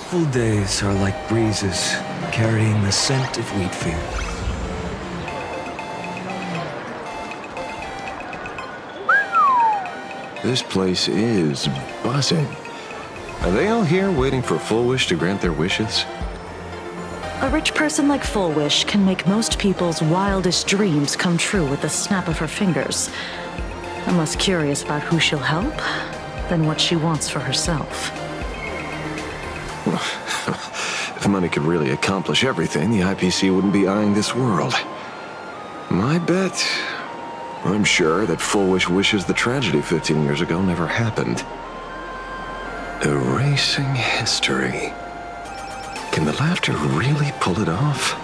Full days are like breezes, carrying the scent of wheat fields. This place is buzzing. Are they all here waiting for Full Wish to grant their wishes? A rich person like Full Wish can make most people's wildest dreams come true with the snap of her fingers. I'm less curious about who she'll help than what she wants for herself. If money could really accomplish everything, the IPC wouldn't be eyeing this world. My bet, I'm sure that Full Wish wishes the tragedy 15 years ago never happened. Erasing history. Can the laughter really pull it off?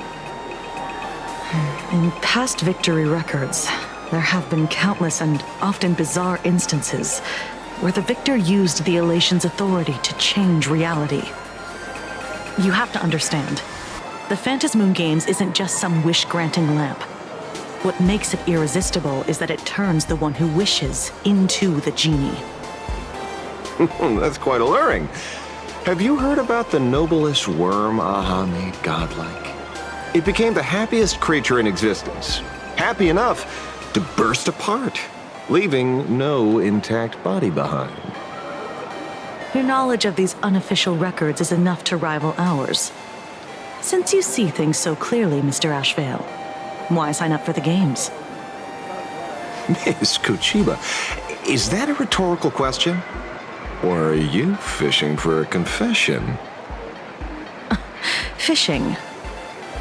In past victory records, there have been countless and often bizarre instances where the victor used the elation's authority to change reality. You have to understand, the Phantasmoon Games isn't just some wish-granting lamp. What makes it irresistible is that it turns the one who wishes into the genie. That's quite alluring. Have you heard about the noblest worm Aha made godlike? It became the happiest creature in existence. Happy enough to burst apart, leaving no intact body behind. Your knowledge of these unofficial records is enough to rival ours. Since you see things so clearly, Mr. Ashvale, why sign up for the games? Miss Kuchiba, is that a rhetorical question? Or are you fishing for a confession? Fishing.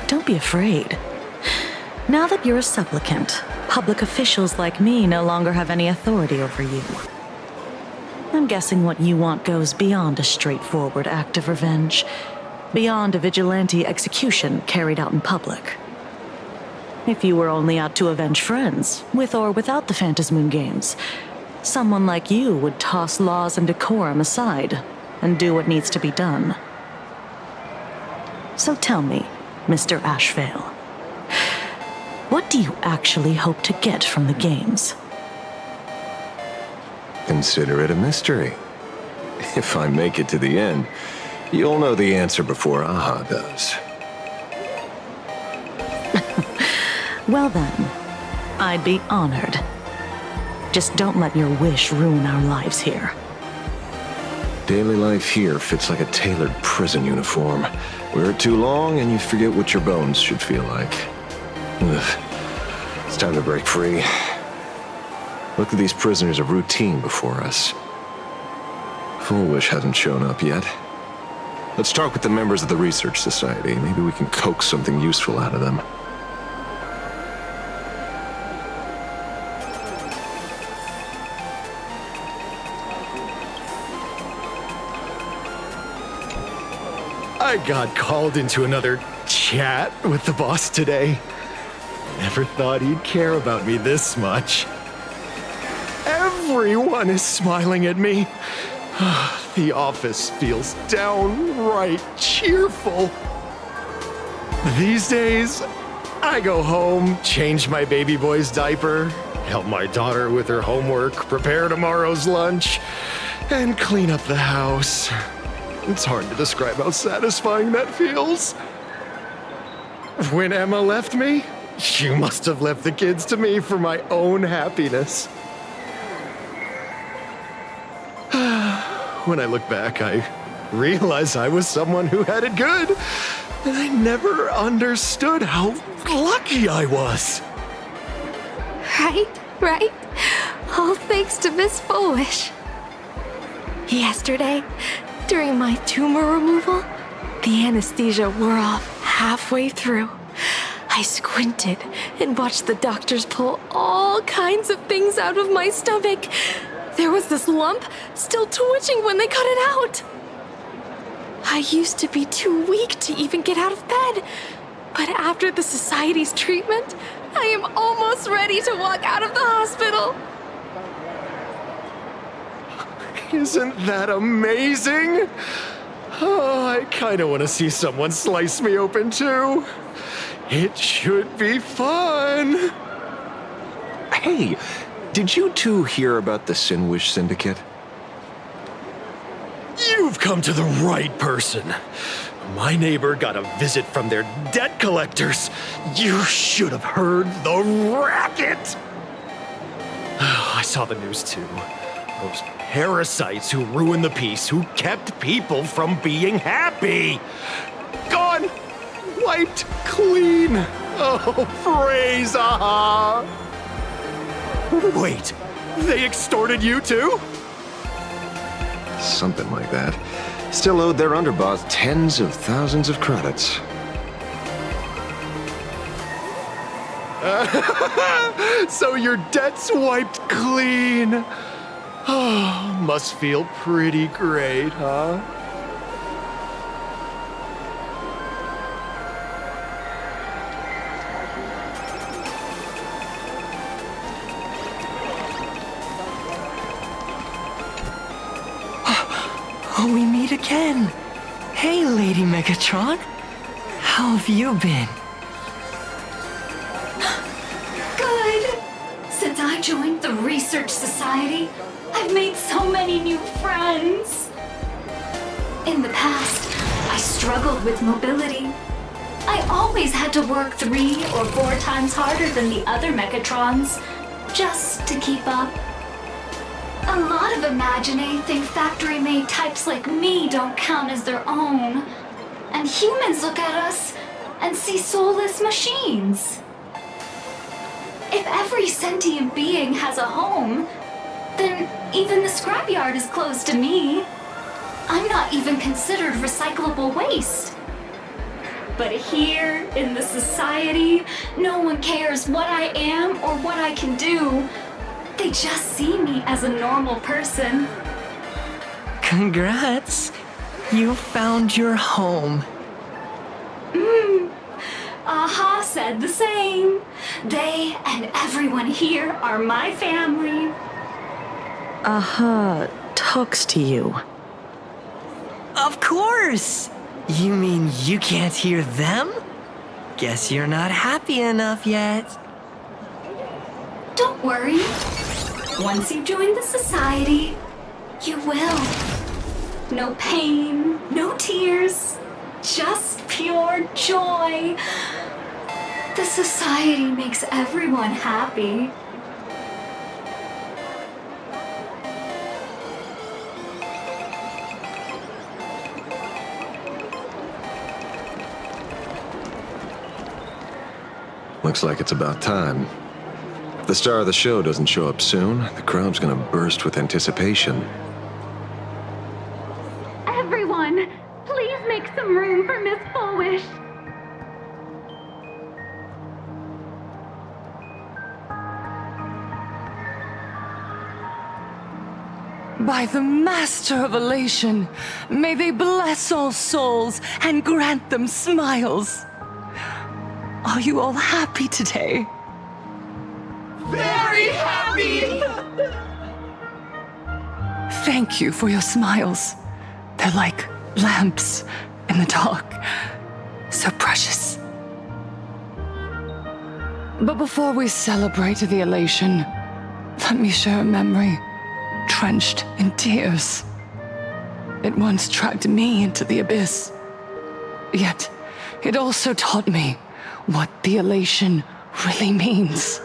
Don't be afraid. Now that you're a supplicant, public officials like me no longer have any authority over you. I'm guessing what you want goes beyond a straightforward act of revenge, beyond a vigilante execution carried out in public. If you were only out to avenge friends, with or without the Phantasmoon Games, someone like you would toss laws and decorum aside and do what needs to be done. So tell me, Mr. Ashvale, what do you actually hope to get from the games? Consider it a mystery. If I make it to the end, you'll know the answer before Aha does. Well then, I'd be honored. Just don't let your wish ruin our lives here. Daily life here fits like a tailored prison uniform. Wear it too long and you forget what your bones should feel like. Ugh. It's time to break free. Look at these prisoners of routine before us. Full Wish hasn't shown up yet. Let's talk with the members of the Research Society. Maybe we can coax something useful out of them. I got called into another chat with the boss today. Never thought he'd care about me this much. Everyone is smiling at me. The office feels downright cheerful. These days, I go home, change my baby boy's diaper, help my daughter with her homework, prepare tomorrow's lunch, and clean up the house. It's hard to describe how satisfying that feels. When Emma left me, she must have left the kids to me for my own happiness. When I look back, I realize I was someone who had it good, and I never understood how lucky I was. Right. All thanks to Miss Full Wish. Yesterday, during my tumor removal, the anesthesia wore off halfway through. I squinted and watched the doctors pull all kinds of things out of my stomach. There was this lump still twitching when they cut it out. I used to be too weak to even get out of bed, but after the Society's treatment, I am almost ready to walk out of the hospital. Isn't that amazing? Oh, I kind of want to see someone slice me open too. It should be fun. Hey, did you two hear about the Sin Wish Syndicate? You You've come to the right person. My neighbor got a visit from their debt collectors. You should have heard the racket. I saw the news too. Those parasites who ruined the peace, who kept people from being happy. Gone! Wiped clean! Oh, praise aha! Wait, they extorted you too? Something like that. Still owed their underboss tens of thousands of credits. So your debt's wiped clean. Oh, must feel pretty great, huh? Oh, we meet again. Hey, Lady Megatron. How have you been? Good. Since I joined the Research Society, I've made so many new friends. In the past, I struggled with mobility. I always had to work 3 or 4 times harder than the other Megatrons, just to keep up. A lot of Imagine think factory-made types like me don't count as their own. And humans look at us and see soulless machines. If every sentient being has a home, then even the scrapyard is closed to me. I'm not even considered recyclable waste. But here, in the society, no one cares what I am or what I can do. They just see me as a normal person. Congrats. You found your home. Aha said the same. They and everyone here are my family. Aha talks to you. Of course. You mean you can't hear them? Guess you're not happy enough yet. Don't worry. Once you join the society, you will. No pain, no tears, just pure joy. The society makes everyone happy. Looks like it's about time. If the star of the show doesn't show up soon, the crowd's gonna burst with anticipation. Everyone, please make some room for Miss Fullwish. By the Master of Elation, may they bless all souls and grant them smiles. Are you all happy today? Very happy! Thank you for your smiles. They're like lamps in the dark. So precious. But before we celebrate the elation, let me share a memory drenched in tears. It once dragged me into the abyss. Yet, it also taught me what the elation really means.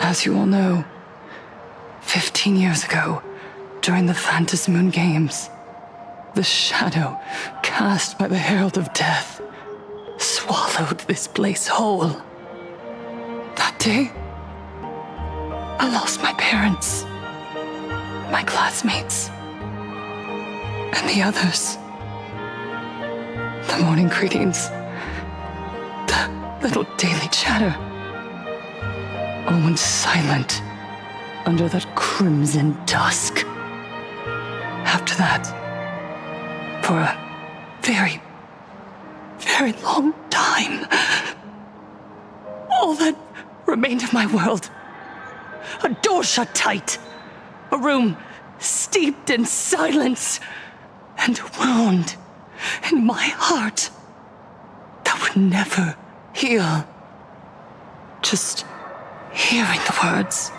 As you all know, 15 years ago, during the Phantasmoon Games, the shadow cast by the Herald of Death swallowed this place whole. That day, I lost my parents, my classmates, and the others. The morning greetings, the little daily chatter, all went silent under that crimson dusk. After that, for a very, very long time, all that remained of my world, a door shut tight, a room steeped in silence, and a wound in my heart that would never heal. Just hearing the words,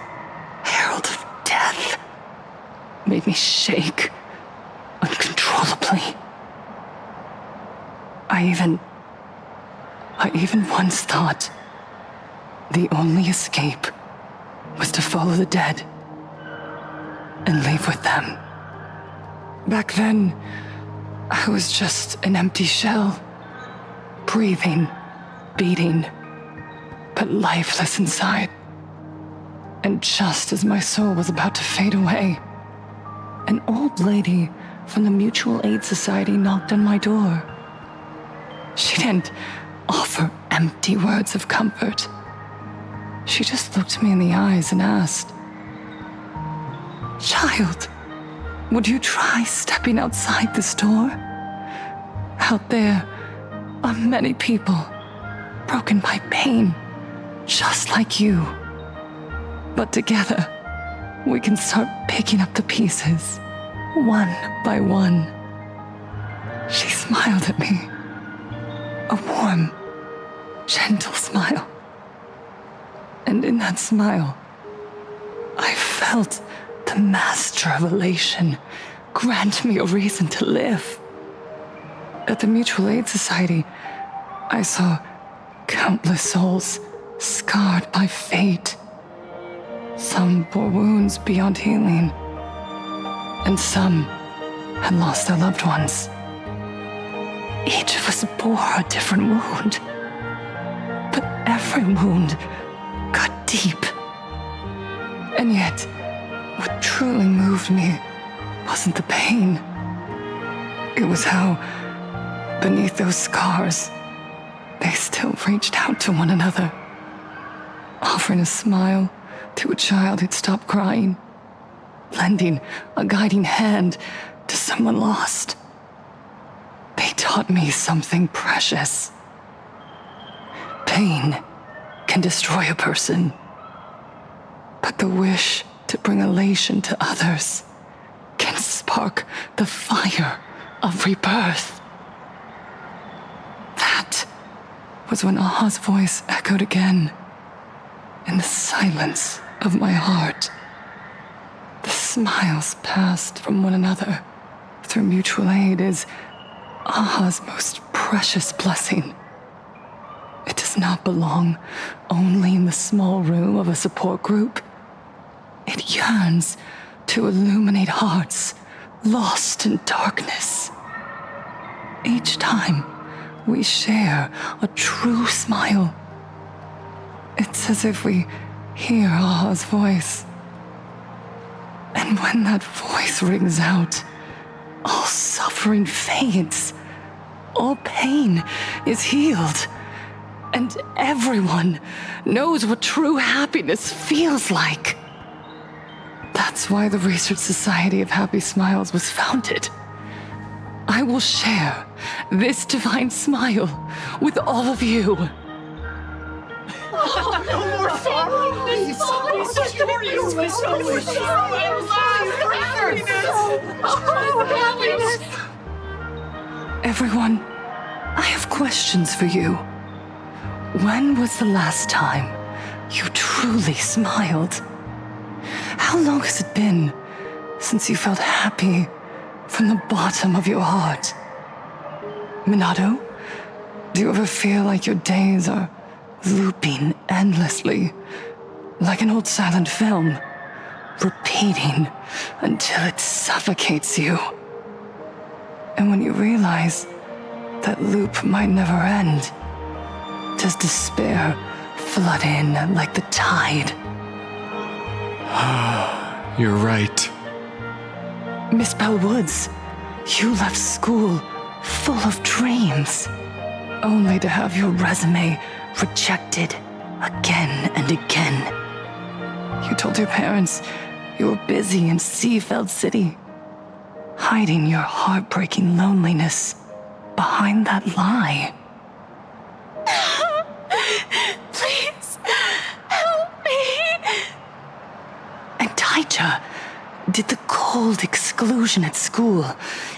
Herald of Death, made me shake uncontrollably. I even once thought the only escape was to follow the dead and leave with them. Back then, I was just an empty shell, breathing, beating, but lifeless inside. And just as my soul was about to fade away, an old lady from the Mutual Aid Society knocked on my door. She didn't offer empty words of comfort. She just looked me in the eyes and asked, "Child, would you try stepping outside this door? Out there are many people broken by pain, just like you. But together, we can start picking up the pieces, one by one." She smiled at me. A warm, gentle smile. And in that smile, I felt the master of elation grant me a reason to live. At the Mutual Aid Society, I saw countless souls scarred by fate. Some bore wounds beyond healing, and some had lost their loved ones. Each of us bore a different wound, but every wound got deep. And yet, what truly moved me wasn't the pain. It was how, beneath those scars, they still reached out to one another, offering a smile to a child who'd stopped crying, lending a guiding hand to someone lost. They taught me something precious. Pain can destroy a person, but the wish to bring elation to others can spark the fire of rebirth. That was when Aha's voice echoed again in the silence of my heart. The smiles passed from one another through mutual aid is Aha's most precious blessing. It does not belong only in the small room of a support group. It yearns to illuminate hearts lost in darkness. Each time we share a true smile, it's as if we hear Aha's voice. And when that voice rings out, all suffering fades, all pain is healed, and everyone knows what true happiness feels like. That's why the Research Society of Happy Smiles was founded. I will share this divine smile with all of you. Everyone, I have questions for you. When was the last time you truly smiled? How long has it been since you felt happy from the bottom of your heart? Minato, do you ever feel like your days are looping endlessly, like an old silent film, repeating until it suffocates you? And when you realize that loop might never end, does despair flood in like the tide? You're right. Miss Bellwoods, you left school full of dreams, only to have your resume rejected again and again. You told your parents you were busy in Seafeld City, hiding your heartbreaking loneliness behind that lie. Please, help me. And Taija did the cold exclusion at school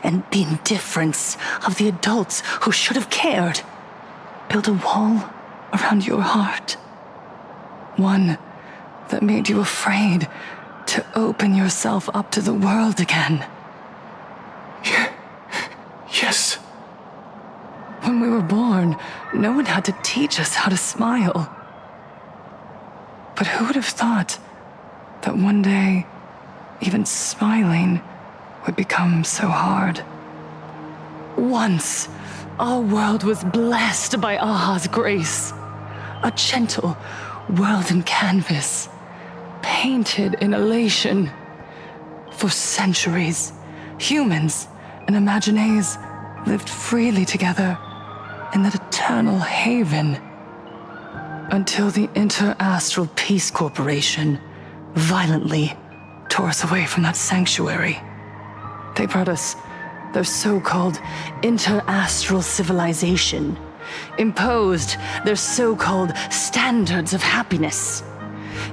and the indifference of the adults who should have cared build a wall around your heart. One that made you afraid to open yourself up to the world again. You Yes. When we were born, no one had to teach us how to smile. But who would have thought that one day, even smiling would become so hard? Once, our world was blessed by Aha's grace. A gentle world in canvas, painted in elation. For centuries, humans and Imaginaes lived freely together in that eternal haven. Until the Inter-Astral Peace Corporation violently tore us away from that sanctuary. They brought us their so-called inter-astral civilization, imposed their so-called standards of happiness,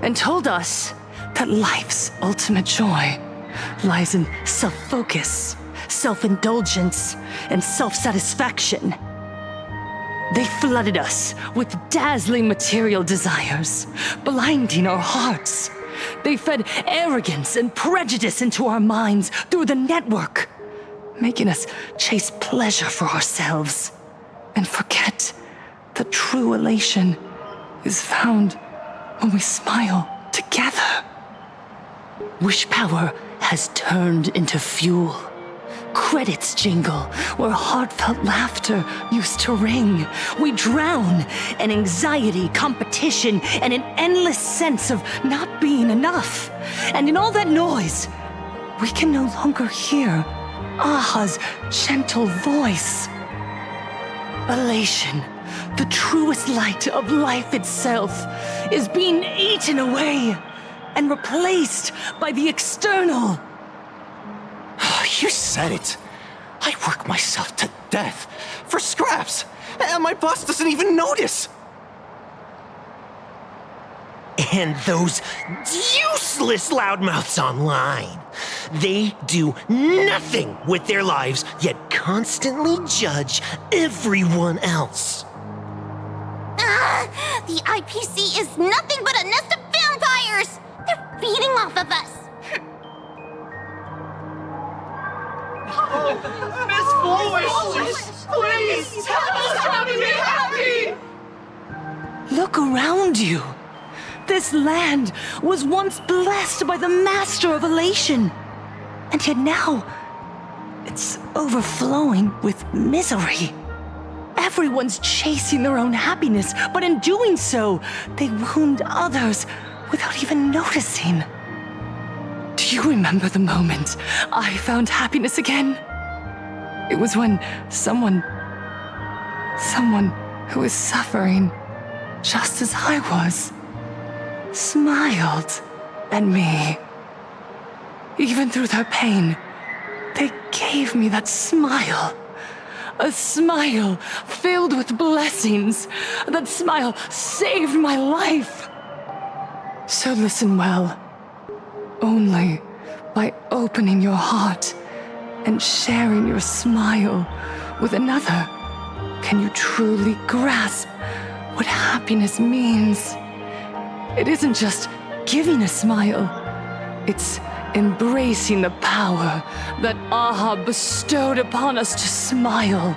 and told us that life's ultimate joy lies in self-focus, self-indulgence, and self-satisfaction. They flooded us with dazzling material desires, blinding our hearts. They fed arrogance and prejudice into our minds through the network, making us chase pleasure for ourselves and forget that true elation is found when we smile together. Wish power has turned into fuel. Credits jingle where heartfelt laughter used to ring. We drown in anxiety, competition, and an endless sense of not being enough. And in all that noise, we can no longer hear Aha's gentle voice. Elation, the truest light of life itself, is being eaten away and replaced by the external. You said it. I work myself to death for scraps, and my boss doesn't even notice. And those useless loudmouths online. They do nothing with their lives, yet constantly judge everyone else. The IPC is nothing but a nest of vampires! They're feeding off of us! Miss Foolish, please tell us how to be happy! Look around you. This land was once blessed by the master of elation. And yet now, it's overflowing with misery. Everyone's chasing their own happiness, but in doing so, they wound others without even noticing. Do you remember the moment I found happiness again? It was when someone who was suffering just as I was, smiled at me. Even through their pain, they gave me that smile. A smile filled with blessings. That smile saved my life. So listen well. Only by opening your heart and sharing your smile with another can you truly grasp what happiness means. It isn't just giving a smile, it's embracing the power that Aha bestowed upon us to smile.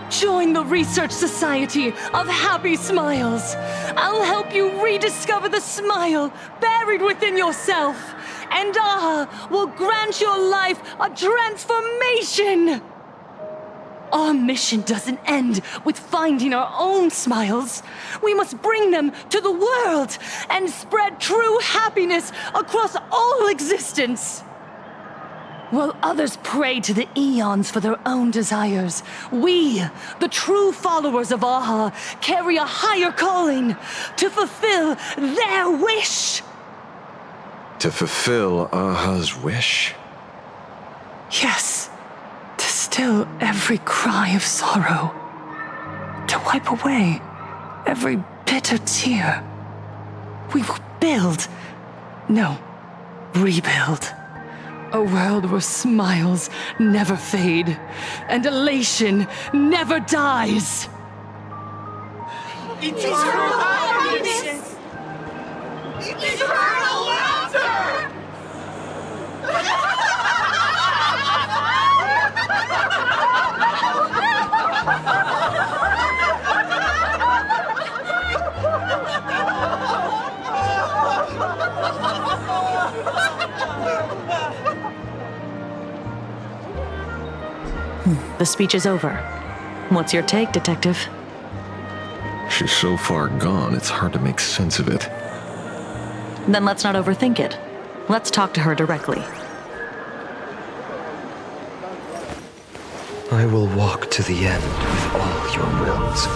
Join the Research Society of Happy Smiles. I'll help you rediscover the smile buried within yourself, and Aha will grant your life a transformation. Our mission doesn't end with finding our own smiles. We must bring them to the world and spread true happiness across all existence. While others pray to the eons for their own desires, we, the true followers of Aha, carry a higher calling to fulfill their wish. To fulfill Aha's wish? Yes, to still every cry of sorrow, to wipe away every bitter tear. We will rebuild. A world where smiles never fade and elation never dies. Eternal happiness! Eternal laughter! The speech is over. What's your take, Detective? She's so far gone, it's hard to make sense of it. Then let's not overthink it. Let's talk to her directly. I will walk to the end with all your wills. No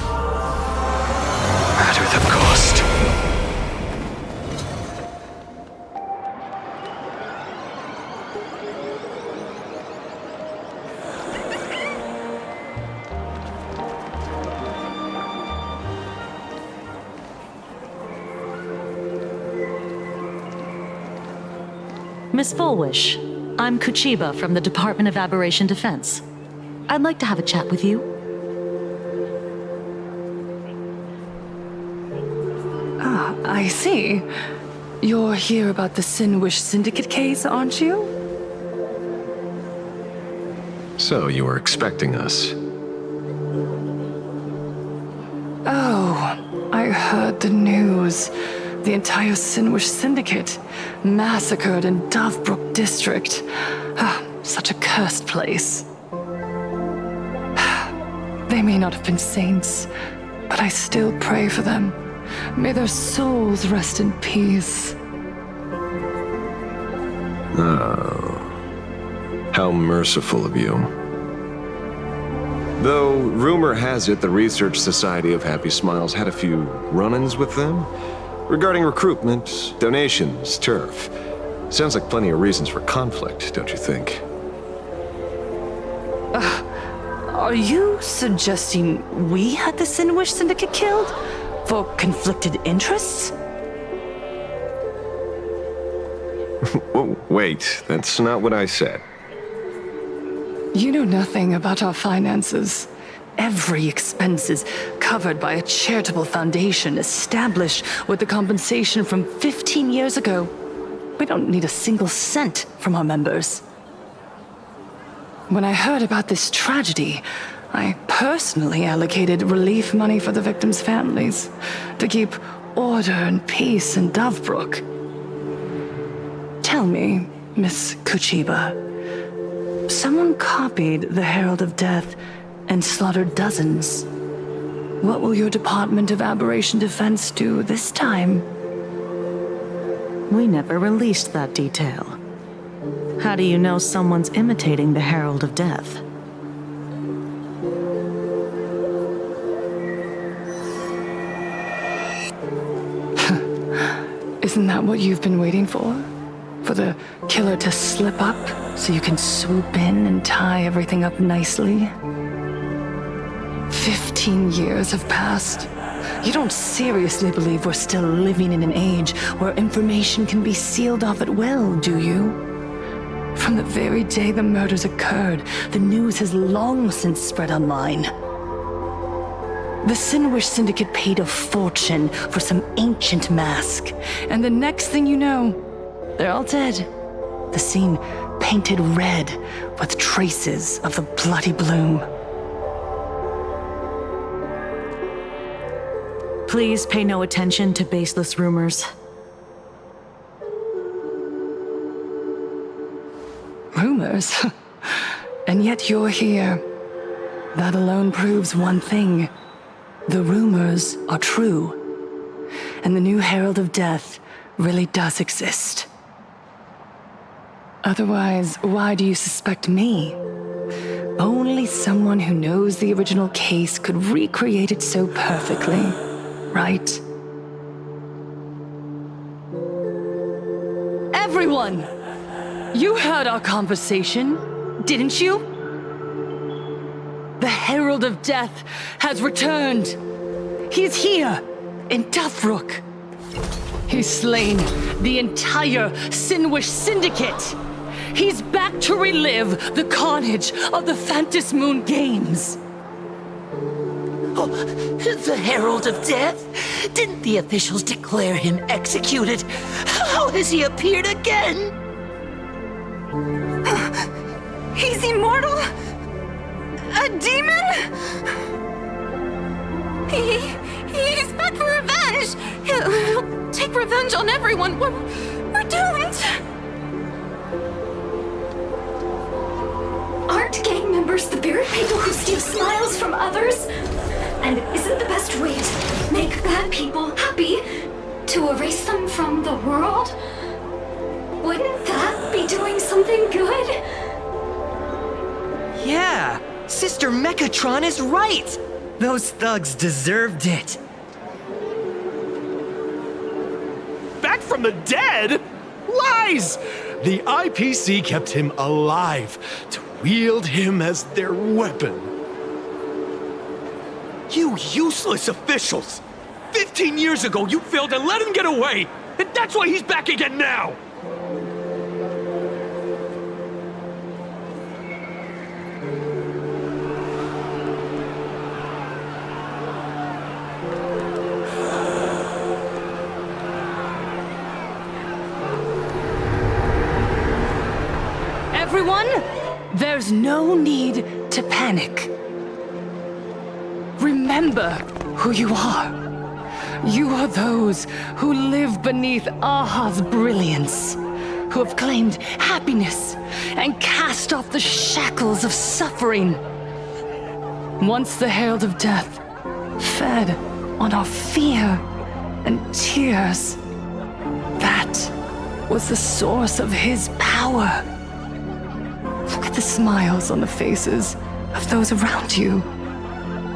matter the cost. Miss Fullwish, I'm Kuchiba from the Department of Aberration Defense. I'd like to have a chat with you. Ah, I see. You're here about the Sinwish Syndicate case, aren't you? So, you were expecting us. Oh, I heard the news. The entire Sinwish Syndicate massacred in Dovebrook District. Ah, such a cursed place. They may not have been saints, but I still pray for them. May their souls rest in peace. Oh. How merciful of you. Though, rumor has it the Research Society of Happy Smiles had a few run-ins with them. Regarding recruitment, donations, turf. Sounds like plenty of reasons for conflict, don't you think? Are you suggesting we had the Sinwish Syndicate killed? For conflicted interests? Whoa, wait, that's not what I said. You know nothing about our finances. Every expense is covered by a charitable foundation established with the compensation from 15 years ago. We don't need a single cent from our members. When I heard about this tragedy, I personally allocated relief money for the victims' families to keep order and peace in Dovebrook. Tell me, Miss Kuchiba, someone copied the Herald of Death and slaughtered dozens. What will your Department of Aberration Defense do this time? We never released that detail. How do you know someone's imitating the Herald of Death? Isn't that what you've been waiting for? For the killer to slip up so you can swoop in and tie everything up nicely? 15 years have passed. You don't seriously believe we're still living in an age where information can be sealed off at will, do you? From the very day the murders occurred, the news has long since spread online. The Sinwish Syndicate paid a fortune for some ancient mask, and the next thing you know, they're all dead. The scene painted red with traces of the bloody bloom. Please pay no attention to baseless rumors. Rumors? And yet you're here. That alone proves one thing. The rumors are true. And the new Herald of Death really does exist. Otherwise, why do you suspect me? Only someone who knows the original case could recreate it so perfectly, right? Everyone! You heard our conversation, didn't you? The Herald of Death has returned. He's here, in Dovebrook. He's slain the entire Sinwish Syndicate. He's back to relive the carnage of the Phantom Moon Games. Oh, the Herald of Death? Didn't the officials declare him executed? How has he appeared again? He's immortal? A demon? He'll take revenge on everyone. We're doomed. Aren't gang members the very people who steal smiles from others? And isn't the best way to make bad people happy to erase them from the world? Wouldn't that be doing something good? Yeah, Sister Mechatron is right. Those thugs deserved it. Back from the dead? Lies! The IPC kept him alive to wield him as their weapon. You useless officials! 15 years ago, you failed and let him get away! And that's why he's back again now! Everyone, there's no need to panic. Remember who you are. You are those who live beneath Aha's brilliance, who have claimed happiness and cast off the shackles of suffering. Once the Herald of Death fed on our fear and tears, that was the source of his power. Look at the smiles on the faces of those around you.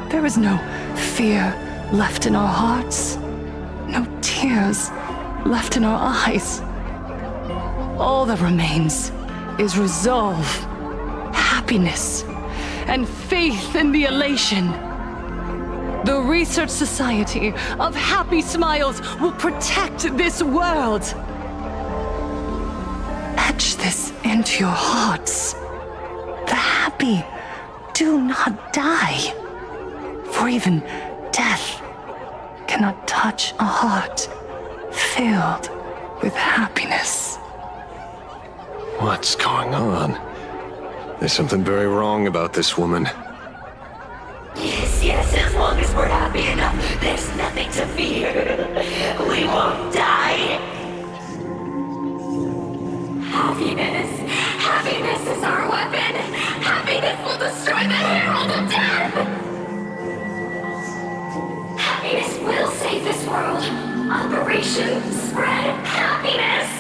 There is no fear left in our hearts, no tears left in our eyes. All that remains is resolve, happiness, and faith in the elation. The Research Society of Happy Smiles will protect this world. Etch this into your hearts. The happy do not die, for even death cannot touch a heart filled with happiness. What's going on? There's something very wrong about this woman. Yes, as long as we're happy enough, there's nothing to fear. We won't die. Happiness is our weapon. Happiness will destroy the Herald of Death. Happiness will save this world. Operation Spread Happiness.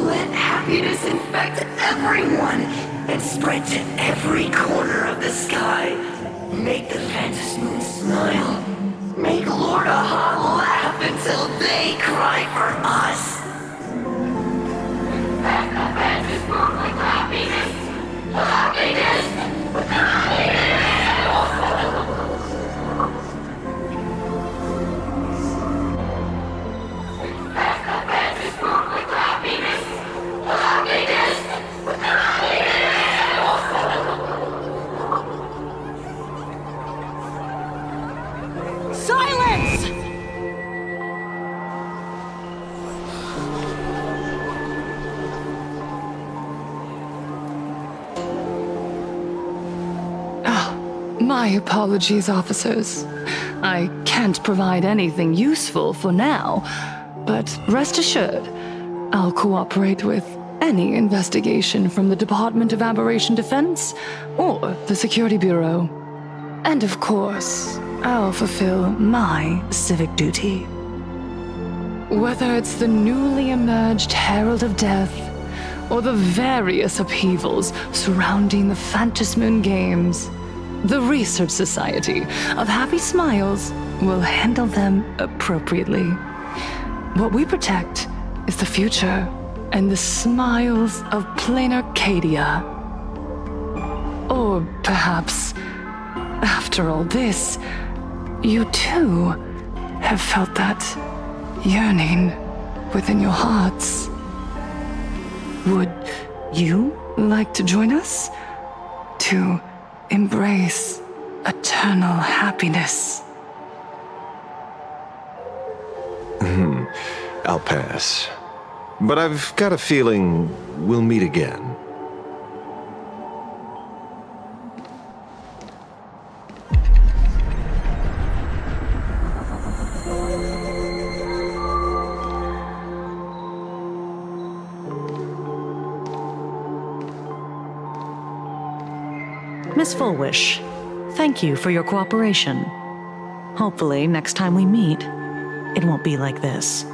Let happiness infect everyone and spread to every corner of the sky. Make the Phantom Moon smile. Make Lord Aha laugh until they cry for us. Pack the Phantom Moon with happiness. Happiness. Silence! My apologies, officers. I can't provide anything useful for now, but rest assured, I'll cooperate with any investigation from the Department of Aberration Defense or the Security Bureau. And of course, I'll fulfill my civic duty. Whether it's the newly emerged Herald of Death or the various upheavals surrounding the Phantasmoon Games, the Research Society of Happy Smiles will handle them appropriately. What we protect is the future and the smiles of plain Arcadia. Or perhaps, after all this, you too have felt that yearning within your hearts. Would you like to join us to embrace eternal happiness? I'll pass. But I've got a feeling we'll meet again. Miss Fullwish, thank you for your cooperation. Hopefully, next time we meet, it won't be like this.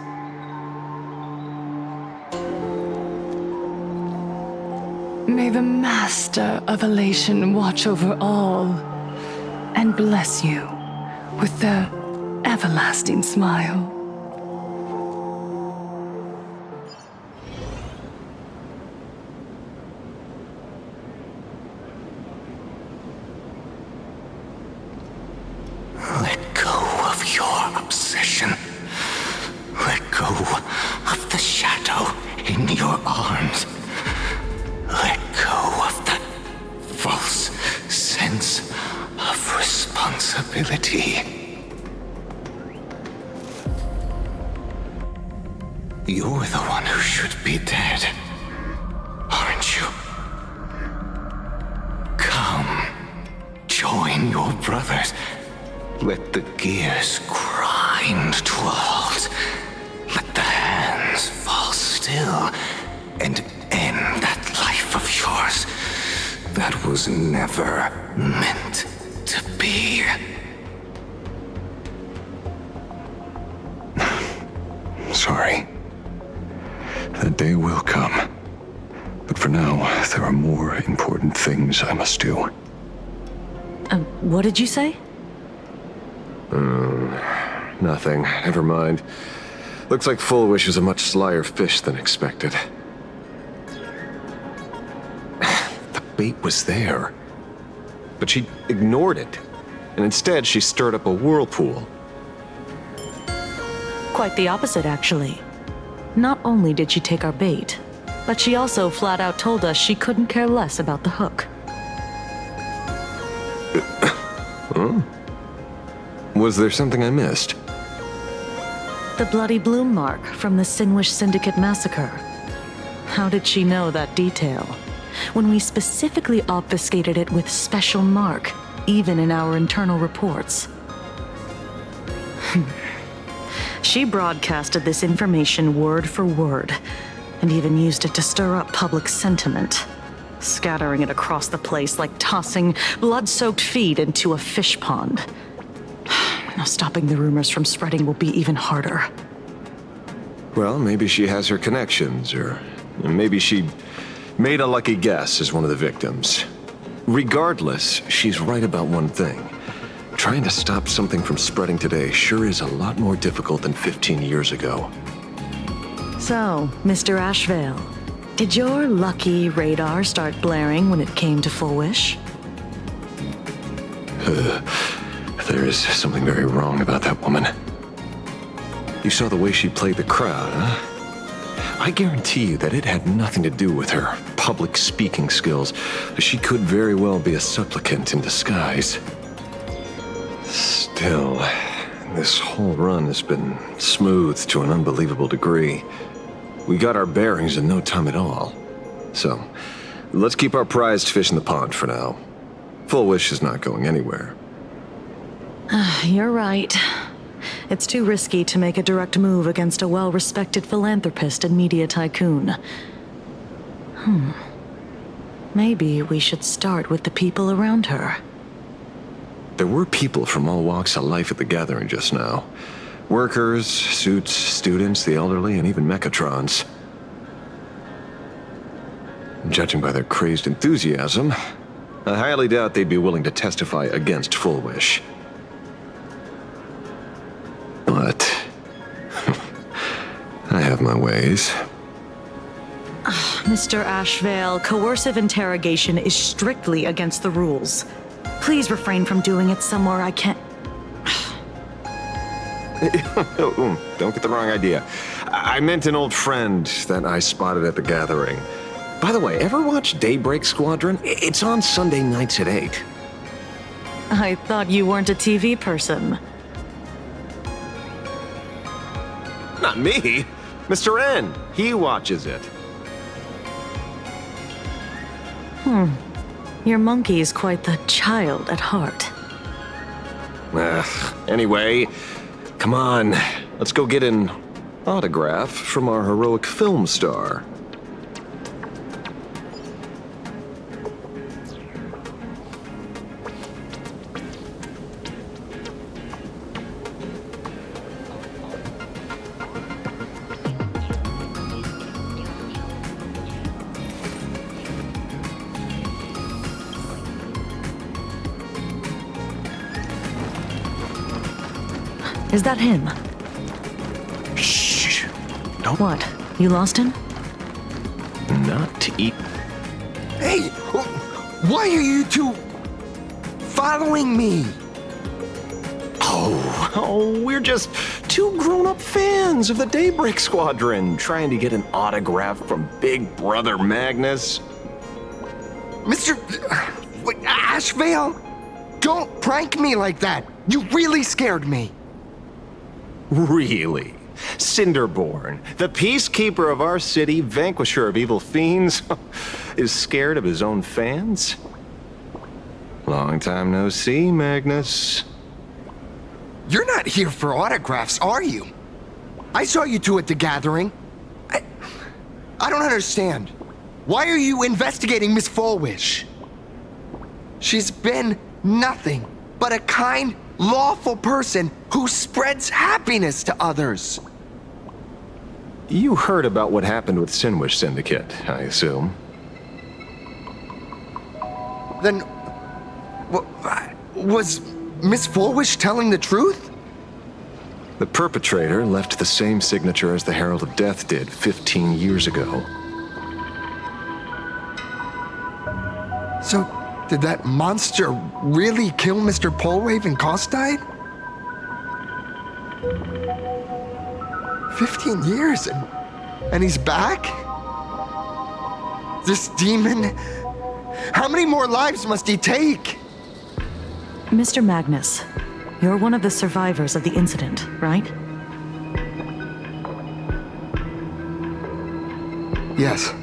May the Master of Elation watch over all and bless you with their everlasting smile. Let go of your obsession. Let go of the shadow in your arms. Let go of that false sense of responsibility. You're the one who should be dead, aren't you? Come, join your brothers. Let the gears grind to a halt. Let the hands fall still and end that life of yours that was never meant to be. Sorry. That day will come. But for now, there are more important things I must do. What did you say? Nothing. Never mind. Looks like Fullwish is a much slyer fish than expected. The bait was there. But she ignored it. And instead, she stirred up a whirlpool. Quite the opposite, actually. Not only did she take our bait, but she also flat out told us she couldn't care less about the hook. Huh? Was there something I missed? The bloody bloom mark from the Sinwish Syndicate massacre. How did she know that detail? When we specifically obfuscated it with special mark, even in our internal reports. She broadcasted this information word for word, and even used it to stir up public sentiment, scattering it across the place like tossing blood-soaked feed into a fish pond. Now stopping the rumors from spreading will be even harder. Well, maybe she has her connections, or maybe she made a lucky guess as one of the victims. Regardless, she's right about one thing. Trying to stop something from spreading today sure is a lot more difficult than 15 years ago. So, Mr. Ashvale, did your lucky radar start blaring when it came to Fullwish? There is something very wrong about that woman. You saw the way she played the crowd, huh? I guarantee you that it had nothing to do with her public speaking skills. She could very well be a supplicant in disguise. Still, this whole run has been smooth to an unbelievable degree. We got our bearings in no time at all. So, let's keep our prized fish in the pond for now. Fullwish is not going anywhere. You're right. It's too risky to make a direct move against a well-respected philanthropist and media tycoon. Maybe we should start with the people around her. There were people from all walks of life at the gathering just now. Workers, suits, students, the elderly, and even mechatrons. Judging by their crazed enthusiasm, I highly doubt they'd be willing to testify against Fullwish. But I have my ways. Mr. Ashvale, coercive interrogation is strictly against the rules. Please refrain from doing it somewhere I can't... Don't get the wrong idea. I meant an old friend that I spotted at the gathering. By the way, ever watch Daybreak Squadron? It's on Sunday nights at 8. I thought you weren't a TV person. Not me. Mr. N. He watches it. Your monkey is quite the child at heart. Anyway, come on. Let's go get an autograph from our heroic film star. Is that him? Shh. Don't. What? You lost him? Not to eat. Hey, why are you two following me? Oh, we're just two grown-up fans of the Daybreak Squadron trying to get an autograph from Big Brother Magnus. Mr. Ashvale? Don't prank me like that. You really scared me. Really? Cinderborn, the peacekeeper of our city, vanquisher of evil fiends, is scared of his own fans? Long time no see, Magnus. You're not here for autographs, are you? I saw you two at the gathering. I don't understand. Why are you investigating Miss Fullwish? She's been nothing but a kind, lawful person who spreads happiness to others. You heard about what happened with Sinwish Syndicate, I assume. Then, was Miss Fullwish telling the truth? The perpetrator left the same signature as the Herald of Death did 15 years ago. So, did that monster really kill Mr. Polwave and Costide? 15 years and he's back? This demon? How many more lives must he take? Mr. Magnus, you're one of the survivors of the incident, right? Yes.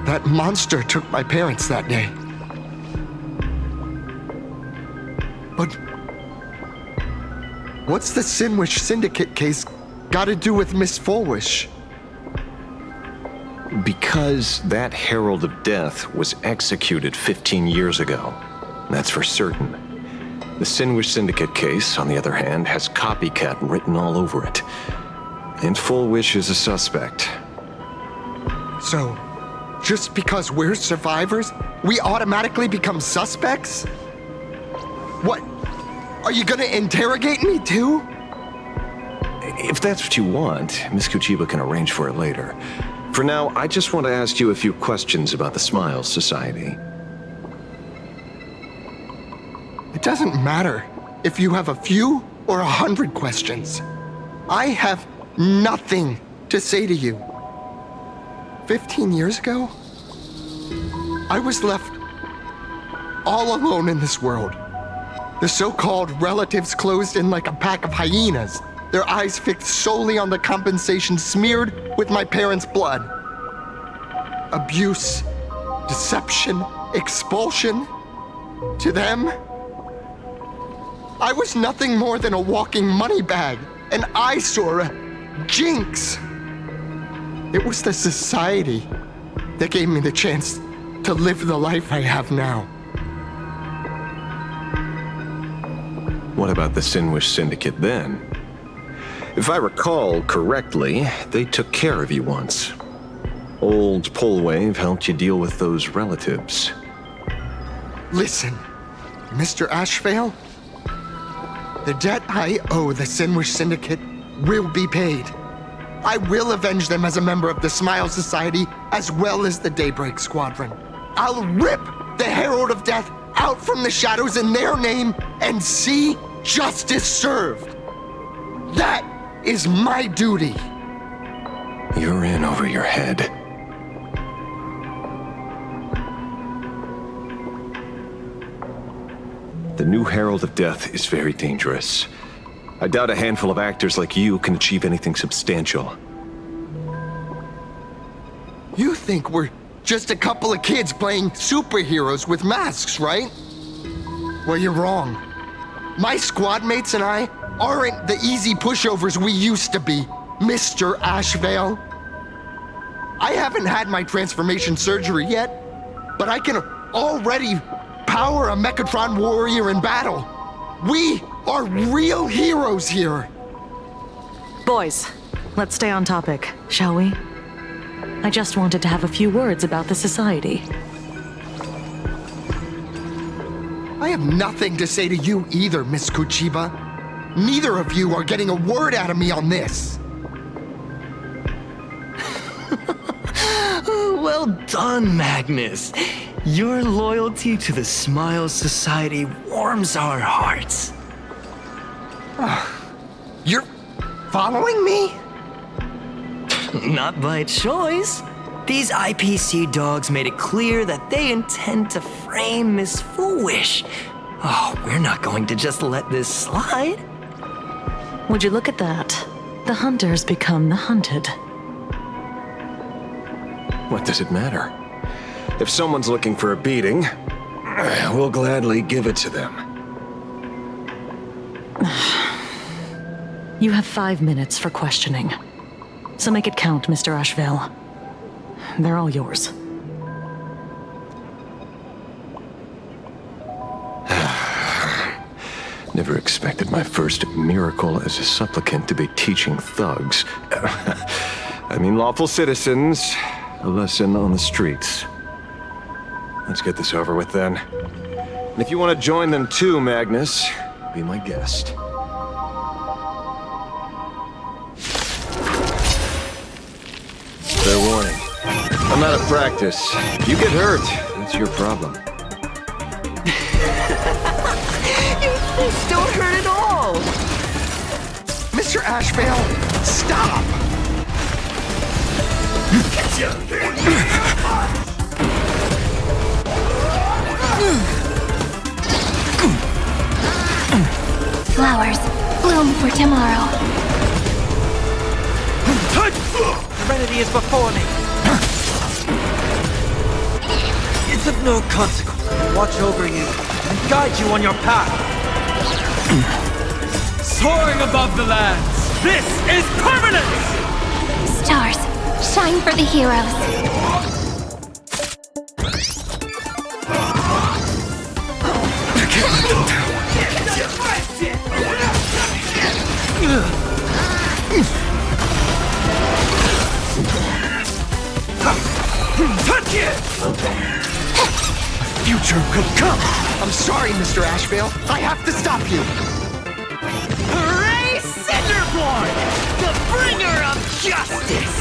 That monster took my parents that day. But what's the Sinwish Syndicate case got to do with Miss Fullwish? Because that Herald of Death was executed 15 years ago. That's for certain. The Sinwish Syndicate case, on the other hand, has copycat written all over it. And Fullwish is a suspect. So, just because we're survivors, we automatically become suspects? What? Are you gonna interrogate me too? If that's what you want, Miss Kuchiba can arrange for it later. For now, I just want to ask you a few questions about the Smiles Society. It doesn't matter if you have a few or 100 questions. I have nothing to say to you. 15 years ago, I was left all alone in this world. The so-called relatives closed in like a pack of hyenas, their eyes fixed solely on the compensation smeared with my parents' blood. Abuse, deception, expulsion. To them, I was nothing more than a walking money bag, an eyesore, a jinx. It was the society that gave me the chance to live the life I have now. What about the Sinwish Syndicate then? If I recall correctly, they took care of you once. Old Polwave helped you deal with those relatives. Listen, Mr. Ashvale, the debt I owe the Sinwish Syndicate will be paid. I will avenge them as a member of the Smile Society as well as the Daybreak Squadron. I'll rip the Herald of Death out from the shadows in their name and see justice served. That is my duty. You're in over your head. The new Herald of Death is very dangerous. I doubt a handful of actors like you can achieve anything substantial. You think we're just a couple of kids playing superheroes with masks, right? Well, you're wrong. My squad mates and I aren't the easy pushovers we used to be, Mr. Ashvale. I haven't had my transformation surgery yet, but I can already power a Mechatron warrior in battle. We are real heroes here. Boys, let's stay on topic, shall we? I just wanted to have a few words about the society. I have nothing to say to you either, Miss Kuchiba. Neither of you are getting a word out of me on this. Well done, Magnus. Your loyalty to the Smile Society warms our hearts. You're following me? Not by choice. These IPC dogs made it clear that they intend to frame Miss Foolish. Oh, we're not going to just let this slide. Would you look at that? The hunters become the hunted. What does it matter? If someone's looking for a beating, we'll gladly give it to them. You have 5 minutes for questioning. So make it count, Mr. Asheville. They're all yours. Never expected my first miracle as a supplicant to be teaching thugs. I mean lawful citizens, a lesson on the streets. Let's get this over with then. And if you want to join them too, Magnus, be my guest. Fair warning. I'm out of practice. If you get hurt, that's your problem. Your fists don't hurt at all. Mr. Asheville, stop! Flowers bloom for tomorrow. Serenity is before me. It's of no consequence. Watch over you and guide you on your path. Soaring above the lands, this is permanence! Stars, shine for the heroes. Future will come! I'm sorry, Mr. Asheville. I have to stop you! Hooray, Cinderborn! The bringer of justice!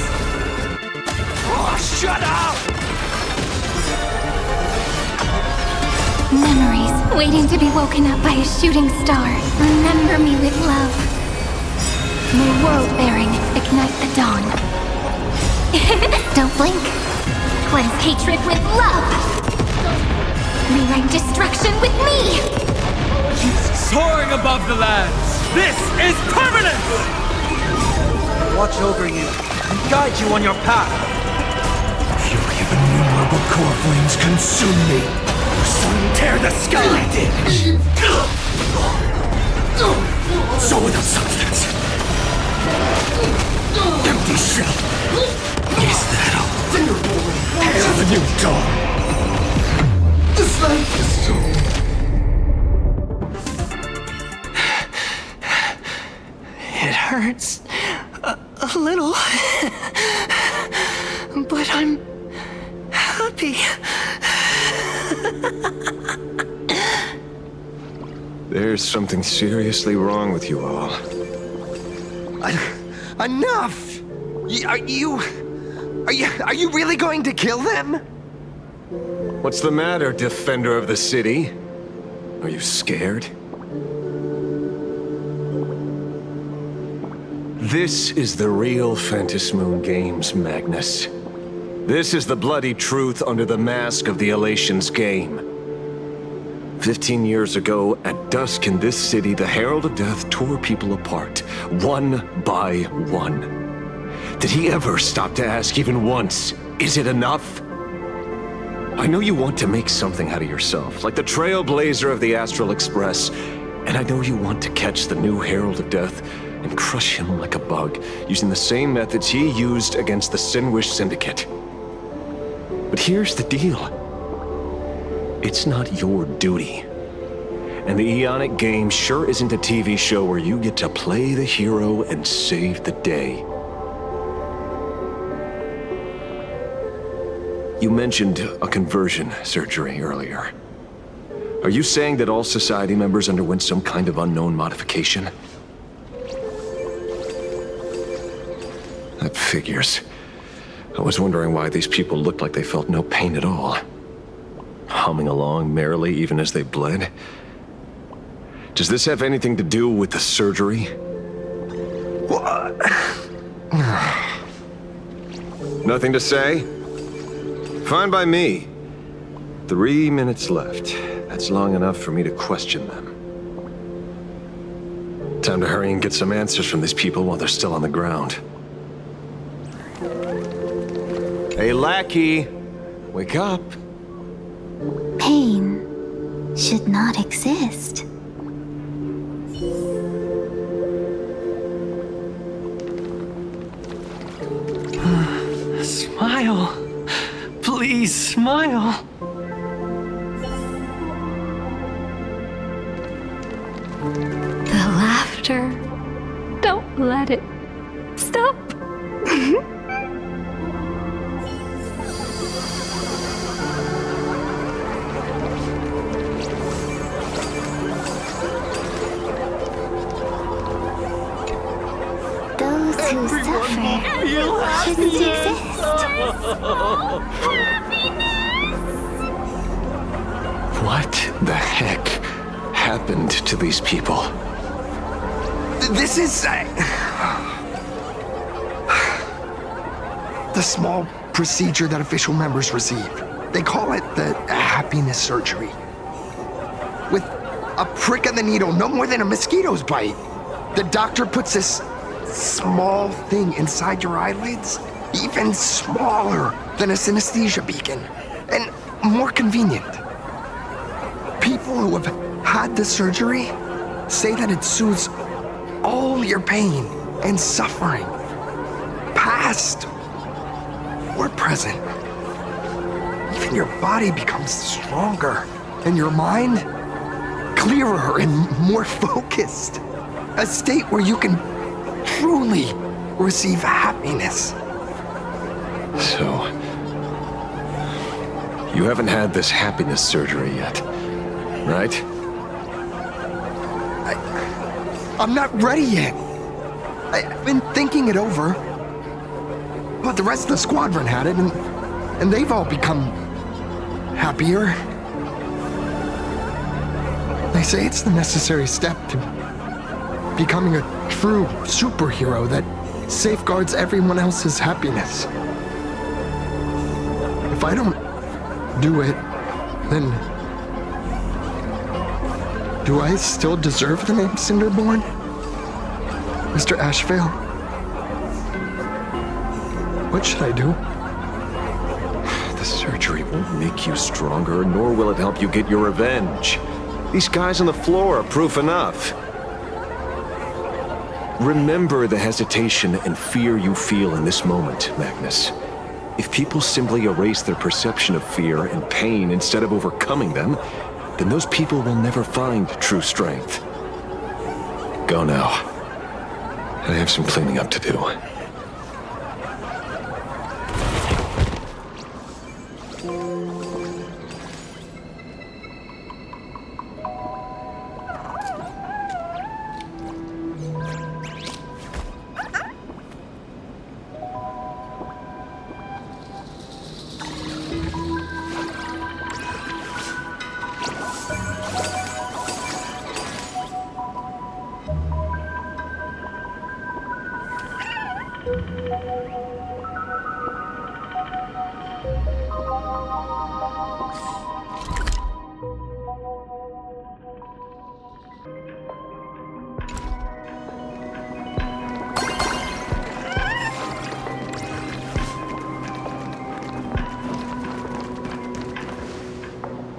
Oh, shut up! Memories waiting to be woken up by a shooting star. Remember me with love. May world-bearing ignite the dawn. Don't blink. Cleanse hatred with love. Rewrite destruction with me. Soaring above the lands, this is permanence! Watch over you and guide you on your path. Fury of innumerable core flames consume me. The sun tear the sky. So without substance. Empty shell. Is that all? Hail the new dawn. This life is so... It hurts a little, but I'm happy. There's something seriously wrong with you all. Enough! Are you really going to kill them? What's the matter, defender of the city? Are you scared? This is the real Phantasmoon Games, Magnus. This is the bloody truth under the mask of the Elations game. 15 years ago, at dusk in this city, the Herald of Death tore people apart, one by one. Did he ever stop to ask even once, is it enough? I know you want to make something out of yourself, like the trailblazer of the Astral Express, and I know you want to catch the new Herald of Death and crush him like a bug, using the same methods he used against the Sinwish Syndicate. But here's the deal. It's not your duty. And the Eonic game sure isn't a TV show where you get to play the hero and save the day. You mentioned a conversion surgery earlier. Are you saying that all society members underwent some kind of unknown modification? That figures. I was wondering why these people looked like they felt no pain at all. Humming along merrily even as they bled. Does this have anything to do with the surgery? What? Nothing to say? Fine by me. 3 minutes left. That's long enough for me to question them. Time to hurry and get some answers from these people while they're still on the ground. Hey, lackey! Wake up! Pain should not exist. Smile. Please smile. The laughter. Don't let it stop. Those who suffer shouldn't exist. What the heck happened to these people? This is... the small procedure that official members receive. They call it the happiness surgery. With a prick of the needle, no more than a mosquito's bite, the doctor puts this small thing inside your eyelids, even smaller than a synesthesia beacon, and more convenient. People who have had the surgery say that it soothes all your pain and suffering, past or present. Even your body becomes stronger, and your mind clearer and more focused. A state where you can truly receive happiness. So, you haven't had this happiness surgery yet, right? I'm not ready yet. I've been thinking it over. But the rest of the squadron had it, and they've all become happier. They say it's the necessary step to becoming a true superhero that safeguards everyone else's happiness. If I don't do it, then do I still deserve the name Cinderborn? Mr. Ashvale? What should I do? The surgery won't make you stronger, nor will it help you get your revenge. These guys on the floor are proof enough. Remember the hesitation and fear you feel in this moment, Magnus. If people simply erase their perception of fear and pain instead of overcoming them, then those people will never find true strength. Go now. I have some cleaning up to do.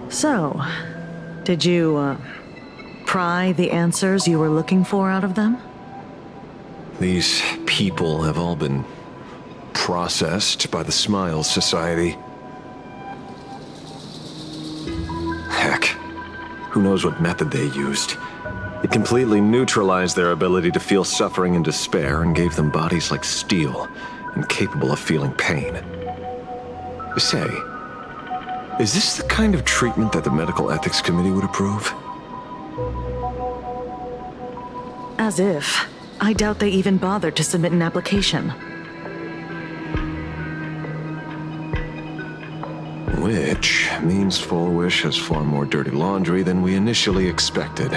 So, did you, pry the answers you were looking for out of them? These people have all been processed by the Smiles Society. Heck, who knows what method they used. It completely neutralized their ability to feel suffering and despair and gave them bodies like steel, incapable of feeling pain. Say, is this the kind of treatment that the Medical Ethics Committee would approve? As if. I doubt they even bothered to submit an application. Which means Fullwish has far more dirty laundry than we initially expected.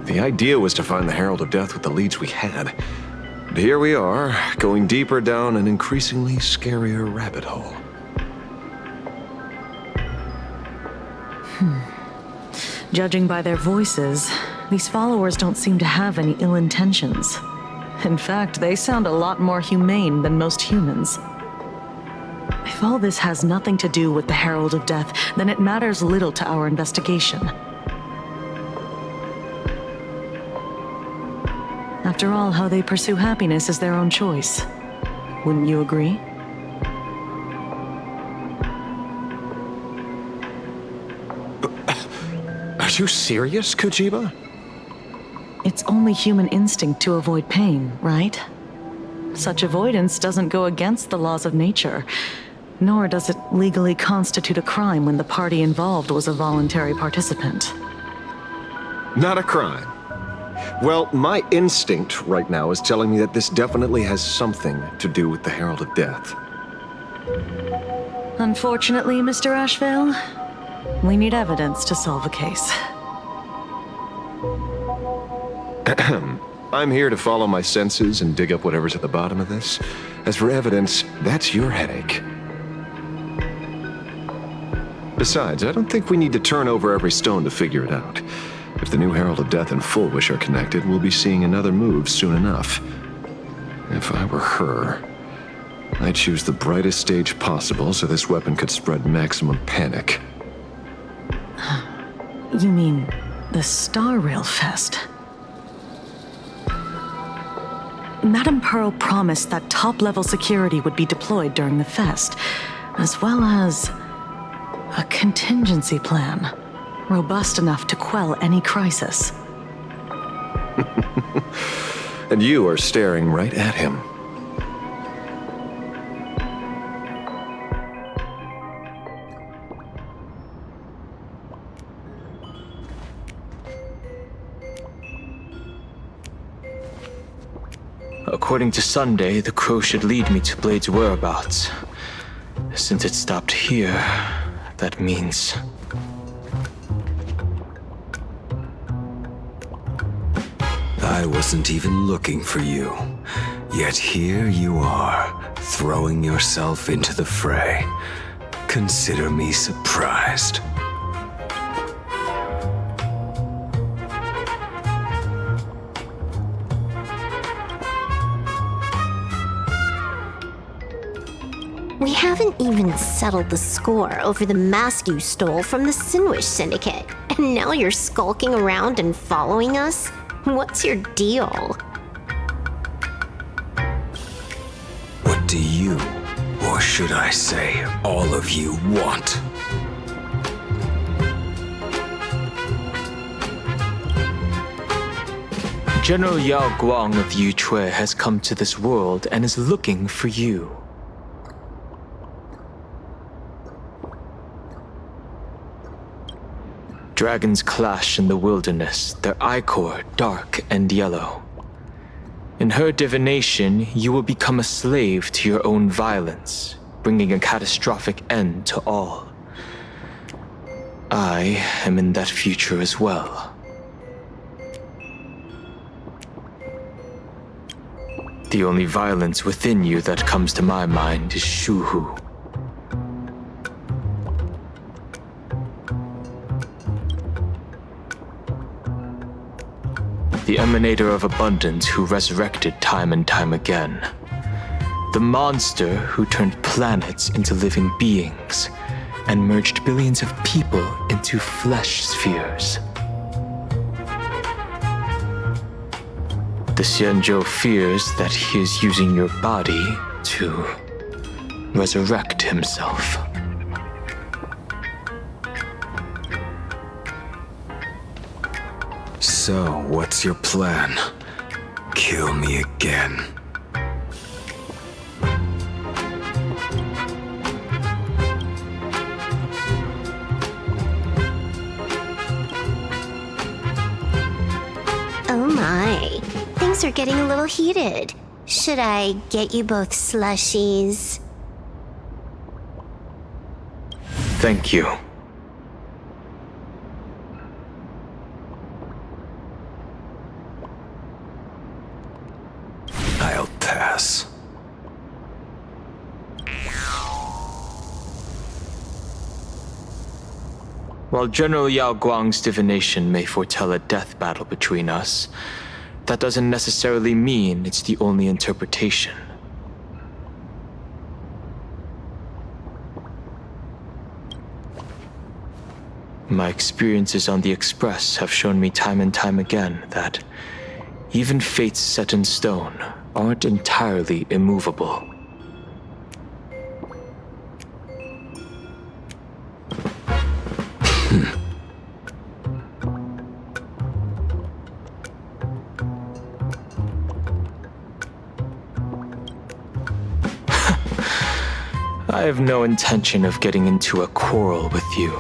The idea was to find the Herald of Death with the leads we had. But here we are, going deeper down an increasingly scarier rabbit hole. Judging by their voices, these followers don't seem to have any ill intentions. In fact, they sound a lot more humane than most humans. If all this has nothing to do with the Herald of Death, then it matters little to our investigation. After all, how they pursue happiness is their own choice. Wouldn't you agree? Are you serious, Kujiba? It's only human instinct to avoid pain, right? Such avoidance doesn't go against the laws of nature, nor does it legally constitute a crime when the party involved was a voluntary participant. Not a crime. Well, my instinct right now is telling me that this definitely has something to do with the Herald of Death. Unfortunately, Mr. Ashvale, we need evidence to solve a case. I'm here to follow my senses and dig up whatever's at the bottom of this. As for evidence, that's your headache. Besides, I don't think we need to turn over every stone to figure it out. If the new Herald of Death and Fullwish are connected, we'll be seeing another move soon enough. If I were her, I'd choose the brightest stage possible so this weapon could spread maximum panic. You mean the Star Rail Fest? Madame Pearl promised that top-level security would be deployed during the fest, as well as a contingency plan, robust enough to quell any crisis. And you are staring right at him. According to Sunday, the crow should lead me to Blade's whereabouts. Since it stopped here, that means... I wasn't even looking for you. Yet here you are, throwing yourself into the fray. Consider me surprised. We haven't even settled the score over the mask you stole from the Sinwish Syndicate. And now you're skulking around and following us? What's your deal? What do you, or should I say, all of you, want? General Yao Guang of Yuchui has come to this world and is looking for you. Dragons clash in the wilderness, their ichor dark and yellow. In her divination, you will become a slave to your own violence, bringing a catastrophic end to all. I am in that future as well. The only violence within you that comes to my mind is Shuhu. The emanator of abundance who resurrected time and time again. The monster who turned planets into living beings and merged billions of people into flesh spheres. The Xianzhou fears that he is using your body to resurrect himself. So, what's your plan? Kill me again. Oh my, things are getting a little heated. Should I get you both slushies? Thank you. I'll pass. While General Yao Guang's divination may foretell a death battle between us, that doesn't necessarily mean it's the only interpretation. My experiences on the Express have shown me time and time again that even fates set in stone aren't entirely immovable. I have no intention of getting into a quarrel with you,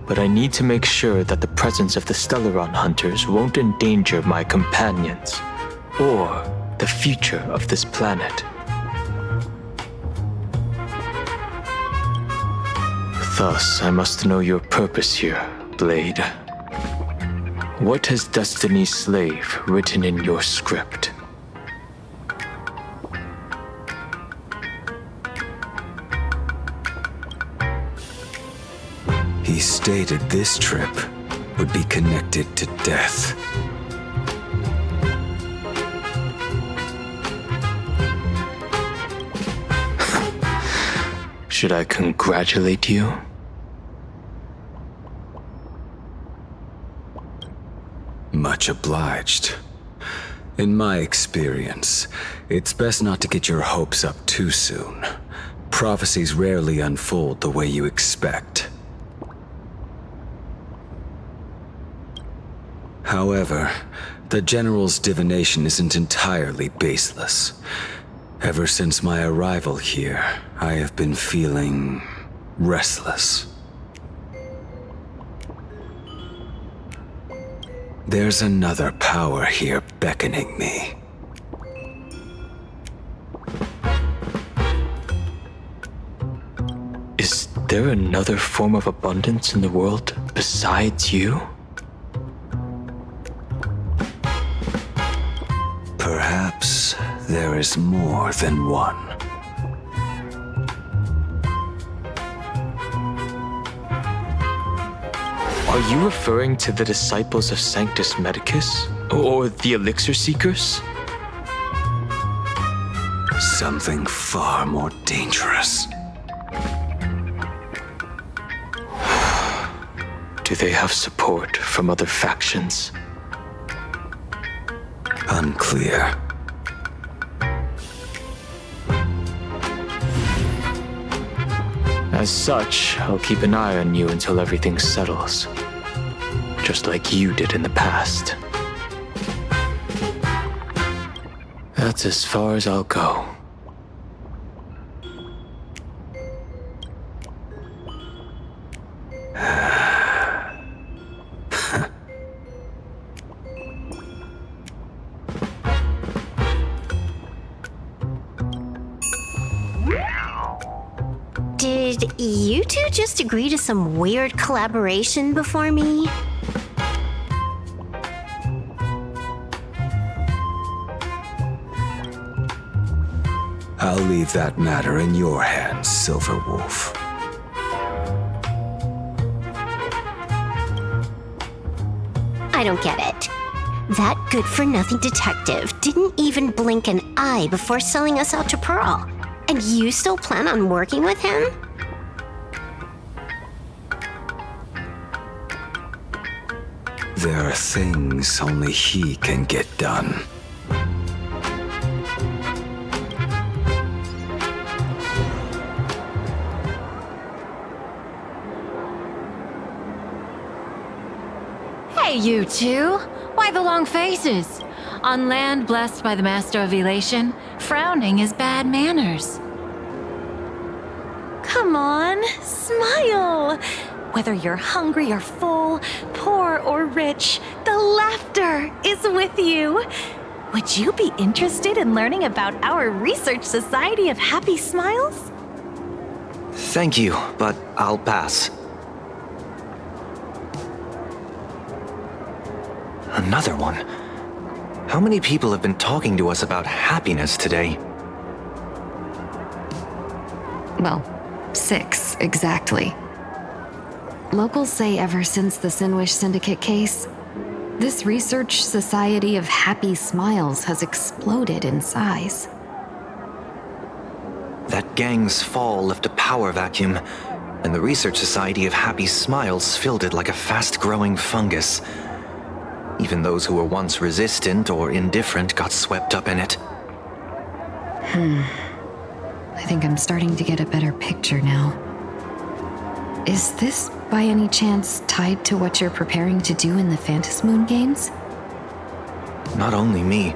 but I need to make sure that the presence of the Stellaron hunters won't endanger my companions, or the future of this planet. Thus, I must know your purpose here, Blade. What has Destiny's Slave written in your script? He stated this trip would be connected to death. Should I congratulate you? Much obliged. In my experience, it's best not to get your hopes up too soon. Prophecies rarely unfold the way you expect. However, the General's divination isn't entirely baseless. Ever since my arrival here, I have been feeling restless. There's another power here beckoning me. Is there another form of abundance in the world besides you? Perhaps there is more than one. Are you referring to the disciples of Sanctus Medicus? Or the Elixir Seekers? Something far more dangerous. Do they have support from other factions? Unclear. As such, I'll keep an eye on you until everything settles. Just like you did in the past. That's as far as I'll go. Did you two just agree to some weird collaboration before me? I'll leave that matter in your hands, Silver Wolf. I don't get it. That good-for-nothing detective didn't even blink an eye before selling us out to Pearl. And you still plan on working with him? There are things only he can get done. Hey, you two! Why the long faces? On land blessed by the Master of Elation, frowning is bad manners. Come on, smile! Whether you're hungry or full, poor or rich, the laughter is with you. Would you be interested in learning about our Research Society of Happy Smiles? Thank you, but I'll pass. Another one? How many people have been talking to us about happiness today? Well, 6, exactly. Locals say ever since the Sinwish Syndicate case, this research society of happy smiles has exploded in size. That gang's fall left a power vacuum, and the Research Society of Happy Smiles filled it like a fast-growing fungus. Even those who were once resistant or indifferent got swept up in it. I think I'm starting to get a better picture now. Is this, by any chance, tied to what you're preparing to do in the Phantasmoon games? Not only me.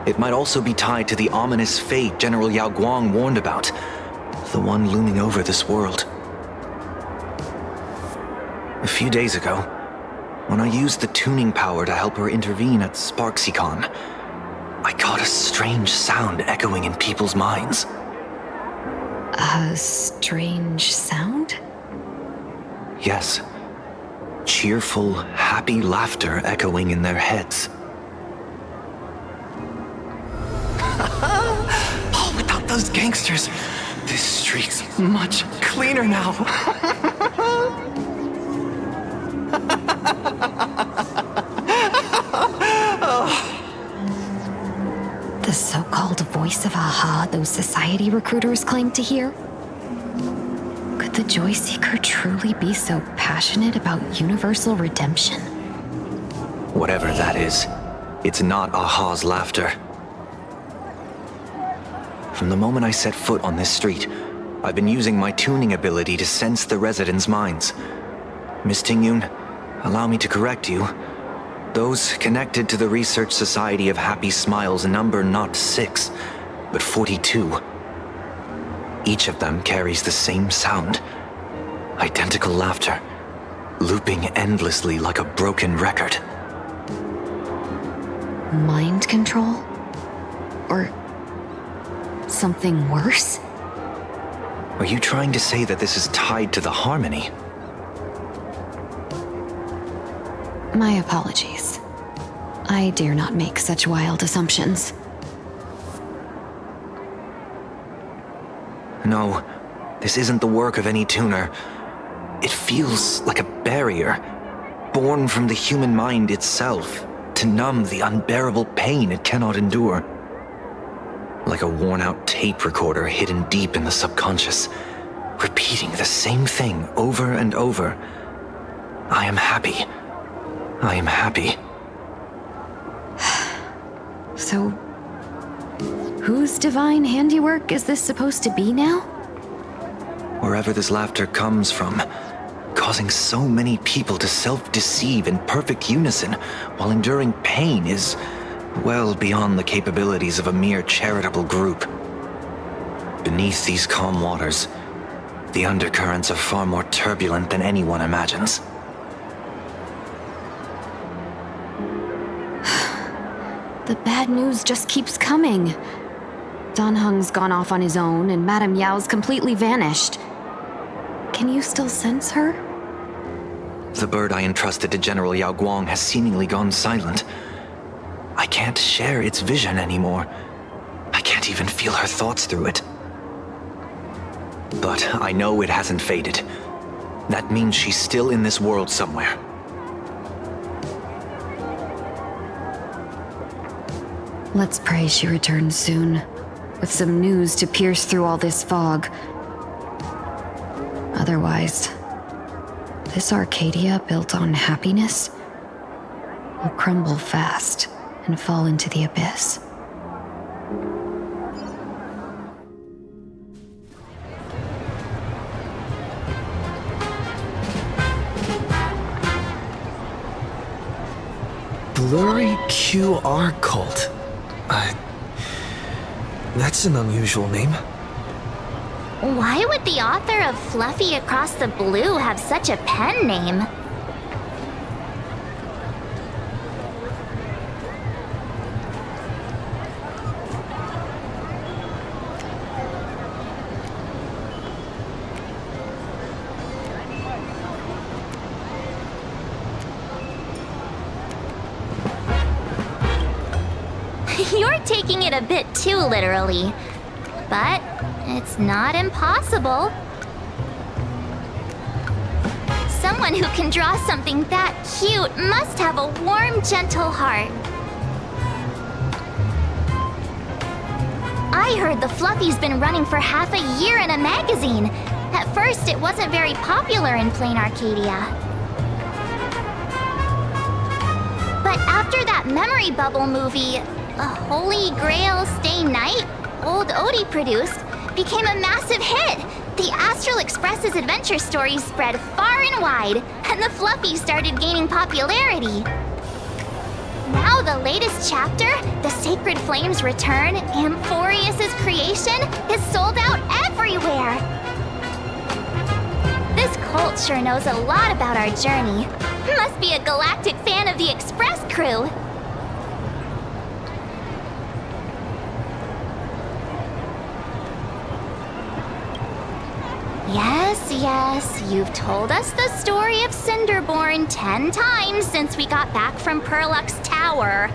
It might also be tied to the ominous fate General Yao Guang warned about, the one looming over this world. A few days ago, when I used the tuning power to help her intervene at SparksyCon, I caught a strange sound echoing in people's minds. A strange sound? Yes. Cheerful, happy laughter echoing in their heads. Oh, without those gangsters, this street's much cleaner now. The so-called voice of Aha those society recruiters claim to hear? Could the Joy Seeker truly be so passionate about universal redemption? Whatever that is, it's not Aha's laughter. From the moment I set foot on this street, I've been using my tuning ability to sense the residents' minds. Miss Tingyun, allow me to correct you. Those connected to the Research Society of Happy Smiles number not 6, but 42. Each of them carries the same sound. Identical laughter, looping endlessly like a broken record. Mind control? Or something worse? Are you trying to say that this is tied to the harmony? My apologies. I dare not make such wild assumptions. No, this isn't the work of any tuner. It feels like a barrier, born from the human mind itself, to numb the unbearable pain it cannot endure. Like a worn-out tape recorder hidden deep in the subconscious, repeating the same thing over and over. I am happy. I am happy. So, whose divine handiwork is this supposed to be now? Wherever this laughter comes from, causing so many people to self-deceive in perfect unison while enduring pain is well beyond the capabilities of a mere charitable group. Beneath these calm waters, the undercurrents are far more turbulent than anyone imagines. The bad news just keeps coming. Dan Heng's gone off on his own, and Madame Yao's completely vanished. Can you still sense her? The bird I entrusted to General Yao Guang has seemingly gone silent. I can't share its vision anymore. I can't even feel her thoughts through it. But I know it hasn't faded. That means she's still in this world somewhere. Let's pray she returns soon, with some news to pierce through all this fog. Otherwise, this Arcadia built on happiness will crumble fast and fall into the abyss. Blurry QR cult. That's an unusual name. Why would the author of Fluffy Across the Blue have such a pen name? taking it a bit too literally. But it's not impossible. Someone who can draw something that cute must have a warm, gentle heart. I heard the Fluffy's been running for half a year in a magazine. At first, it wasn't very popular in Plain Arcadia. But after that Memory Bubble movie, a Holy Grail Stay Night, Old Odie produced, became a massive hit. The Astral Express's adventure stories spread far and wide, and the Fluffies started gaining popularity. Now the latest chapter, The Sacred Flames Return, Amphorius's creation, is sold out everywhere. This cult sure knows a lot about our journey. Must be a galactic fan of the Express crew. Yes, you've told us the story of Cinderborn 10 times since we got back from Perlux Tower.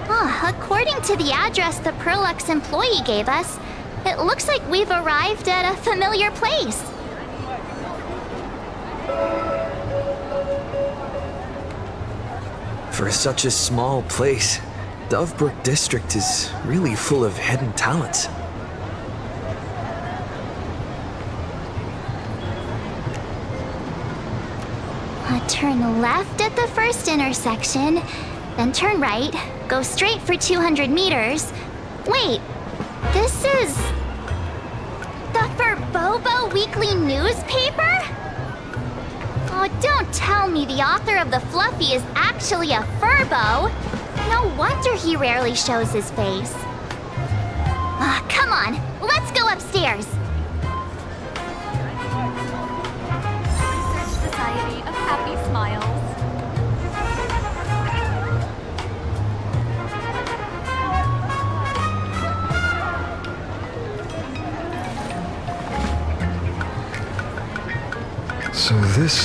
According to the address the Perlux employee gave us, it looks like we've arrived at a familiar place. For such a small place, Dovebrook District is really full of hidden talents. Turn left at the first intersection, then turn right, go straight for 200 meters. Wait, this is the Furbobo Weekly newspaper? Oh, don't tell me the author of the Fluffy is actually a Furbo. No wonder he rarely shows his face. Come on, let's go upstairs. Society of Happy Smiles. So this...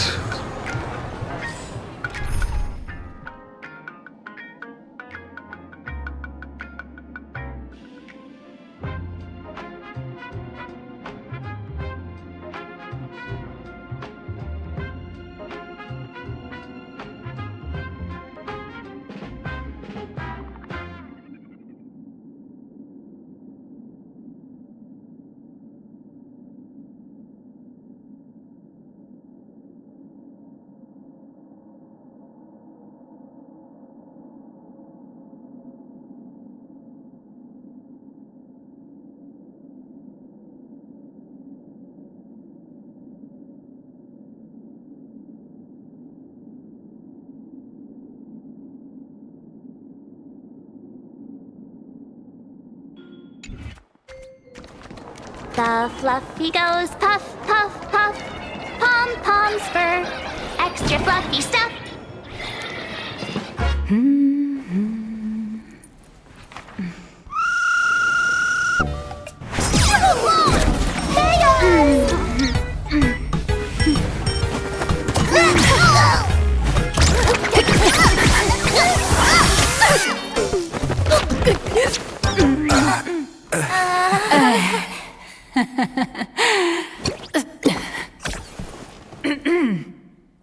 The Fluffy goes puff, puff, puff. Pom-poms for extra fluffy stuff.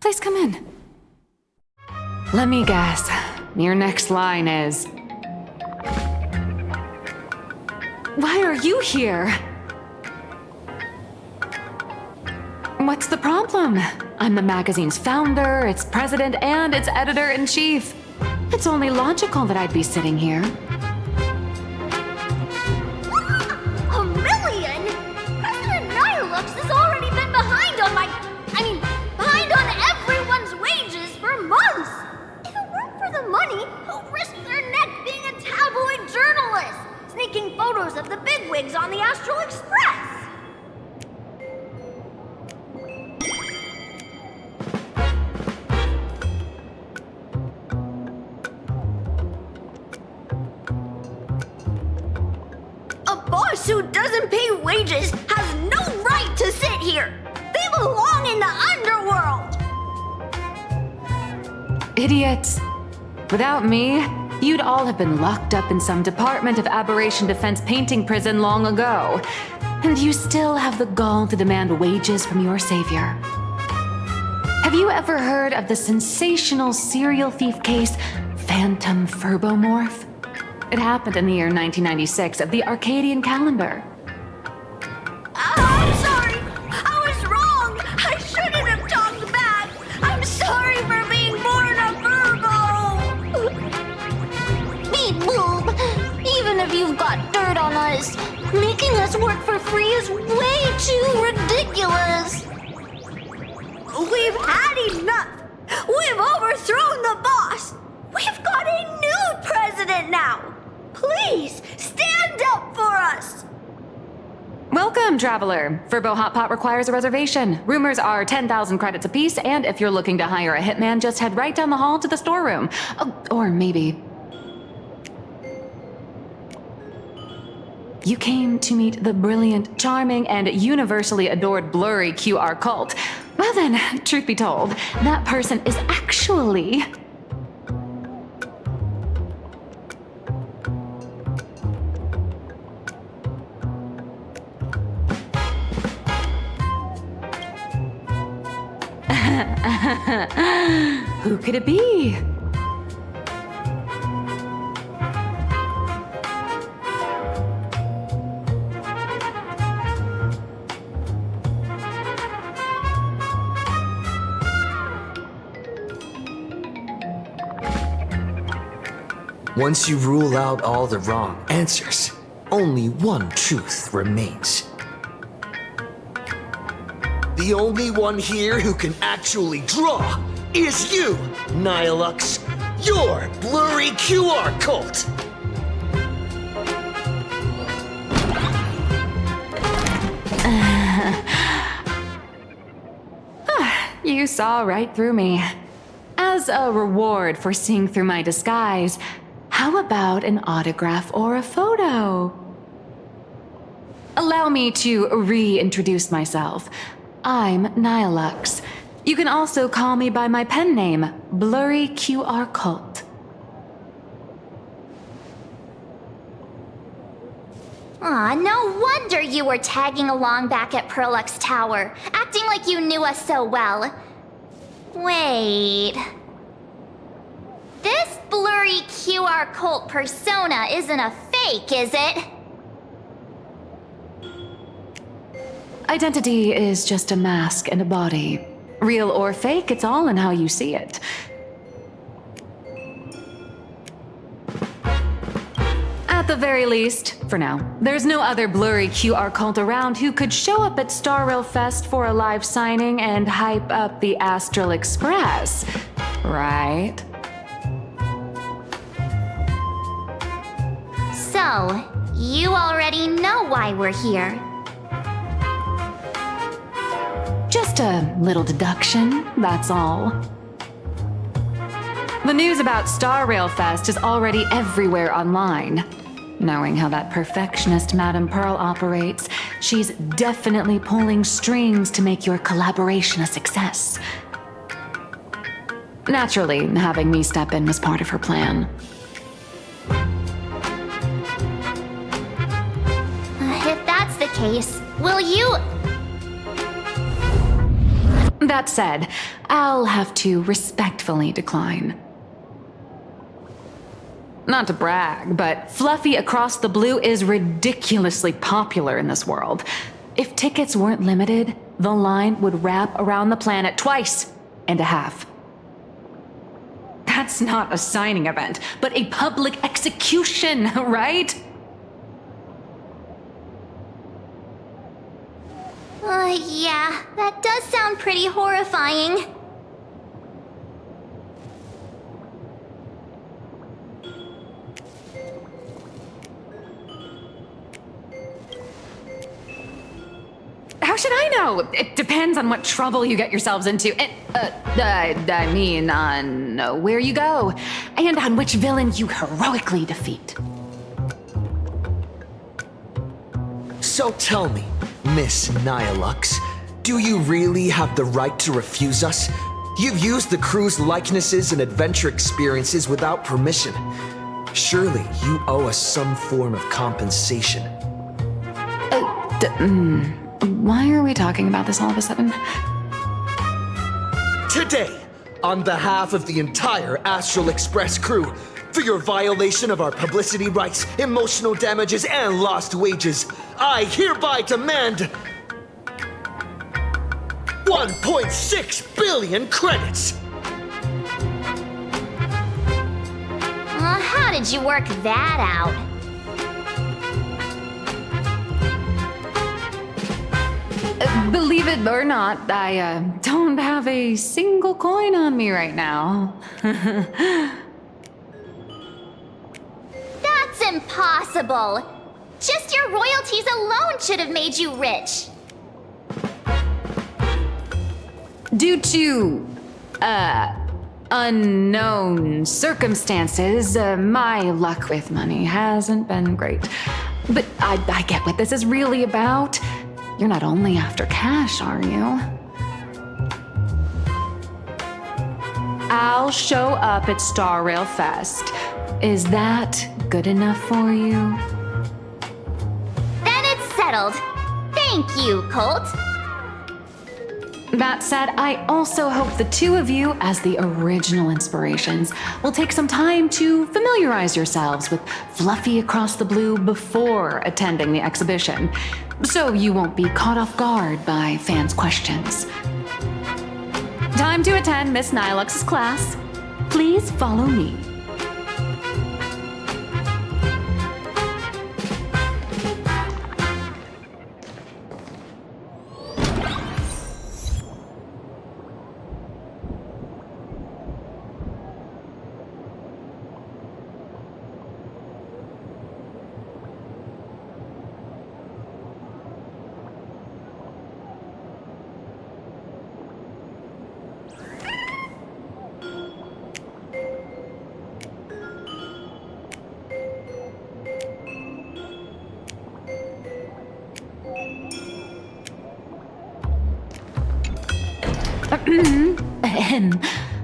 Please come in. Let me guess. Your next line is... Why are you here? What's the problem? I'm the magazine's founder, its president, and its editor-in-chief. It's only logical that I'd be sitting here. $1 million? President Nihilux has already been behind on behind on everyone's wages for months. If it weren't for the money, who'd risk their neck being a tabloid journalist, sneaking photos of the bigwigs on the Astral Express? A boss who doesn't pay wages has no right to sit here. They belong in the underworld. Idiots. Without me, you'd all have been locked up in some Department of Aberration Defense painting prison long ago. And you still have the gall to demand wages from your savior. Have you ever heard of the sensational serial thief case, Phantom Furbomorph? It happened in the year 1996 of the Arcadian calendar. I'm sorry! I was wrong! I shouldn't have talked back! I'm sorry for being born a Virgo! Beep boop! Even if you've got dirt on us, making us work for free is way too ridiculous! We've had enough! We've overthrown the boss! We've got a new president now! Please, stand up for us! Welcome, traveler. Furbo Hot Pot requires a reservation. Rumors are 10,000 credits apiece, and if you're looking to hire a hitman, just head right down the hall to the storeroom. Oh, or maybe... You came to meet the brilliant, charming, and universally adored blurry QR cult. Well then, truth be told, that person is actually... Who could it be? Once you rule out all the wrong answers, only one truth remains. The only one here who can actually draw is you, Nihilux, your blurry QR cult! You saw right through me. As a reward for seeing through my disguise, how about an autograph or a photo? Allow me to reintroduce myself. I'm Nihilux. You can also call me by my pen name, Blurry QR Cult. Aw, no wonder you were tagging along back at Perlux Tower, acting like you knew us so well. Wait... This blurry QR cult persona isn't a fake, is it? Identity is just a mask and a body. Real or fake, it's all in how you see it. At the very least, for now, there's no other blurry QR cult around who could show up at Star Rail Fest for a live signing and hype up the Astral Express, right? So, you already know why we're here. Just a little deduction, that's all. The news about Star Rail Fest is already everywhere online. Knowing how that perfectionist Madame Pearl operates, she's definitely pulling strings to make your collaboration a success. Naturally, having me step in was part of her plan. If that's the case, will you... That said, I'll have to respectfully decline. Not to brag, but Fluffy Across the Blue is ridiculously popular in this world. If tickets weren't limited, the line would wrap around the planet twice and a half. That's not a signing event, but a public execution, right? Yeah, that does sound pretty horrifying. How should I know? It depends on what trouble you get yourselves into. I mean, on where you go, and on which villain you heroically defeat. So tell me, Miss Nihilux, do you really have the right to refuse us? You've used the crew's likenesses and adventure experiences without permission. Surely you owe us some form of compensation. Why are we talking about this all of a sudden? Today, on behalf of the entire Astral Express crew, for your violation of our publicity rights, emotional damages, and lost wages, I hereby demand 1.6 billion credits! How did you work that out? Believe it or not, I don't have a single coin on me right now. That's impossible. Just your royalties alone should have made you rich. Due to, unknown circumstances, my luck with money hasn't been great. But I get what this is really about. You're not only after cash, are you? I'll show up at Star Rail Fest. Is that good enough for you? Then it's settled. Thank you, Colt. That said, I also hope the two of you, as the original inspirations, will take some time to familiarize yourselves with Fluffy Across the Blue before attending the exhibition, so you won't be caught off guard by fans' questions. Time to attend Miss Nilux's class. Please follow me.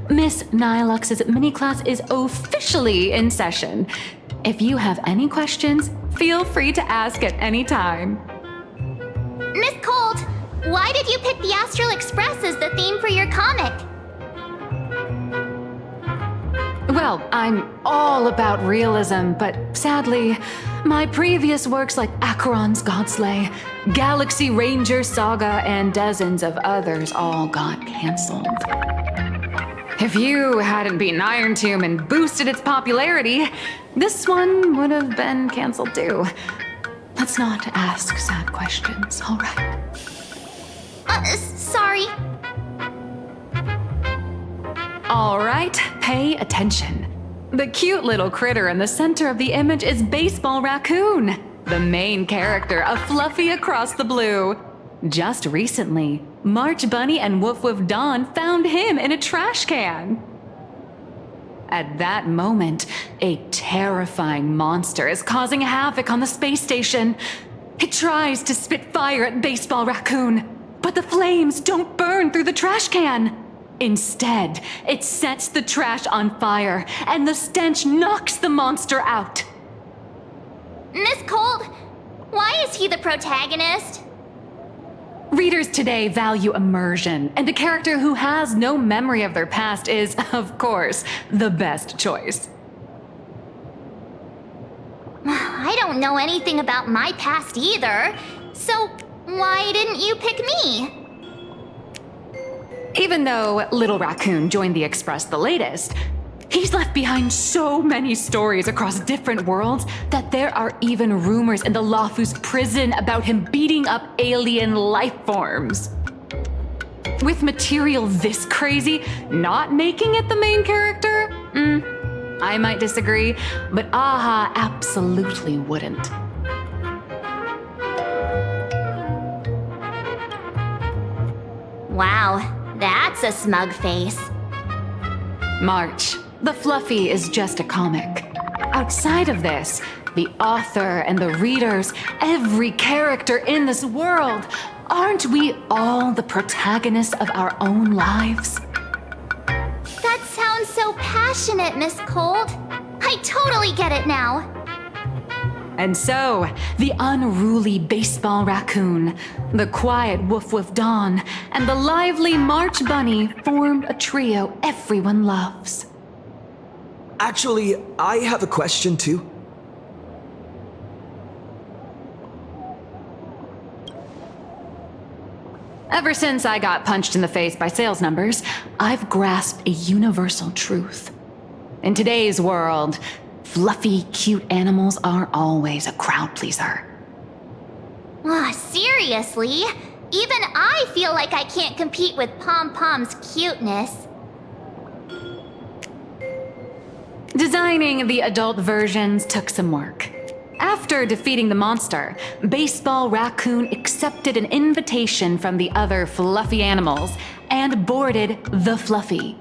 Miss Nilux's mini class is officially in session. If you have any questions, feel free to ask at any time. Miss Colt, why did you pick the Astral Express as the theme for your comic? Well, I'm all about realism, but sadly, my previous works like Acheron's Godslay, Galaxy Ranger Saga, and dozens of others all got canceled. If you hadn't beaten Iron Tomb and boosted its popularity, this one would have been canceled too. Let's not ask sad questions, all right? Sorry. All right, pay attention. The cute little critter in the center of the image is Baseball Raccoon, the main character of Fluffy Across the Blue. Just recently, March Bunny and Woof Woof Dawn found him in a trash can. At that moment, a terrifying monster is causing havoc on the space station. It tries to spit fire at Baseball Raccoon, but the flames don't burn through the trash can. Instead, it sets the trash on fire, and the stench knocks the monster out. Miss Colt, why is he the protagonist? Readers today value immersion, and a character who has no memory of their past is, of course, the best choice. I don't know anything about my past either, so why didn't you pick me? Even though Little Raccoon joined the Express the latest, he's left behind so many stories across different worlds that there are even rumors in the Lawfus prison about him beating up alien life forms. With material this crazy, not making it the main character? I might disagree, but AHA absolutely wouldn't. Wow, that's a smug face. March, the Fluffy is just a comic. Outside of this, the author and the readers, every character in this world, aren't we all the protagonists of our own lives? That sounds so passionate, Miss Colt. I totally get it now. And so, the unruly baseball raccoon, the quiet woof woof Dawn, and the lively March Bunny formed a trio everyone loves. Actually, I have a question too. Ever since I got punched in the face by sales numbers, I've grasped a universal truth. In today's world, fluffy, cute animals are always a crowd pleaser. Seriously? Even I feel like I can't compete with Pom Pom's cuteness. Designing the adult versions took some work. After defeating the monster, Baseball Raccoon accepted an invitation from the other fluffy animals and boarded the Fluffy.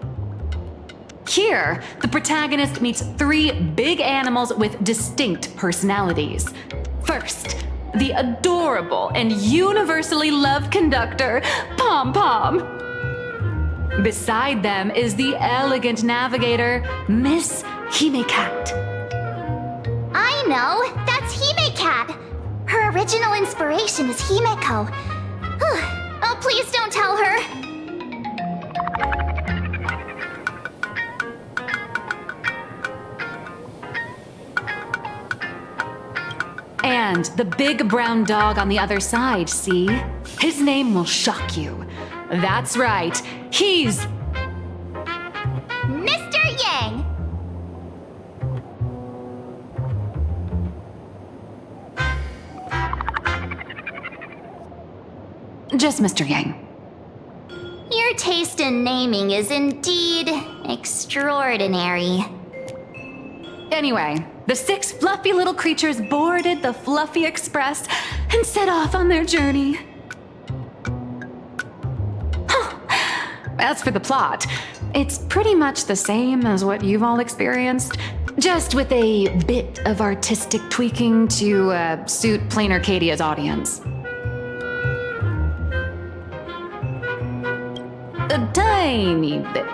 Here, the protagonist meets 3 big animals with distinct personalities. First, the adorable and universally loved conductor, Pom Pom. Beside them is the elegant navigator, Miss Hime-Cat. I know, that's Hime-Cat. Her original inspiration is Himeko. Oh, please don't tell her. And the big brown dog on the other side, see? His name will shock you. That's right, he's Mr. Yang. just Mr. Yang. Your taste in naming is indeed extraordinary. Anyway, the 6 fluffy little creatures boarded the Fluffy Express and set off on their journey. As for the plot, it's pretty much the same as what you've all experienced, just with a bit of artistic tweaking to suit Plain Arcadia's audience. A tiny bit.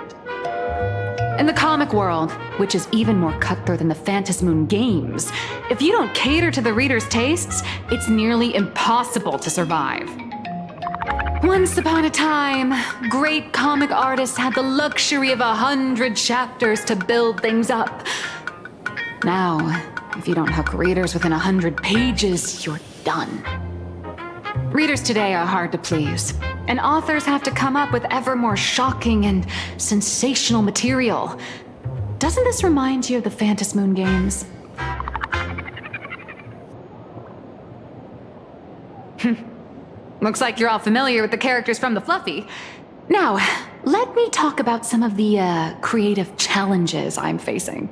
In the comic world, which is even more cutthroat than the Phantasmoon games, if you don't cater to the reader's tastes, it's nearly impossible to survive. Once upon a time, great comic artists had the luxury of 100 chapters to build things up. Now, if you don't hook readers within 100 pages, you're done. Readers today are hard to please, and authors have to come up with ever more shocking and sensational material. Doesn't this remind you of the Phantasmoon games? Looks like you're all familiar with the characters from the Fluffy. Now, let me talk about some of the creative challenges I'm facing.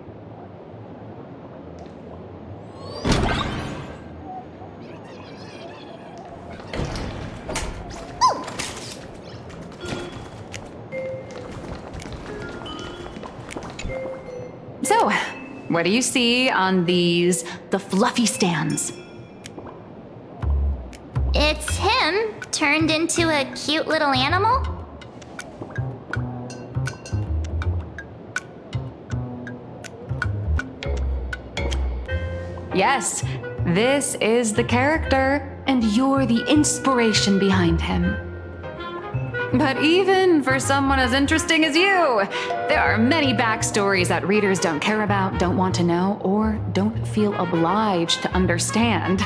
So, what do you see on the Fluffy stands? It's him turned into a cute little animal? Yes, this is the character, and you're the inspiration behind him. But even for someone as interesting as you, there are many backstories that readers don't care about, don't want to know, or don't feel obliged to understand.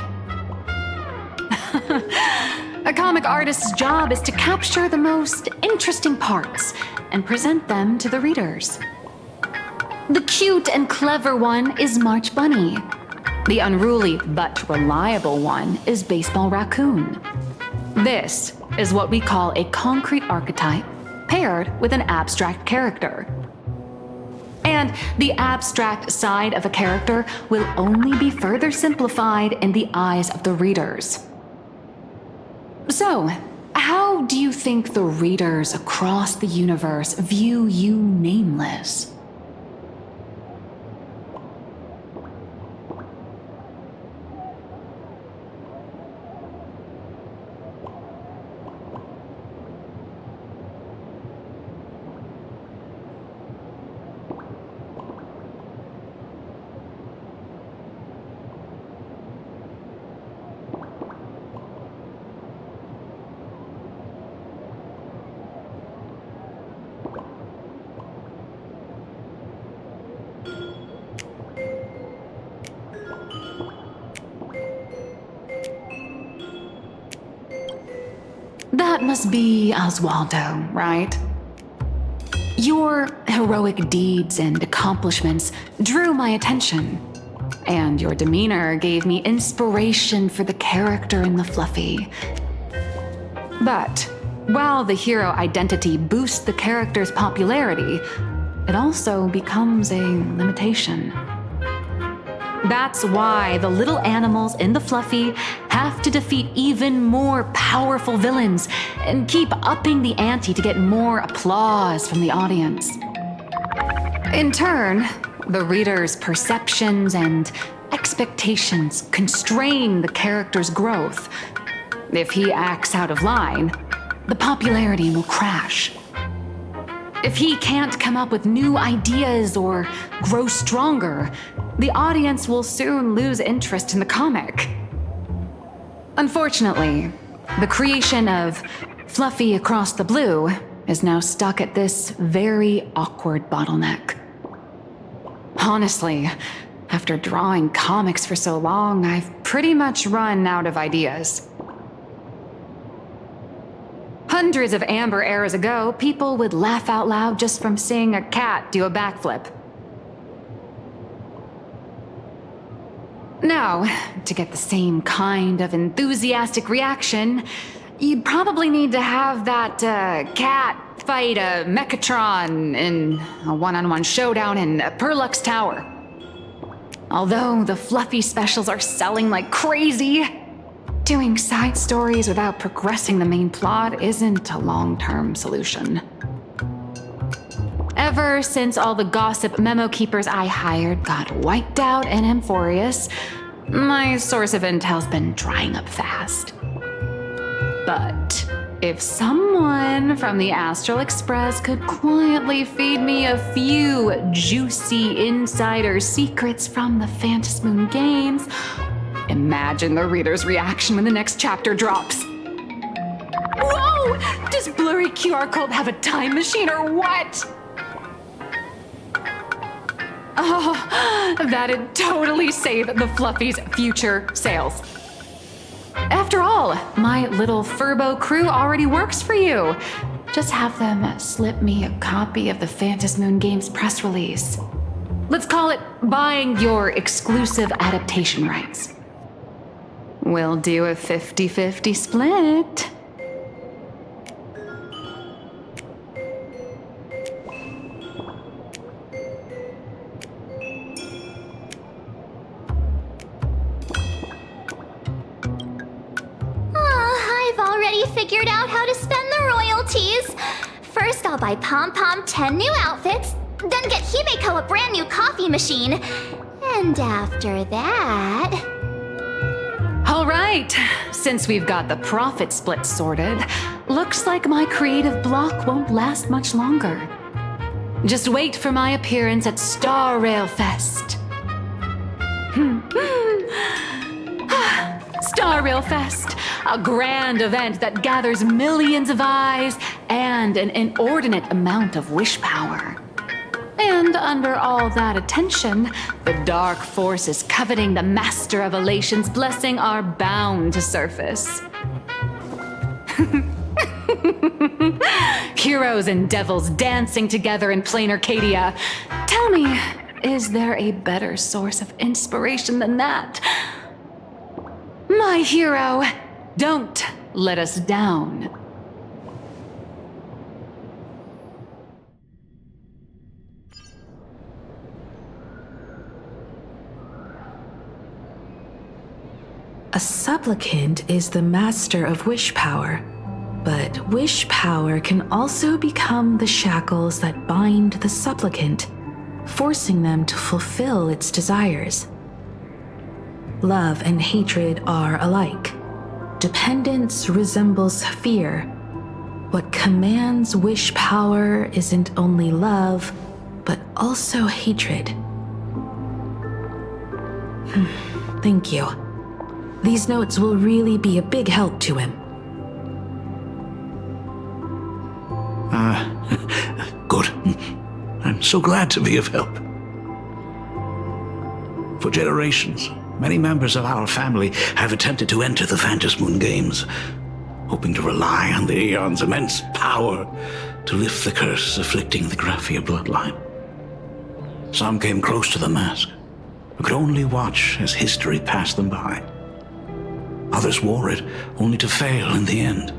A comic artist's job is to capture the most interesting parts and present them to the readers. The cute and clever one is March Bunny. The unruly but reliable one is Baseball Raccoon. This is what we call a concrete archetype paired with an abstract character. And the abstract side of a character will only be further simplified in the eyes of the readers. So, how do you think the readers across the universe view you nameless? That must be Oswaldo, right? Your heroic deeds and accomplishments drew my attention, and your demeanor gave me inspiration for the character in the Fluffy. But while the hero identity boosts the character's popularity, it also becomes a limitation. That's why the little animals in the Fluffy have to defeat even more powerful villains and keep upping the ante to get more applause from the audience. In turn, the reader's perceptions and expectations constrain the character's growth. If he acts out of line, the popularity will crash. If he can't come up with new ideas or grow stronger, the audience will soon lose interest in the comic. Unfortunately, the creation of Fluffy Across the Blue is now stuck at this very awkward bottleneck. Honestly, after drawing comics for so long, I've pretty much run out of ideas. Hundreds of Amber eras ago, people would laugh out loud just from seeing a cat do a backflip. Now, to get the same kind of enthusiastic reaction, you'd probably need to have that cat fight a Mechatron in a one-on-one showdown in Perlux Tower. Although the Fluffy specials are selling like crazy, doing side stories without progressing the main plot isn't a long-term solution. Ever since all the gossip memo keepers I hired got wiped out in Amphorius, my source of intel's been drying up fast. But if someone from the Astral Express could quietly feed me a few juicy insider secrets from the Phantasmoon games, imagine the reader's reaction when the next chapter drops. Whoa! Does Blurry QR Code have a time machine or what? Oh, that'd totally save the Fluffy's future sales. After all, my little Furbo crew already works for you. Just have them slip me a copy of the Phantasmoon Games press release. Let's call it buying your exclusive adaptation rights. We'll do a 50-50 split. Figured out how to spend the royalties. First, I'll buy Pom Pom 10 new outfits, then get Himeko a brand new coffee machine. And after that... All right, since we've got the profit split sorted, looks like my creative block won't last much longer. Just wait for my appearance at Star Rail Fest. Star Rail Fest, a grand event that gathers millions of eyes and an inordinate amount of wish power. And under all that attention, the dark forces coveting the Master of Elation's blessing are bound to surface. Heroes and devils dancing together in plain Arcadia. Tell me, is there a better source of inspiration than that? My hero, don't let us down. A supplicant is the master of wish power, but wish power can also become the shackles that bind the supplicant, forcing them to fulfill its desires. Love and hatred are alike. Dependence resembles fear. What commands wish power isn't only love, but also hatred. Thank you. These notes will really be a big help to him. Good. I'm so glad to be of help. For generations, many members of our family have attempted to enter the Phantasmoon games. hoping to rely on the Aeon's immense power to lift the curse afflicting the Graphia bloodline. Some came close to the mask, but could only watch as history passed them by. Others wore it, only to fail in the end.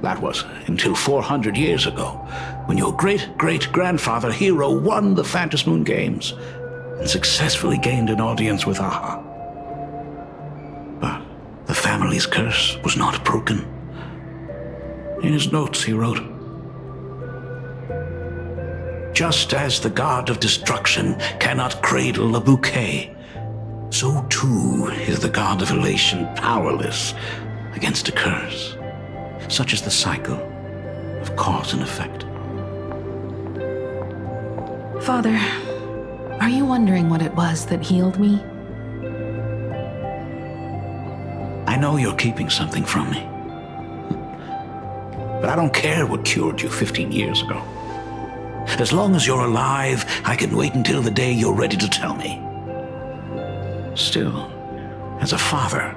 That was until 400 years ago, when your great-great-grandfather Hero won the Phantasmoon Games and successfully gained an audience with Aha. But the family's curse was not broken. In his notes he wrote, "Just as the god of destruction cannot cradle a bouquet, so too is the god of elation powerless against a curse. Such is the cycle of cause and effect." Father, are you wondering what it was that healed me? I know you're keeping something from me. But I don't care what cured you 15 years ago. As long as you're alive, I can wait until the day you're ready to tell me. Still, as a father,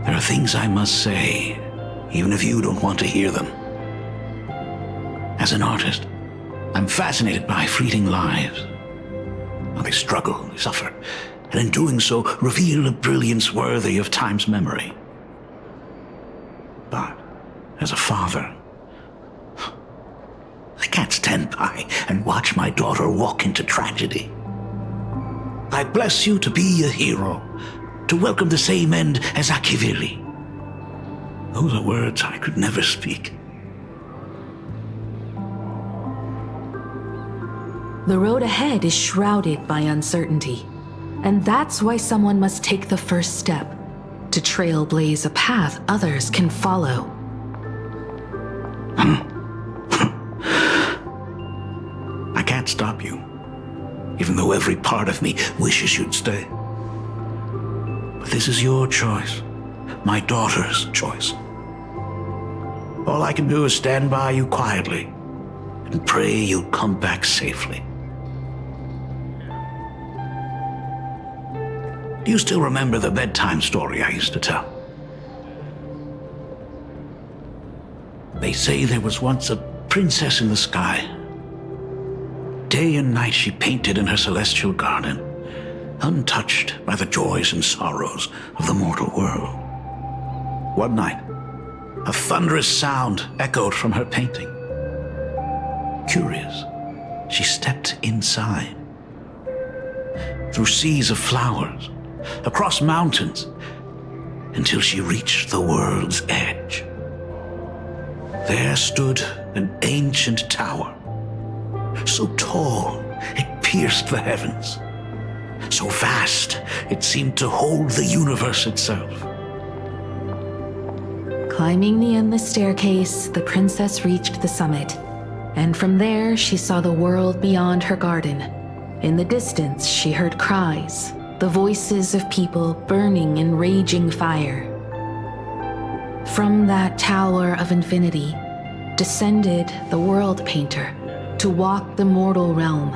there are things I must say, even if you don't want to hear them. As an artist, I'm fascinated by fleeting lives. How they struggle, they suffer, and in doing so, reveal a brilliance worthy of time's memory. But, as a father, I can't stand by and watch my daughter walk into tragedy. I bless you to be a hero, to welcome the same end as Akivili. Those are words I could never speak. The road ahead is shrouded by uncertainty, and that's why someone must take the first step to trailblaze a path others can follow. I can't stop you, even though every part of me wishes you'd stay. But this is your choice, my daughter's choice. All I can do is stand by you quietly and pray you'll come back safely. Do you still remember the bedtime story I used to tell? They say there was once a princess in the sky. Day and night she painted in her celestial garden, untouched by the joys and sorrows of the mortal world. One night, a thunderous sound echoed from her painting. Curious, she stepped inside. Through seas of flowers, across mountains, until she reached the world's edge. There stood an ancient tower, so tall it pierced the heavens, so vast it seemed to hold the universe itself. Climbing the endless staircase, the princess reached the summit, and from there she saw the world beyond her garden. In the distance, she heard cries, the voices of people burning in raging fire. From that tower of infinity descended the world painter to walk the mortal realm.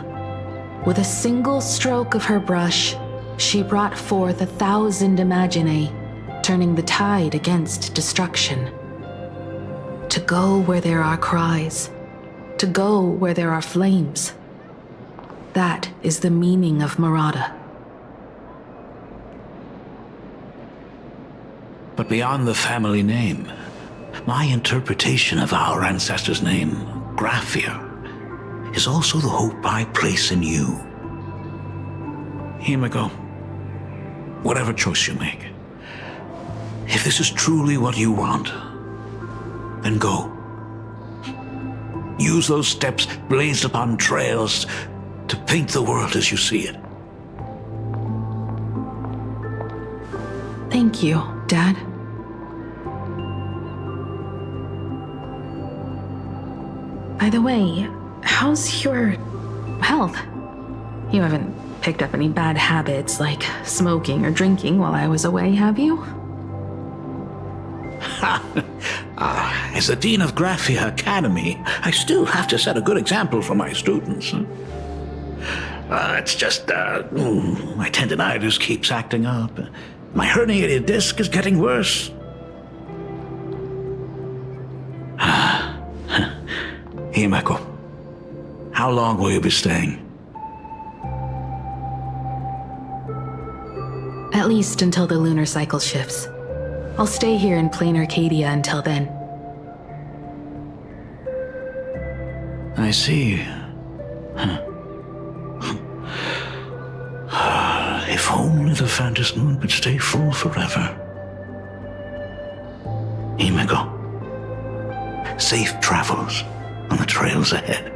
With a single stroke of her brush, she brought forth 1,000 imaginae, turning the tide against destruction. To go where there are cries, to go where there are flames. That is the meaning of Murata. But beyond the family name, my interpretation of our ancestor's name, Graphia, is also the hope I place in you. Himiko, whatever choice you make, if this is truly what you want, then go. Use those steps blazed upon trails to paint the world as you see it. Thank you, Dad. By the way, how's your health? You haven't picked up any bad habits like smoking or drinking while I was away, have you? As the Dean of Graphia Academy, I still have to set a good example for my students. It's just, my tendinitis keeps acting up. My herniated disc is getting worse. Himeko, how long will you be staying? At least until the lunar cycle shifts. I'll stay here in plain Arcadia until then. I see. If only the Phantom Moon could stay full forever. Himeko, safe travels on the trails ahead.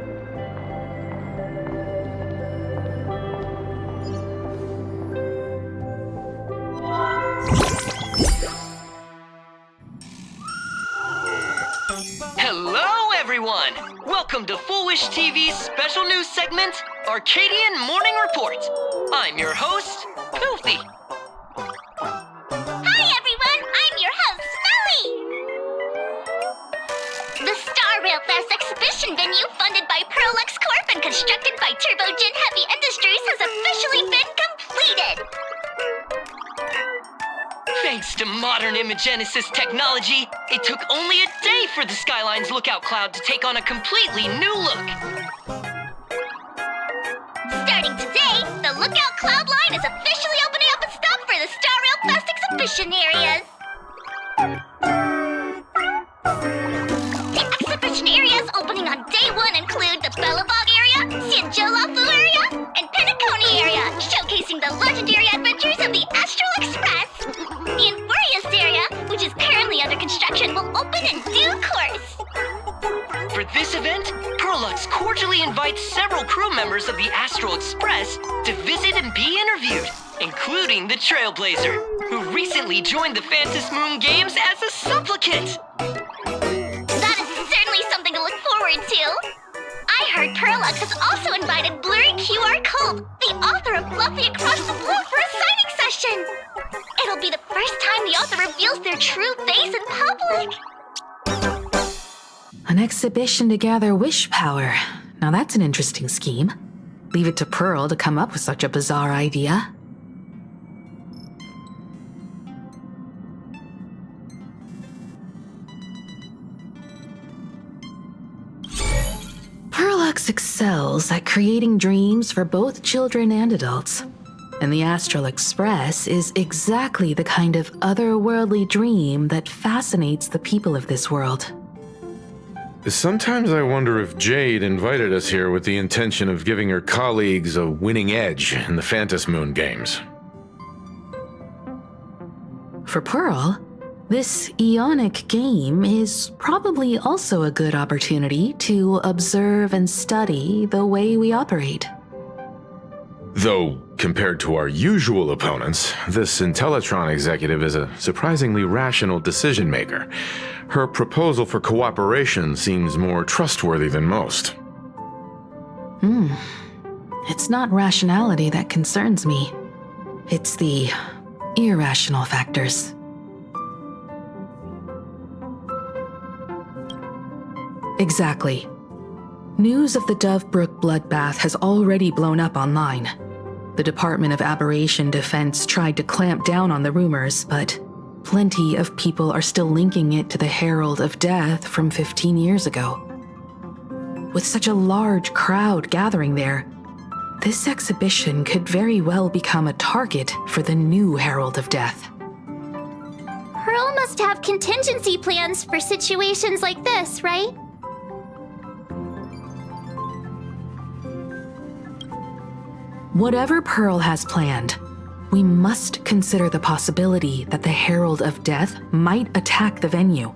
Hello, everyone! Welcome to Foolish TV's special news segment, Arcadian Morning Report. I'm your host, Goofy. Hi, everyone! I'm your host, Smelly! The Star Rail Fest exhibition venue, funded by Prolux Corp and constructed by Turbogen Heavy Industries, has officially been completed! Thanks to modern imagenesis technology, it took only a day for the Skyline's lookout cloud to take on a completely new look. Starting today, the Lookout Cloud line is officially opening up a stop for the Star Rail Fest exhibition areas. The exhibition areas opening on day one include the Bellabog area, Sianjolafu area, and Penacony area, showcasing the legendary adventures of the Astral Express. The Infurious area, which is currently under construction, will open in due course. For this event, Prolux cordially invites several crew members of the Astral Express to visit and be interviewed, including the Trailblazer, who recently joined the Phantom Moon Games as a supplicant. That is certainly something to look forward to. I heard Prolux has also invited Blurry QR Cult, the author of Fluffy Across the Floor, for a signing session. It'll be the first time the author reveals their true face in public. An exhibition to gather wish power. Now that's an interesting scheme. Leave it to Pearl to come up with such a bizarre idea. Prolux excels at creating dreams for both children and adults. And the Astral Express is exactly the kind of otherworldly dream that fascinates the people of this world. Sometimes I wonder if Jade invited us here with the intention of giving her colleagues a winning edge in the Phantom Moon games. For Pearl, this Ionic game is probably also a good opportunity to observe and study the way we operate. Though, compared to our usual opponents, this Intellitron executive is a surprisingly rational decision maker. Her proposal for cooperation seems more trustworthy than most. It's not rationality that concerns me. It's the irrational factors. Exactly. News of the Dovebrook bloodbath has already blown up online. The Department of Aberration Defense tried to clamp down on the rumors, but plenty of people are still linking it to the Herald of Death from 15 years ago. With such a large crowd gathering there, this exhibition could very well become a target for the new Herald of Death. Pearl must have contingency plans for situations like this, right? Whatever Pearl has planned, we must consider the possibility that the Herald of Death might attack the venue.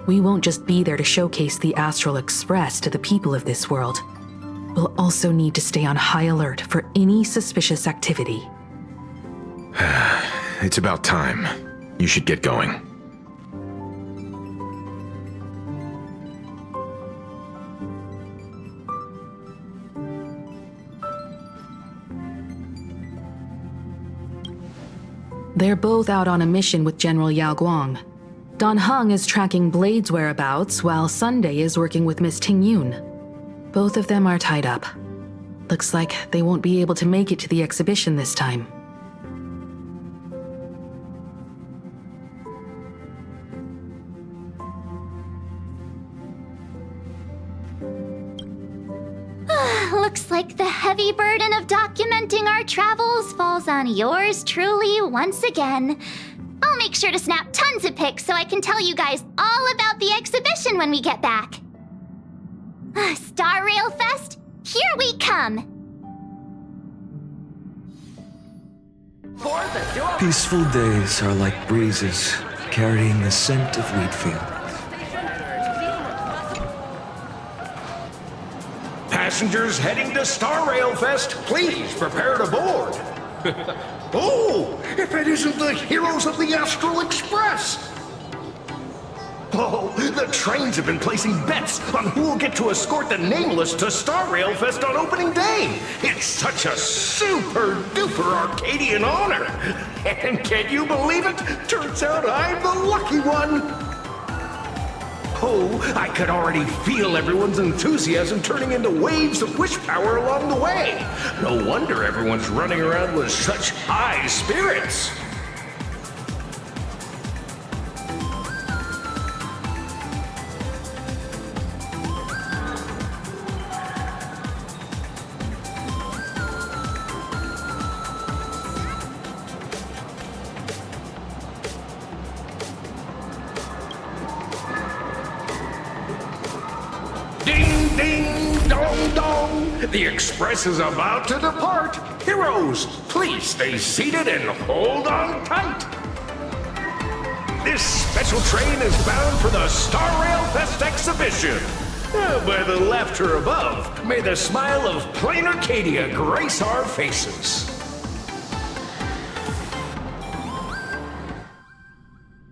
We won't just be there to showcase the Astral Express to the people of this world. We'll also need to stay on high alert for any suspicious activity. It's about time. You should get going. They're both out on a mission with General Yao Guang. Dan Heng is tracking Blade's whereabouts, while Sunday is working with Miss Ting Yun. Both of them are tied up. Looks like they won't be able to make it to the exhibition this time. Looks like the heavy burden of documenting our travels falls on yours truly once again. I'll make sure to snap tons of pics so I can tell you guys all about the exhibition when we get back. Star Rail Fest, here we come! Peaceful days are like breezes, carrying the scent of wheat fields. Passengers heading to Star Rail Fest, please prepare to board. Oh, if it isn't the heroes of the Astral Express! Oh, the trains have been placing bets on who will get to escort the Nameless to Star Rail Fest on opening day. It's such a super-duper Arcadian honor. And can you believe it? Turns out I'm the lucky one. Oh, I could already feel everyone's enthusiasm turning into waves of wish power along the way. No wonder everyone's running around with such high spirits. Ding, ding, dong, dong. The express is about to depart. Heroes, please stay seated and hold on tight. This special train is bound for the Star Rail Fest exhibition. By the laughter above, may the smile of plain Arcadia grace our faces.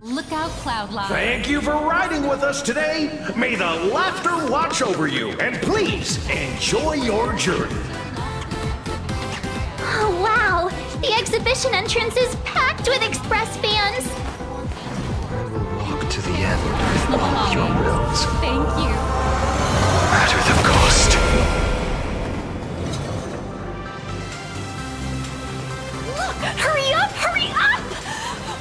Look out, Cloudline. Thank you for riding with us today. May the laughter watch over you, and please enjoy your journey. Oh, wow! The exhibition entrance is packed with Express fans! Walk to the end with all your wills. Thank you. No matter the cost. Look! Hurry up! Hurry up!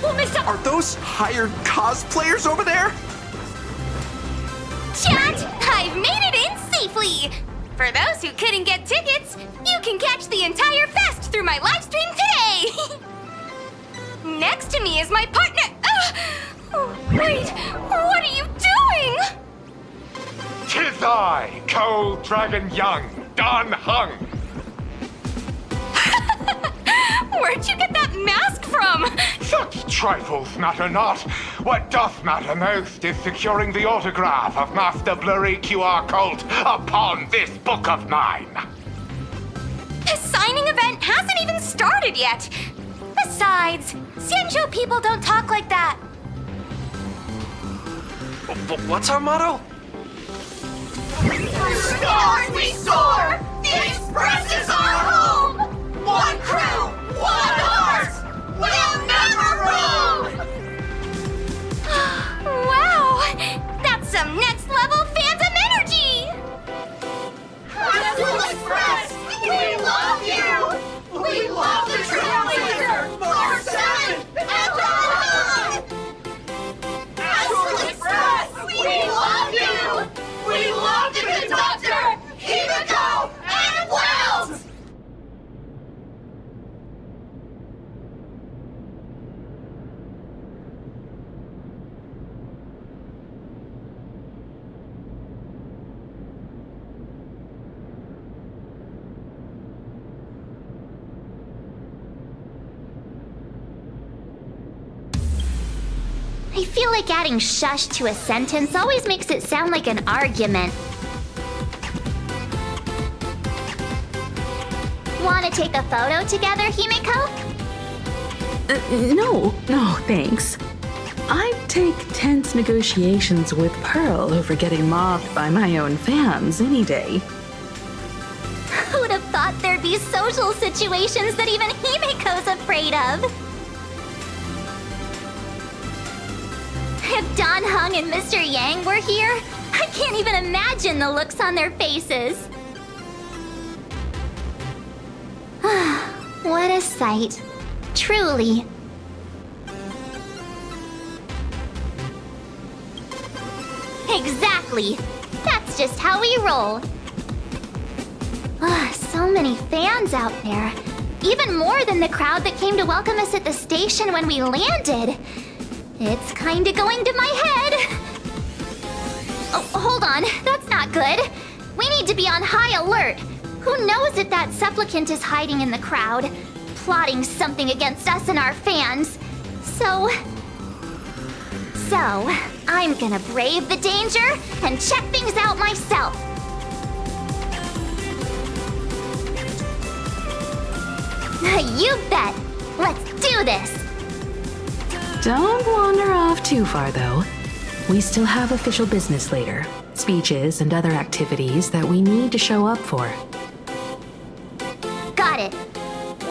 We'll miss out! Are those hired cosplayers over there? Chat! I've made it in safely! For those who couldn't get tickets, you can catch the entire fest through my live stream today! Next to me is my partner. Wait, what are you doing? 'Tis I, Cold Dragon Young, Don Hung. Where'd you get that mask from? Such trifles matter not. What doth matter most is securing the autograph of Master Blurry QR Cult upon this book of mine. The signing event hasn't even started yet. Besides, Xianzhou people don't talk like that. What's our motto? Stars we soar! The Express is our home! One crew, one heart! We'll never roam! Wow! That's some next level phantom energy! Astral Express! We love you! We love the Trailblazer! R7 and on! Astral Express! We love you! We love the conductor! Himiko and Wells! I feel like adding shush to a sentence always makes it sound like an argument. Want to take a photo together, Himiko? No, thanks. I'd take tense negotiations with Pearl over getting mobbed by my own fans any day. Who'd have thought there'd be social situations that even Himiko's afraid of? If Don Hung and Mr. Yang were here, I can't even imagine the looks on their faces. What a sight. Truly. Exactly. That's just how we roll. So many fans out there. Even more than the crowd that came to welcome us at the station when we landed. It's kinda going to my head. Oh, hold on. That's not good. We need to be on high alert. Who knows if that supplicant is hiding in the crowd, plotting something against us and our fans. So, I'm gonna brave the danger and check things out myself. You bet! Let's do this! Don't wander off too far, though. We still have official business later. Speeches and other activities that we need to show up for. Got it.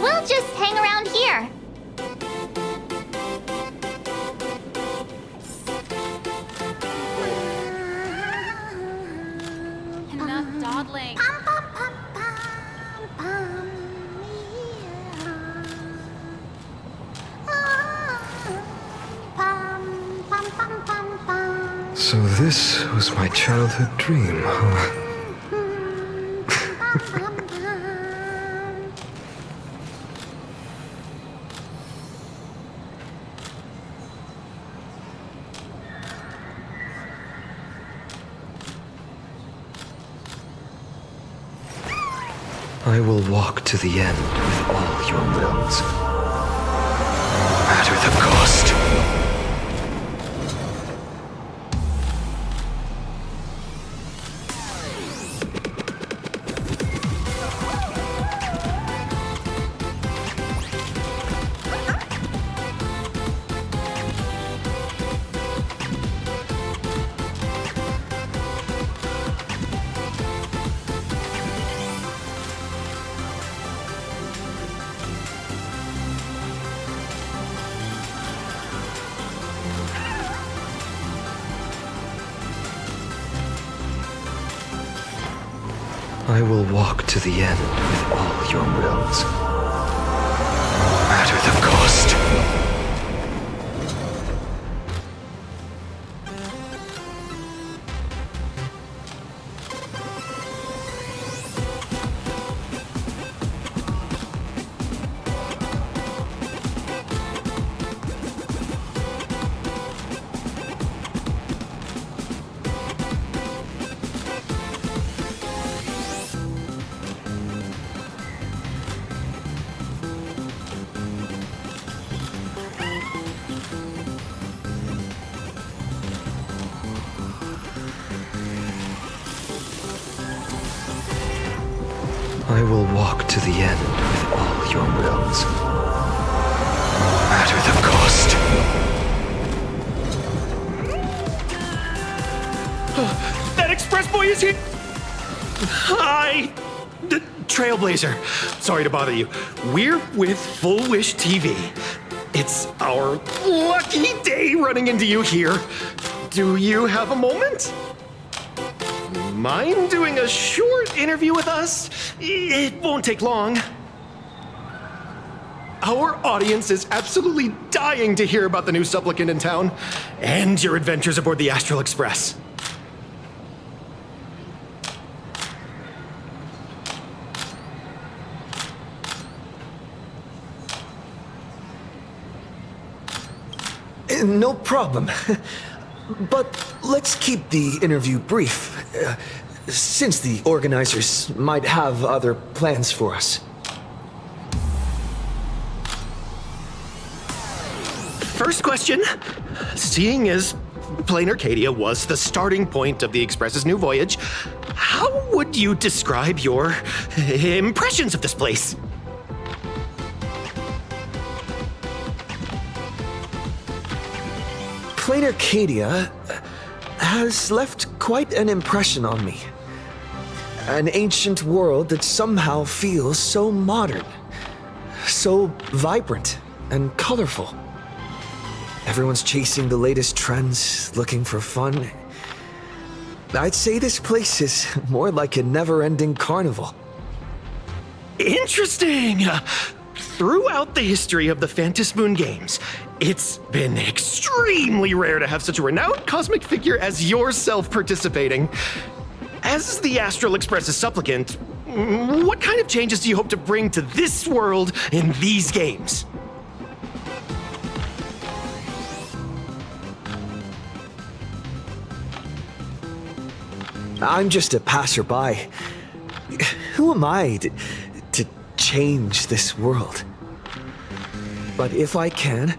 We'll just hang around here. Enough dawdling. So this was my childhood dream, huh? I will walk to the end with all your wills, no matter the cost. I will walk to the end with all your wills, no matter the cost. I will walk to the end with all your wills, no matter the cost. That express boy is here! Hi! The Trailblazer. Sorry to bother you. We're with Full Wish TV. It's our lucky day running into you here. Do you have a moment? Mind doing a short interview with us? It won't take long. Our audience is absolutely dying to hear about the new supplicant in town and your adventures aboard the Astral Express. No problem. But let's keep the interview brief, since the organizers might have other plans for us. First question. Seeing as Plain Arcadia was the starting point of the Express's new voyage, how would you describe your impressions of this place? Plain Arcadia has left quite an impression on me. An ancient world that somehow feels so modern, so vibrant and colorful. Everyone's chasing the latest trends, looking for fun. I'd say this place is more like a never-ending carnival. Interesting! Throughout the history of the Phantasmoon games, it's been extremely rare to have such a renowned cosmic figure as yourself participating. As the Astral Express's supplicant, What kind of changes do you hope to bring to this world in these games? I'm just a passerby. Who am I to change this world? But if I can,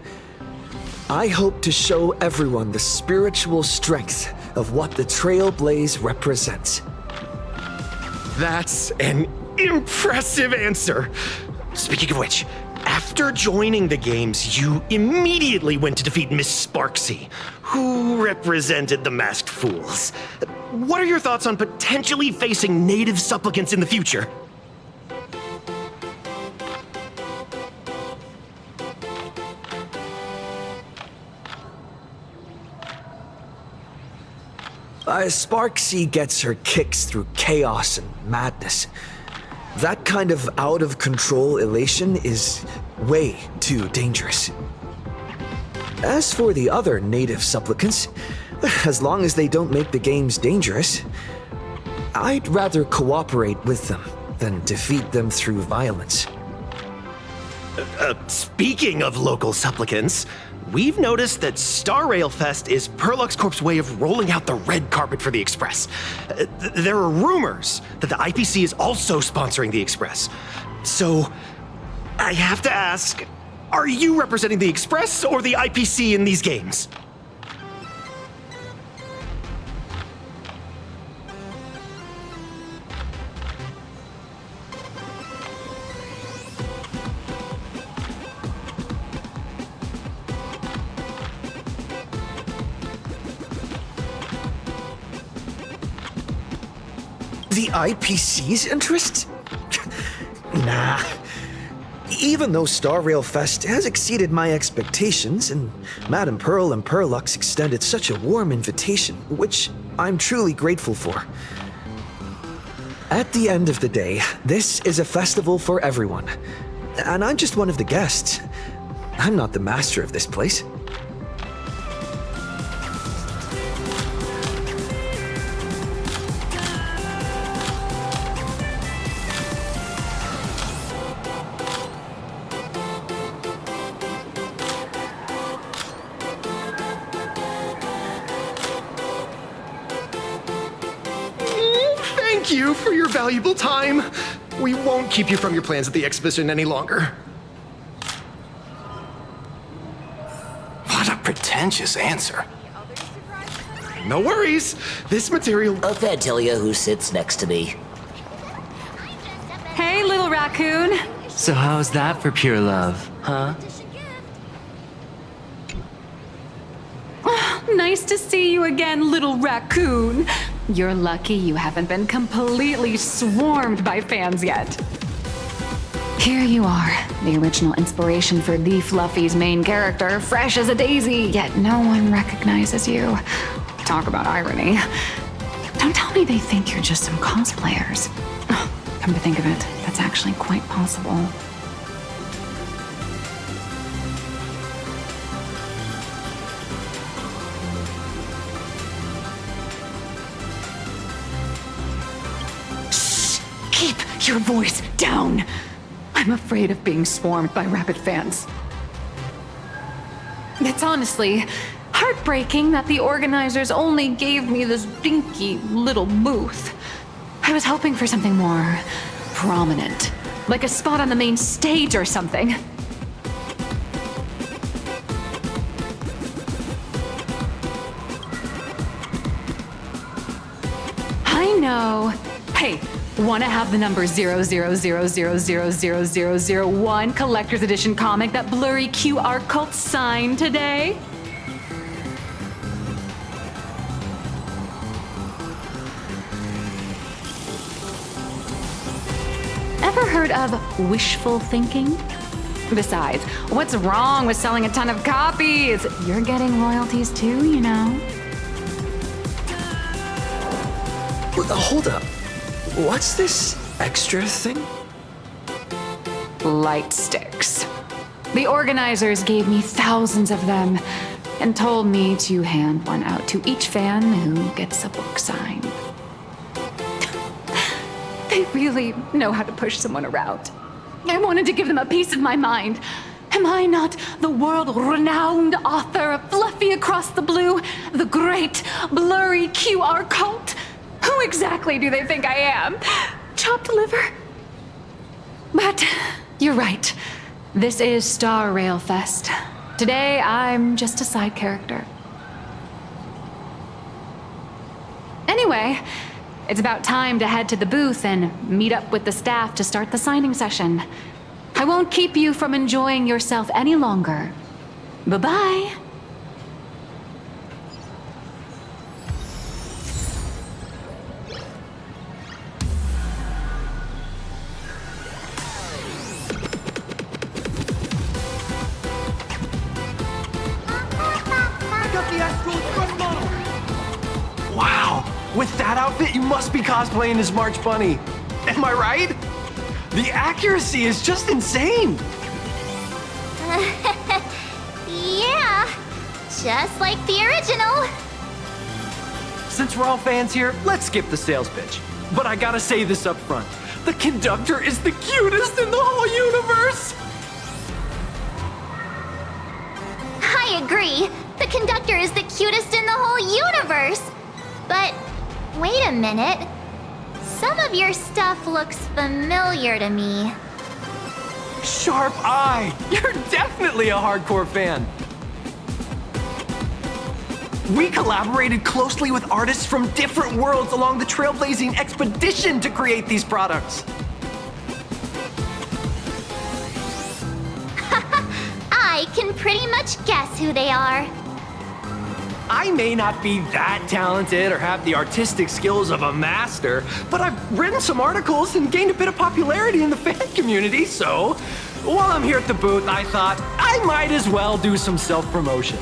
I hope to show everyone the spiritual strength of what the Trailblaze represents. That's an impressive answer. Speaking of which, after joining the games, you immediately went to defeat Miss Sparksy, who represented the Masked Fools. What are your thoughts on potentially facing native supplicants in the future? Sparksy gets her kicks through chaos and madness. That kind of out-of-control elation is way too dangerous. As for the other native supplicants, as long as they don't make the games dangerous, I'd rather cooperate with them than defeat them through violence. Speaking of local supplicants, we've noticed that Star Rail Fest is Perlux Corp's way of rolling out the red carpet for the Express. There are rumors that the IPC is also sponsoring the Express. So, I have to ask, are you representing the Express or the IPC in these games? The IPC's interest? Nah. Even though Star Rail Fest has exceeded my expectations, and Madame Pearl and Perlux extended such a warm invitation, which I'm truly grateful for. At the end of the day, this is a festival for everyone. And I'm just one of the guests. I'm not the master of this place. Thank you for your valuable time. We won't keep you from your plans at the exhibition any longer. What a pretentious answer. No worries. This material... I'll tell you who sits next to me. Hey, little raccoon. So how's that for pure love, huh? Nice to see you again, little raccoon. You're lucky you haven't been completely swarmed by fans yet. Here you are, the original inspiration for the Fluffy's main character, fresh as a daisy, yet no one recognizes you. Talk about irony. Don't tell me they think you're just some cosplayers. Come to think of it, that's actually quite possible. Keep your voice down. I'm afraid of being swarmed by rabid fans. It's honestly heartbreaking that the organizers only gave me this dinky little booth. I was hoping for something more prominent, like a spot on the main stage or something. I know. Hey, wanna have the number 000000001 collector's edition comic that blurry QR cult signed today? Ever heard of wishful thinking? Besides, what's wrong with selling a ton of copies? You're getting royalties too, you know. Hold up. What's this extra thing? Light sticks. The organizers gave me thousands of them and told me to hand one out to each fan who gets a book signed. They've really know how to push someone around. I wanted to give them a piece of my mind. Am I not the world-renowned author of Fluffy Across the Blue, the great blurry QR cult? Who exactly do they think I am? Chopped liver? But you're right. This is Star Rail Fest. Today, I'm just a side character. Anyway, it's about time to head to the booth and meet up with the staff to start the signing session. I won't keep you from enjoying yourself any longer. Bye-bye. Wow! With that outfit, you must be cosplaying as March Bunny. Am I right? The accuracy is just insane! Yeah, just like the original. Since we're all fans here, let's skip the sales pitch. But I gotta say this up front. The conductor is the cutest in the whole universe! I agree. The conductor is the cutest in the whole universe. But wait a minute. Some of your stuff looks familiar to me. Sharp eye! You're definitely a hardcore fan. We collaborated closely with artists from different worlds along the trailblazing expedition to create these products. I can pretty much guess who they are. I may not be that talented or have the artistic skills of a master, but I've written some articles and gained a bit of popularity in the fan community, so while I'm here at the booth, I thought I might as well do some self-promotion.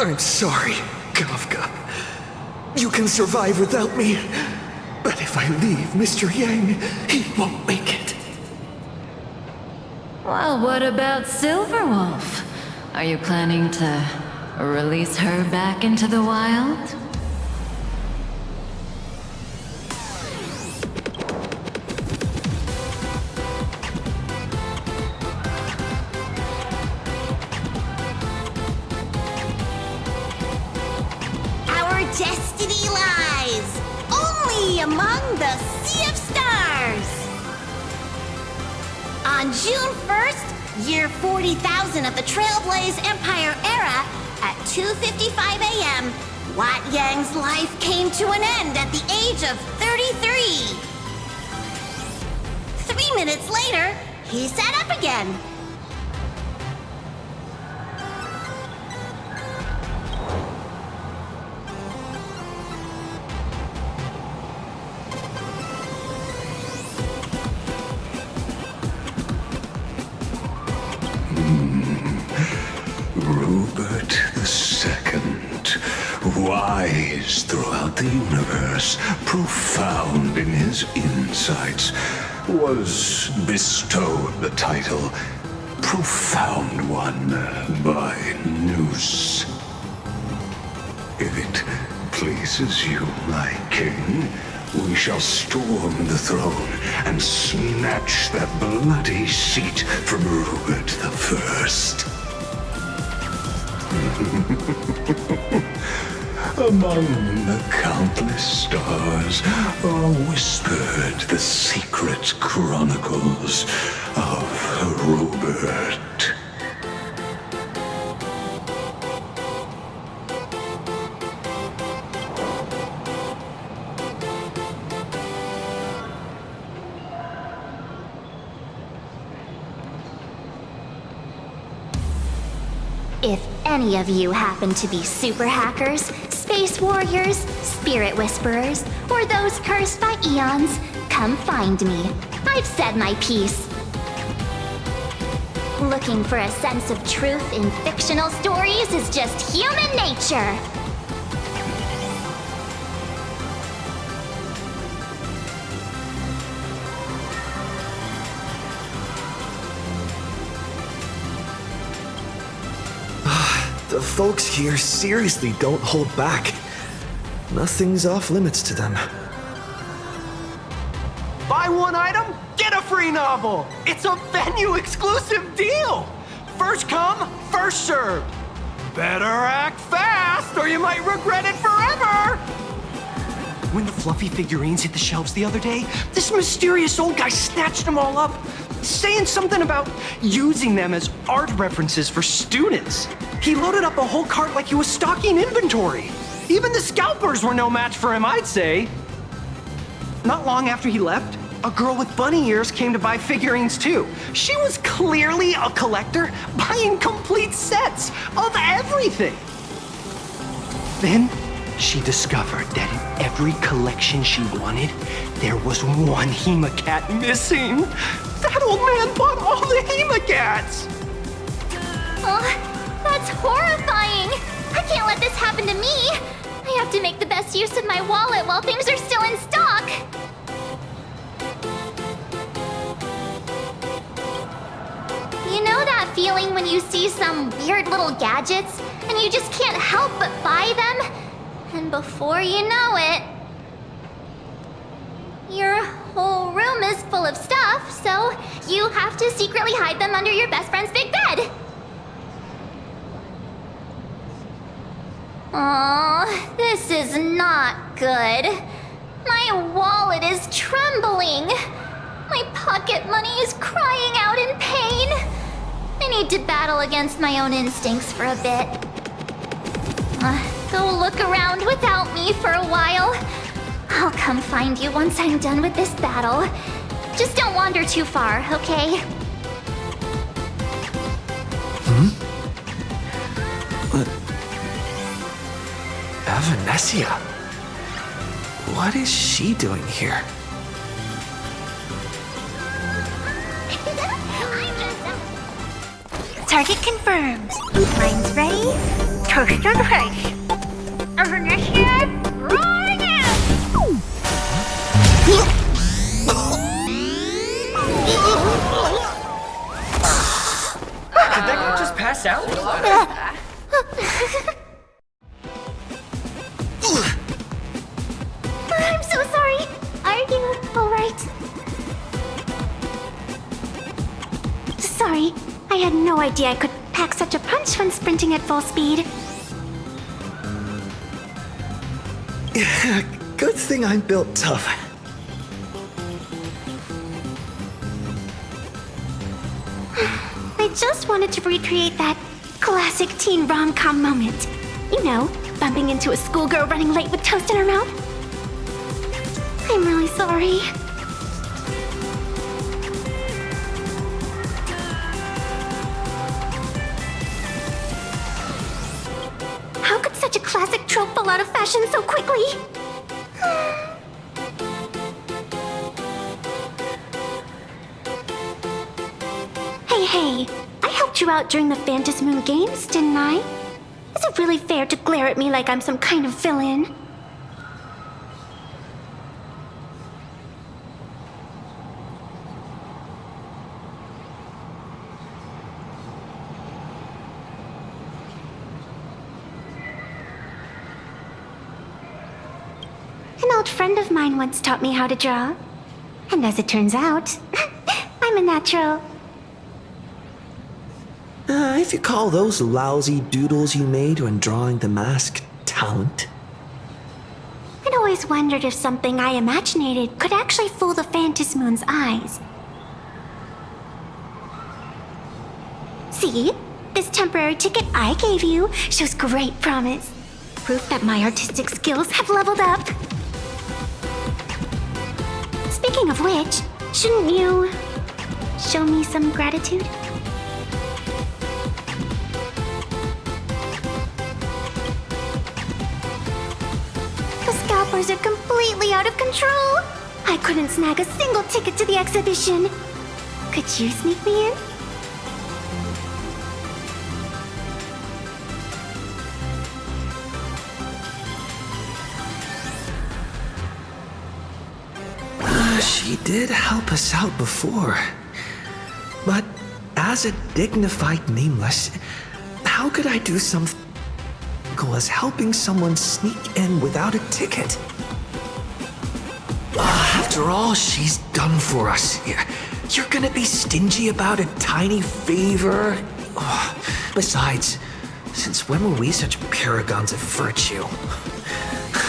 I'm sorry, Kafka. You can survive without me. But if I leave Mr. Yang, he won't make it. Well, what about Silverwolf? Are you planning to release her back into the wild? Destiny lies only among the Sea of Stars. On June 1st, year 40,000 of the Trailblaze Empire era, at 2:55 a.m., Wat Yang's life came to an end at the age of 33. 3 minutes later, he sat up again. Wise throughout the universe, profound in his insights, was bestowed the title Profound One by Noose. If it pleases you, my king, we shall storm the throne and snatch that bloody seat from Rupert the First. Among the countless stars are whispered the secret chronicles of Robert. If any of you happen to be super hackers, space warriors, spirit whisperers, or those cursed by eons, come find me. I've said my piece. Looking for a sense of truth in fictional stories is just human nature. The folks here seriously don't hold back. Nothing's off limits to them. Buy one item, get a free novel! It's a venue-exclusive deal! First come, first served. Better act fast, or you might regret it forever! When the fluffy figurines hit the shelves the other day, this mysterious old guy snatched them all up, saying something about using them as art references for students. He loaded up a whole cart like he was stocking inventory. Even the scalpers were no match for him, I'd say. Not long after he left, a girl with bunny ears came to buy figurines too. She was clearly a collector, buying complete sets of everything. Then she discovered that in every collection she wanted, there was one Hemacat missing. That old man bought all the Hemacats! Oh, that's horrifying! I can't let this happen to me! I have to make the best use of my wallet while things are still in stock! You know that feeling when you see some weird little gadgets and you just can't help but buy them? And before you know it, your whole room is full of stuff, so you have to secretly hide them under your best friend's big bed. Aw, this is not good. My wallet is trembling. My pocket money is crying out in pain. I need to battle against my own instincts for a bit. Go look around without me for a while. I'll come find you once I'm done with this battle. Just don't wander too far, okay? Avanessia? What is she doing here? Target confirmed. Mine's ready. Toast on face. Avanessia, rolling out! Did that guy just pass out? I'm so sorry. Are you alright? Sorry, I had no idea I could pack such a punch when sprinting at full speed. Good thing I'm built tough. I just wanted to recreate that classic teen rom-com moment. You know, bumping into a schoolgirl running late with toast in her mouth. I'm really sorry. How could such a classic trope fall out of fashion so quickly? Hey, I helped you out during the Phantom Moon Games, didn't I? Is it really fair to glare at me like I'm some kind of villain? An old friend of mine once taught me how to draw. And as it turns out, I'm a natural. If you call those lousy doodles you made when drawing the mask talent. I'd always wondered if something I imaginated could actually fool the Phantom Moon's eyes. See? This temporary ticket I gave you shows great promise. Proof that my artistic skills have leveled up. Speaking of which, shouldn't you show me some gratitude? shoppers are completely out of control. I couldn't snag a single ticket to the exhibition. Could you sneak me in? She did help us out before. But as a dignified nameless, how could I do something as helping someone sneak in without a ticket? After all she's done for us, you're gonna be stingy about a tiny favor? Besides, since when were we such paragons of virtue?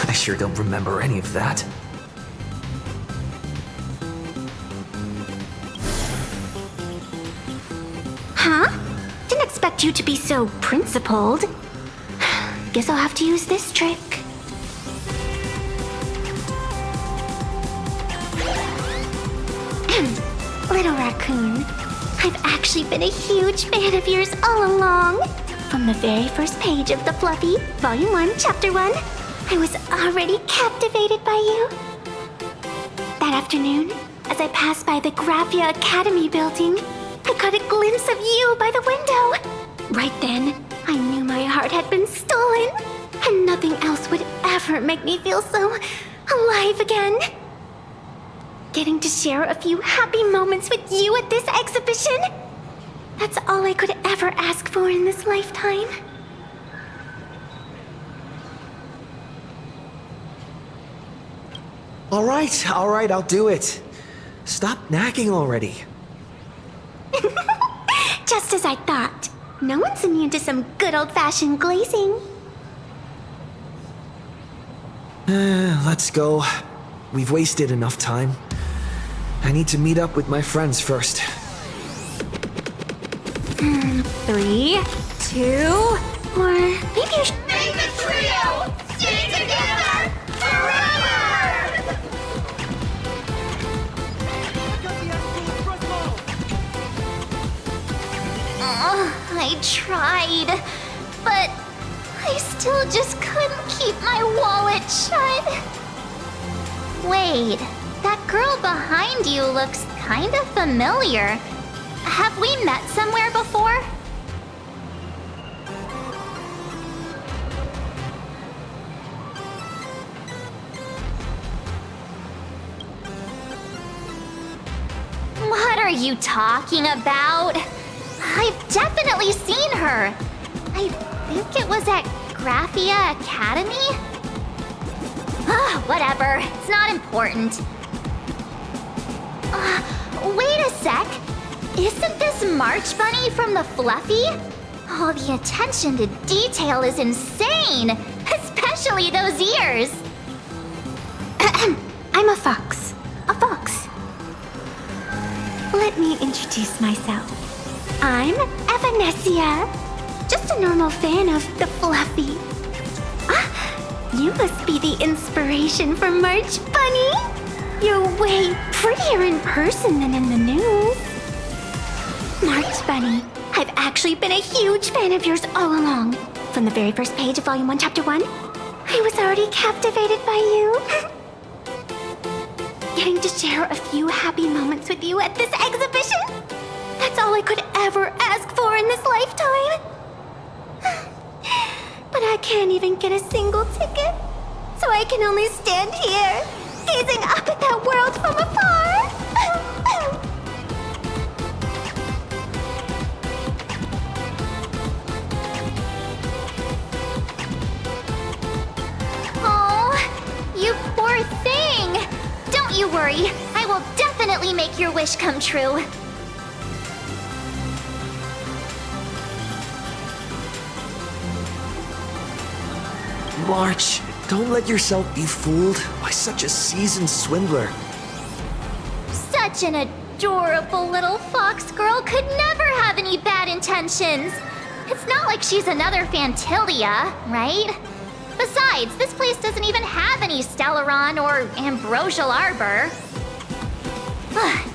I sure don't remember any of that. Huh? Didn't expect you to be so principled. Guess I'll have to use this trick. Little raccoon, I've actually been a huge fan of yours all along. From the very first page of The Fluffy, Volume 1, Chapter 1, I was already captivated by you. That afternoon, as I passed by the Graphia Academy building, I caught a glimpse of you by the window. Right then, I knew my heart had been stolen, and nothing else would ever make me feel so alive again. Getting to share a few happy moments with you at this exhibition, that's all I could ever ask for in this lifetime. All right, I'll do it. Stop nagging already. Just as I thought. No one's immune to some good old-fashioned glazing. Let's go. We've wasted enough time. I need to meet up with my friends first. 3, 2, or maybe you should... Make the trio stay together forever! I tried, but I still just couldn't keep my wallet shut. Wait, that girl behind you looks kinda familiar. Have we met somewhere before? What are you talking about? I've definitely seen her. I think it was at Graphia Academy? Whatever. It's not important. Wait a sec. Isn't this March Bunny from the Fluffy? Oh, the attention to detail is insane. Especially those ears. I'm a fox. A fox. Let me introduce myself. I'm Evanessia. Just a normal fan of the Fluffy. You must be the inspiration for March Bunny. You're way prettier in person than in the news. March Bunny, I've actually been a huge fan of yours all along. From the very first page of Volume 1, Chapter 1, I was already captivated by you. Getting to share a few happy moments with you at this exhibition, that's all I could ever ask for in this lifetime. But I can't even get a single ticket, so I can only stand here, gazing up at that world from afar. Oh, you poor thing. Don't you worry. I will definitely make your wish come true. March, don't let yourself be fooled by such a seasoned swindler. Such an adorable little fox girl could never have any bad intentions. It's not like she's another Fantilia, right? Besides, this place doesn't even have any Stellaron or Ambrosial Arbor.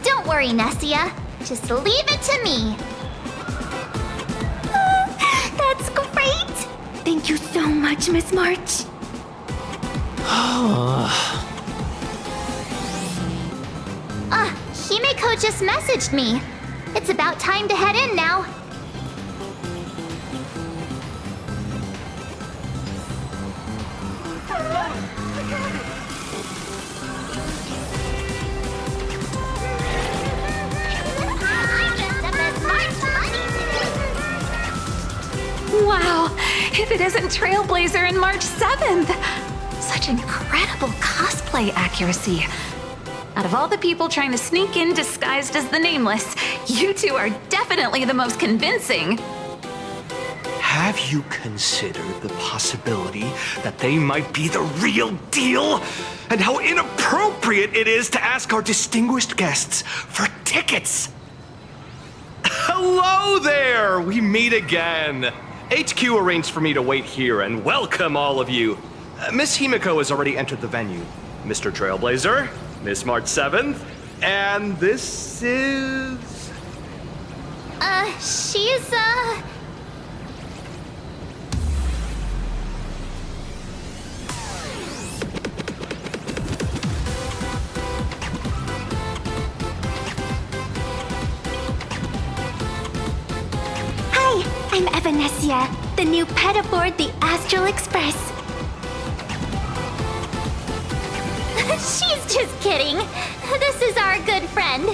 Don't worry, Nessia. Just leave it to me. That's great! Thank you so much, Miss March. Himeko just messaged me. It's about time to head in now. Wow, if it isn't Trailblazer and March 7th! Such incredible cosplay accuracy. Out of all the people trying to sneak in disguised as the Nameless, you two are definitely the most convincing. Have you considered the possibility that they might be the real deal? And how inappropriate it is to ask our distinguished guests for tickets? Hello there! We meet again. HQ arranged for me to wait here and welcome all of you. Miss Himeko has already entered the venue. Mr. Trailblazer, Miss March 7th, and this is... She's, Hi, I'm Evanesia, the new pet aboard the Astral Express. She's just kidding. This is our good friend.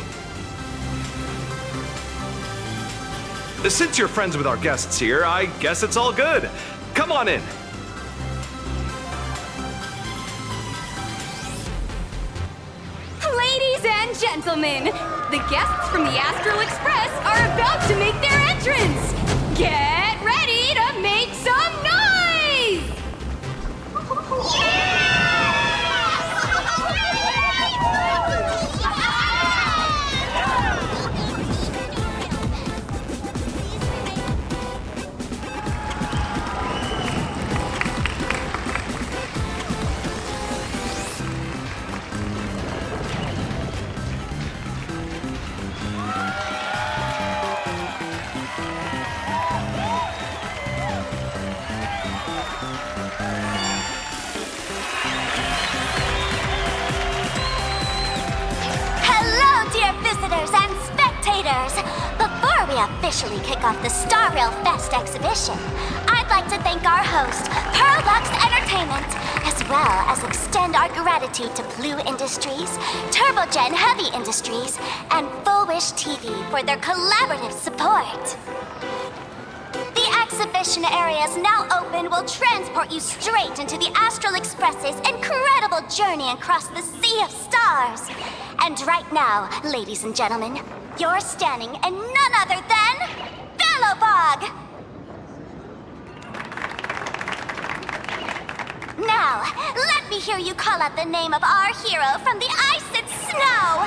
Since you're friends with our guests here, I guess it's all good. Come on in. Ladies and gentlemen, the guests from the Astral Express are about to make their entrance. Get ready to make some noise! Before we officially kick off the Star Rail Fest exhibition, I'd like to thank our host, Pearl Lux Entertainment, as well as extend our gratitude to Blue Industries, Turbogen Heavy Industries, and Full Wish TV for their collaborative support. The exhibition area is now open. Will transport you straight into the Astral Express's incredible journey across the Sea of Stars. And right now, ladies and gentlemen, you're standing in none other than Bellowbog! Now, let me hear you call out the name of our hero from the ice and snow!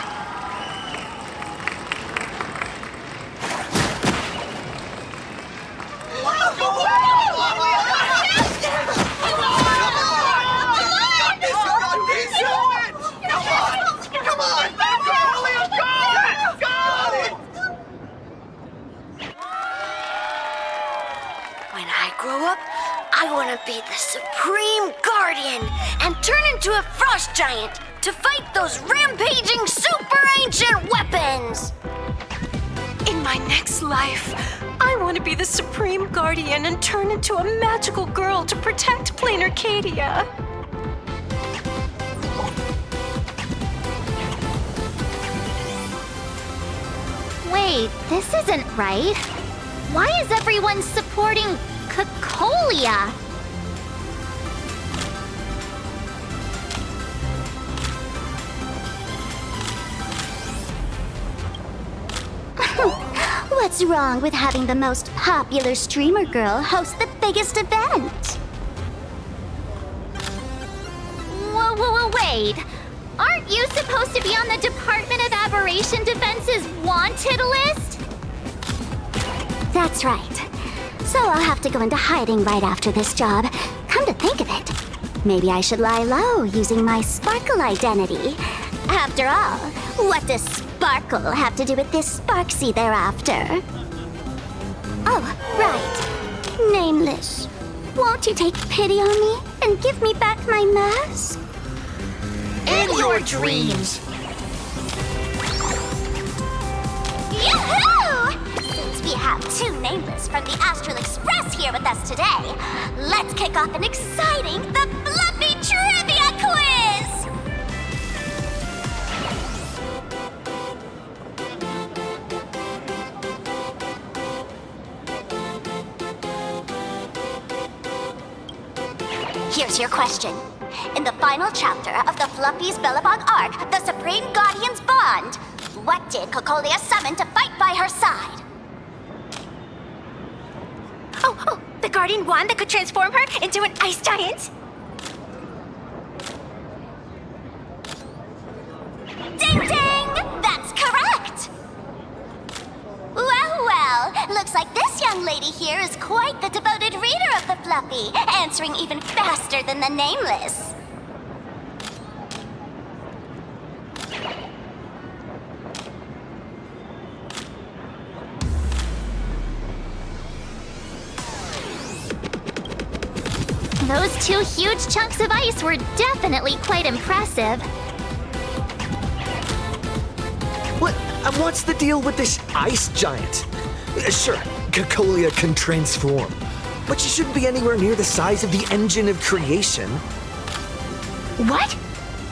When I grow up, I want to be the Supreme Guardian and turn into a frost giant to fight those rampaging super ancient weapons! In my next life, I want to be the Supreme Guardian and turn into a magical girl to protect Plain Arcadia. Wait, this isn't right. Why is everyone supporting Cacolia? What's wrong with having the most popular streamer girl host the biggest event? Whoa, wait. Aren't you supposed to be on the Department of Aberration Defense's wanted list? That's right. So I'll have to go into hiding right after this job. Come to think of it, maybe I should lie low using my Sparkle identity. After all, what does Sparkle have to do with this Sparksy thereafter? Oh, right. Nameless. Won't you take pity on me and give me back my mask? In your dreams! Yoo-hoo! Since we have two nameless from the Astral Express here with us today, let's kick off an exciting The Fluffy Trivia Quiz! Here's your question. In the final chapter of the Fluffy's Bellabog arc, the Supreme Guardian's Bond, what did Cocolia summon to fight by her side? Oh, the Guardian Wand that could transform her into an ice giant? Ding ding! That's correct! Well, looks like this young lady here is quite the devoted reader of the Fluffy, answering even faster than the Nameless. Those two huge chunks of ice were definitely quite impressive. What's the deal with this ice giant? Sure, Cocolia can transform, but she shouldn't be anywhere near the size of the engine of creation. What?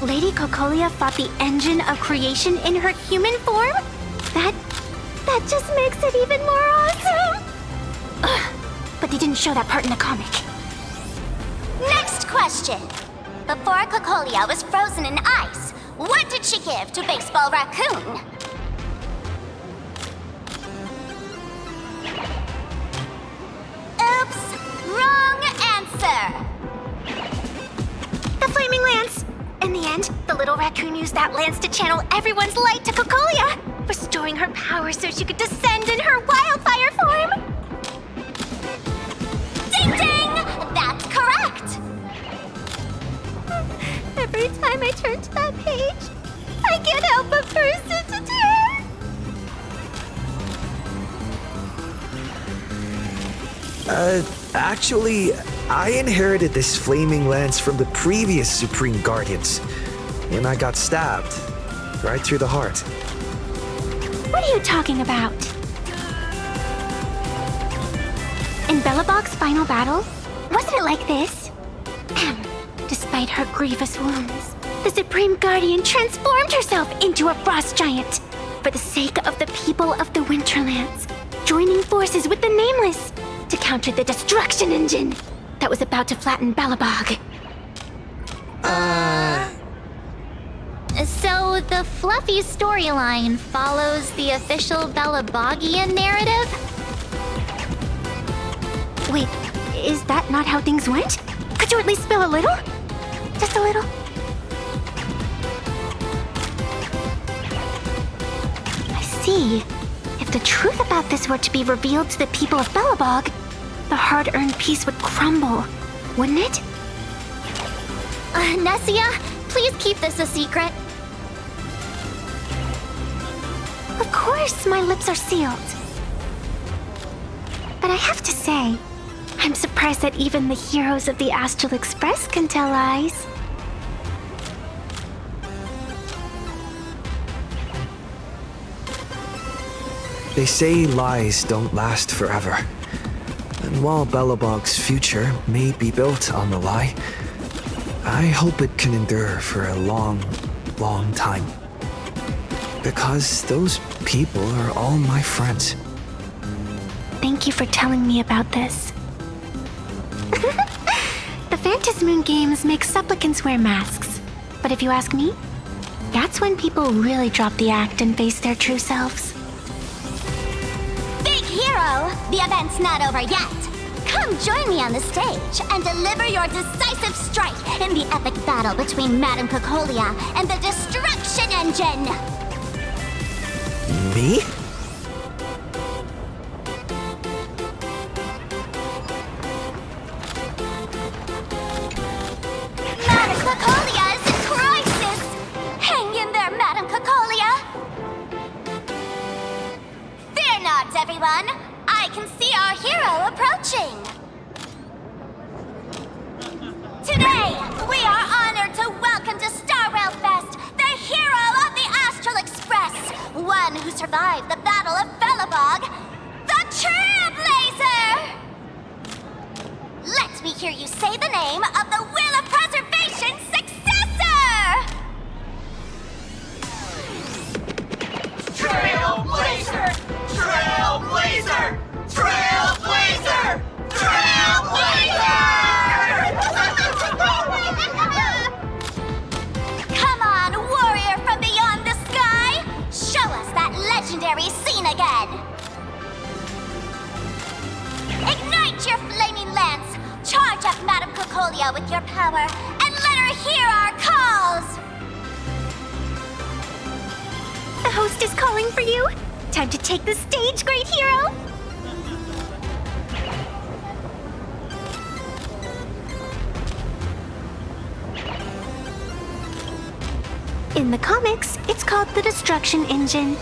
Lady Cocolia fought the engine of creation in her human form? That just makes it even more awesome! Ugh, but they didn't show that part in the comic. Next question. Before Cocolia was frozen in ice, what did she give to Baseball Raccoon? Oops, wrong answer. The Flaming Lance. In the end, the little raccoon used that lance to channel everyone's light to Cocolia, restoring her power so she could descend in her wildfire form. Ding ding! That's correct! Every time I turn to that page, I can't help but burst into tears. Actually, I inherited this flaming lance from the previous Supreme Guardians, and I got stabbed right through the heart. What are you talking about? In Bellabog's final battle, wasn't it like this? Despite her grievous wounds, the Supreme Guardian transformed herself into a frost giant for the sake of the people of the Winterlands, joining forces with the Nameless to counter the destruction engine that was about to flatten Bellabog. So the Fluffy storyline follows the official Bellabogian narrative? Wait, is that not how things went? Could you at least spill a little? Just a little? I see. If the truth about this were to be revealed to the people of Bellabog, the hard-earned peace would crumble, wouldn't it? Nessia, please keep this a secret. Of course, my lips are sealed. But I have to say, I'm surprised that even the heroes of the Astral Express can tell lies. They say lies don't last forever. And while Bellabog's future may be built on the lie, I hope it can endure for a long, long time. Because those people are all my friends. Thank you for telling me about this. The Phantasmoon games make supplicants wear masks. But if you ask me, that's when people really drop the act and face their true selves. Big hero! The event's not over yet! Come join me on the stage and deliver your decisive strike in the epic battle between Madame Cocolia and the Destruction Engine! Me? Madame Cocolia is in crisis! Hang in there, Madame Cocolia! Fear not, everyone! I can see our hero approaching! Today, we are honored to welcome to Star Rail Fest survive the Battle of Belobog, the Trailblazer! Let me hear you say the name of the Will of Preservation's successor! Trailblazer! Trailblazer! Trailblazer! Trailblazer! Come on, warrior from beyond the sky! Show us that legendary scene again! Ignite your flaming lance! Charge up Madame Cocolia with your power, and let her hear our calls! The host is calling for you. Time to take the stage, great hero! In the comics, it's called the Destruction Engine.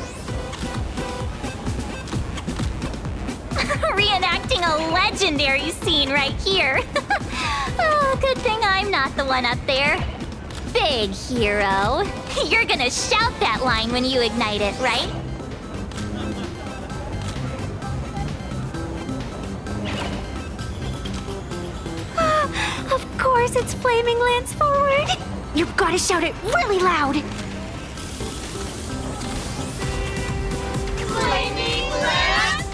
Reenacting a legendary scene right here. Oh, good thing I'm not the one up there. Big hero. You're gonna shout that line when you ignite it, right? Of course, it's Flaming Lance forward. You've got to shout it really loud. Flaming Lance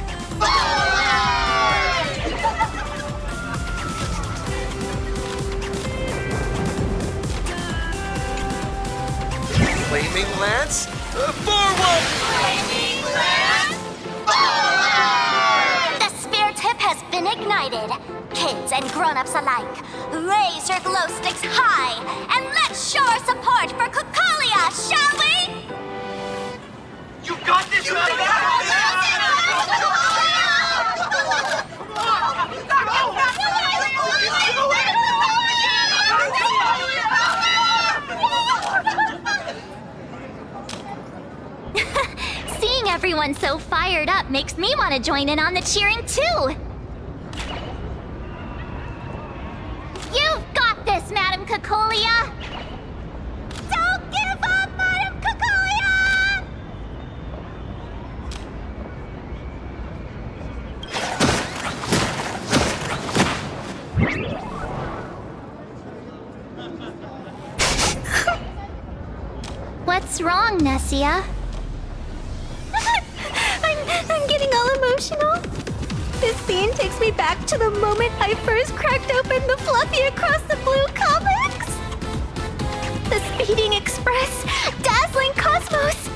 Flaming Lance, forward! Flaming Lance forward! The spirit tip has been ignited. Kids and grown-ups alike, raise your glow sticks high and let's show our support for Cocolia, shall we? You got this, Seeing everyone so fired up makes me want to join in on the cheering too. You've got this, Madame Cocolia! Don't give up, Madame Cocolia! What's wrong, Nessia? I'm getting all emotional. This scene takes me back to the moment I first cracked open the Fluffy Across the Blue comics. The Speeding Express, Dazzling Cosmos,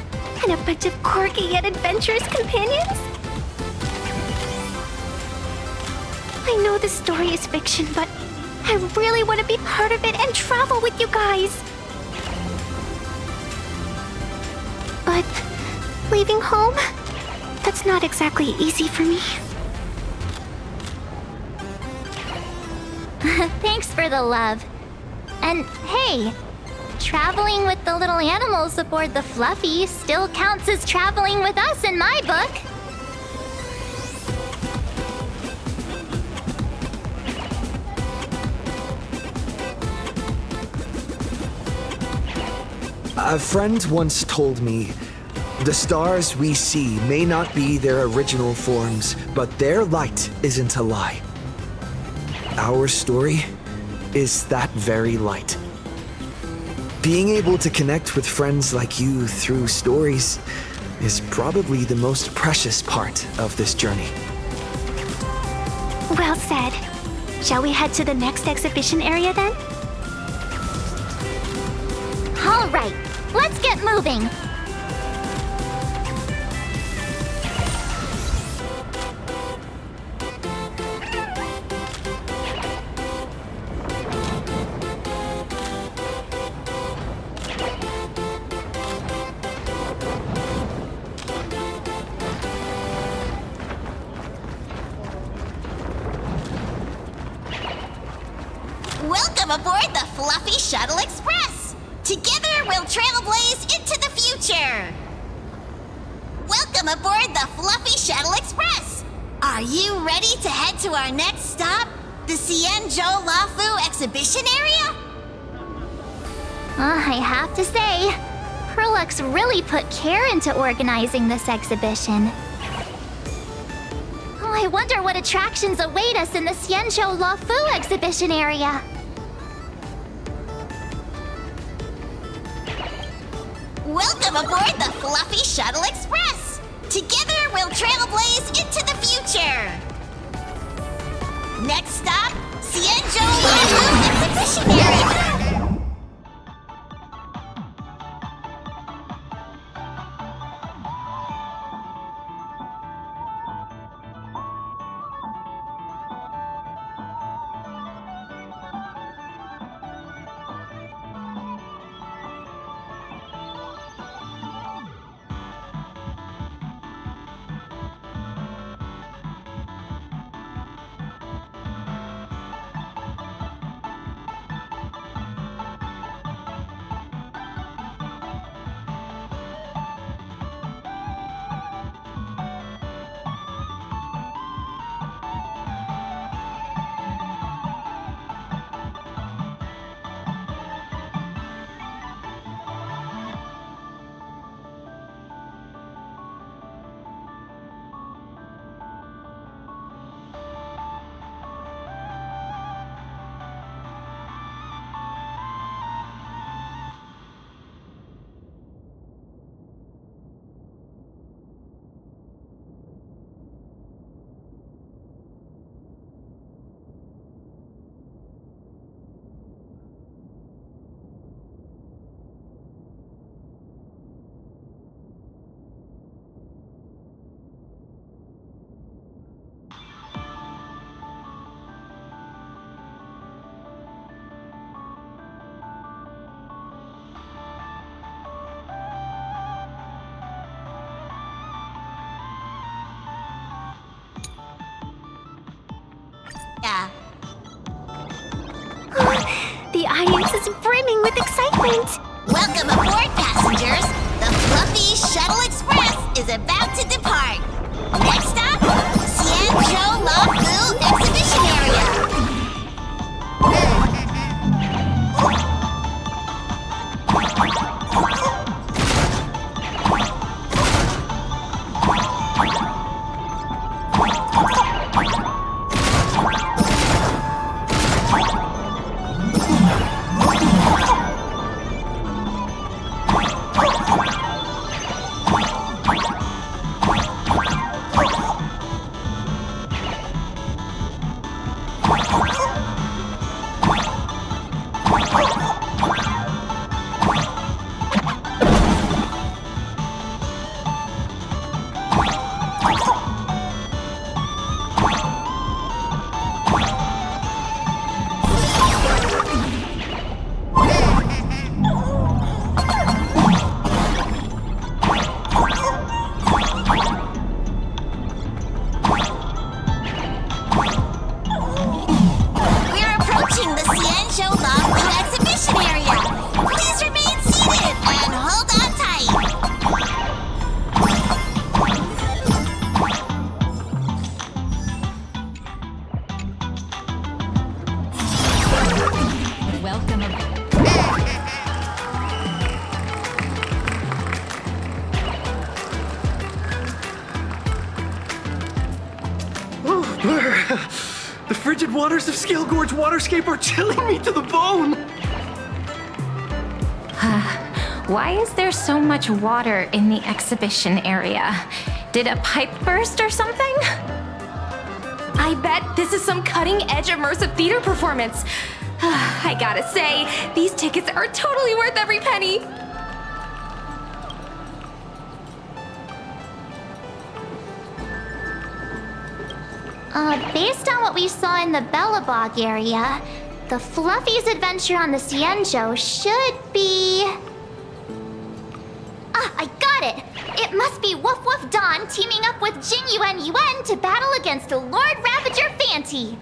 and a bunch of quirky yet adventurous companions. I know the story is fiction, but I really want to be part of it and travel with you guys. But leaving home, that's not exactly easy for me. Thanks for the love. And hey, traveling with the little animals aboard the Fluffy still counts as traveling with us in my book. A friend once told me, the stars we see may not be their original forms, but their light isn't a lie. Our story is that very light. Being able to connect with friends like you through stories is probably the most precious part of this journey. Well said. Shall we head to the next exhibition area then? All right, let's get moving. Welcome aboard the Fluffy Shuttle Express! Together we'll trailblaze into the future! Welcome aboard the Fluffy Shuttle Express! Are you ready to head to our next stop? The Cienjo Lafu exhibition area? I have to say, Perla Alex really put care into organizing this exhibition. Oh, I wonder what attractions await us in the Xianzhou La Fu exhibition area. Welcome aboard the Fluffy Shuttle Express! Together we'll trailblaze into the future! Next stop, Xianzhou La Fu exhibition area! The audience is brimming with excitement. Welcome aboard, passengers! The Fluffy Shuttle Express is about to depart. Next stop, Xianzhou La Fu exhibition area. The frigid waters of Scale Gorge Waterscape are chilling me to the bone! Why is there so much water in the exhibition area? Did a pipe burst or something? I bet this is some cutting-edge immersive theater performance. I gotta say, these tickets are totally worth every penny. Based on what we saw in the Bellabog area, the Fluffy's adventure on the Xianzhou should be... Ah, I got it! It must be Woof Woof Dawn teaming up with Jing Yuan Yuan to battle against Lord Ravager Fanti.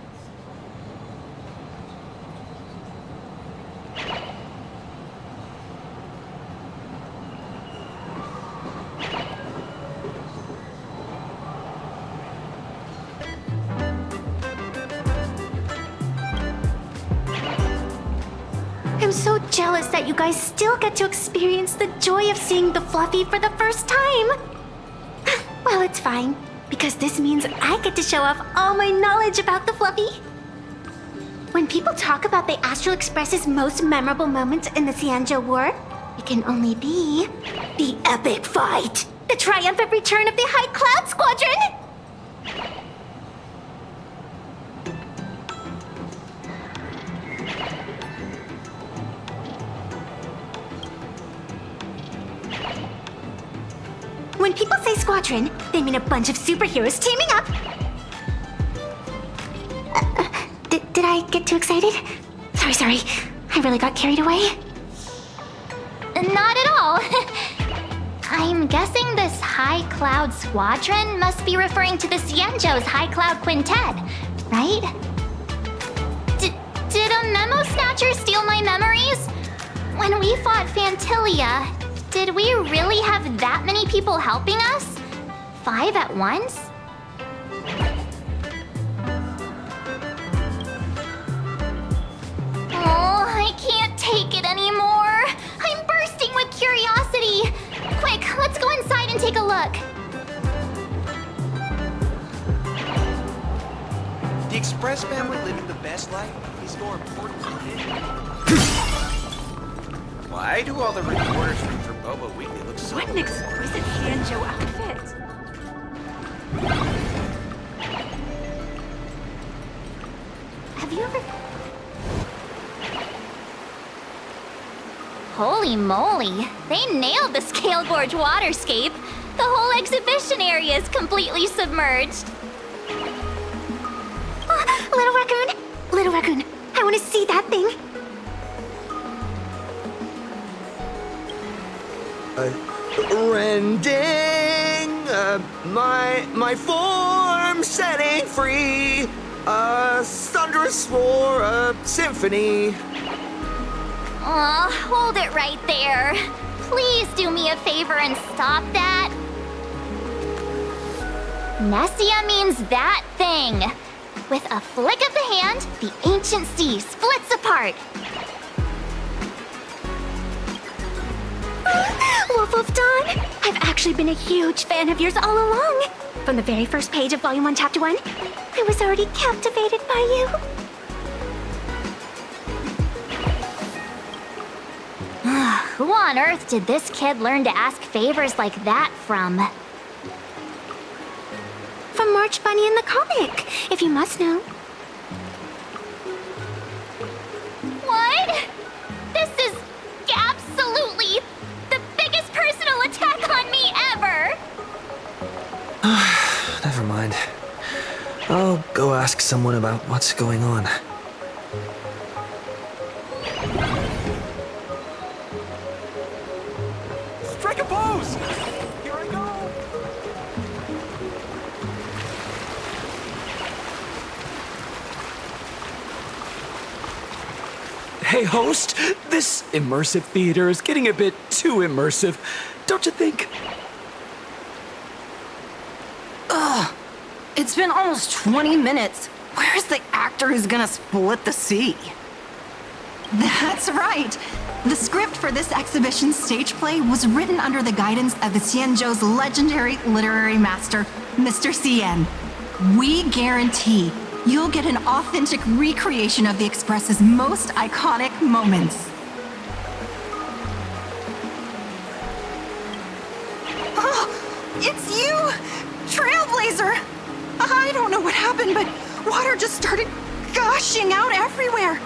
I'm so jealous that you guys still get to experience the joy of seeing the Fluffy for the first time. Well, it's fine, because this means I get to show off all my knowledge about the Fluffy. When people talk about the Astral Express's most memorable moments in the Xianzhou War, it can only be the epic fight, the triumphant return of the High Cloud Squadron! When people say squadron, they mean a bunch of superheroes teaming up. Did I get too excited? Sorry. I really got carried away. Not at all. I'm guessing this High Cloud Squadron must be referring to the Xianzhou's High Cloud Quintet, right? Did a memo snatcher steal my memories? When we fought Fantilia, did we really have that many people helping us? 5 at once? Oh, I can't take it anymore. I'm bursting with curiosity. Quick, let's go inside and take a look. The Express family living the best life is more important than Why do all the reporters for Boba Weekly look so... What an exquisite Xianzhou outfit! Have you ever... Holy moly! They nailed the Scale Gorge waterscape! The whole exhibition area is completely submerged! Little Raccoon, I want to see that thing. Rending my form setting free, a thunderous roar, a symphony. Aw, hold it right there. Please do me a favor and stop that. Nessia means that thing. With a flick of the hand, the ancient sea splits apart. Wolf of Dawn, I've actually been a huge fan of yours all along. From the very first page of Volume 1, Chapter 1, I was already captivated by you. Who on earth did this kid learn to ask favors like that from? From March Bunny in the comic, if you must know. What? This is absolutely the biggest personal attack on me ever! Never mind. I'll go ask someone about what's going on. Strike a pose! Here I go! Hey, host, this immersive theater is getting a bit too immersive, don't you think? Ugh, it's been almost 20 minutes. Where's the actor who's gonna split the sea? That's right. The script for this exhibition stage play was written under the guidance of the Xianzhou's legendary literary master, Mr. Cien. We guarantee you'll get an authentic recreation of the Express's most iconic moments. Oh, it's you! Trailblazer! I don't know what happened, but water just started gushing out everywhere.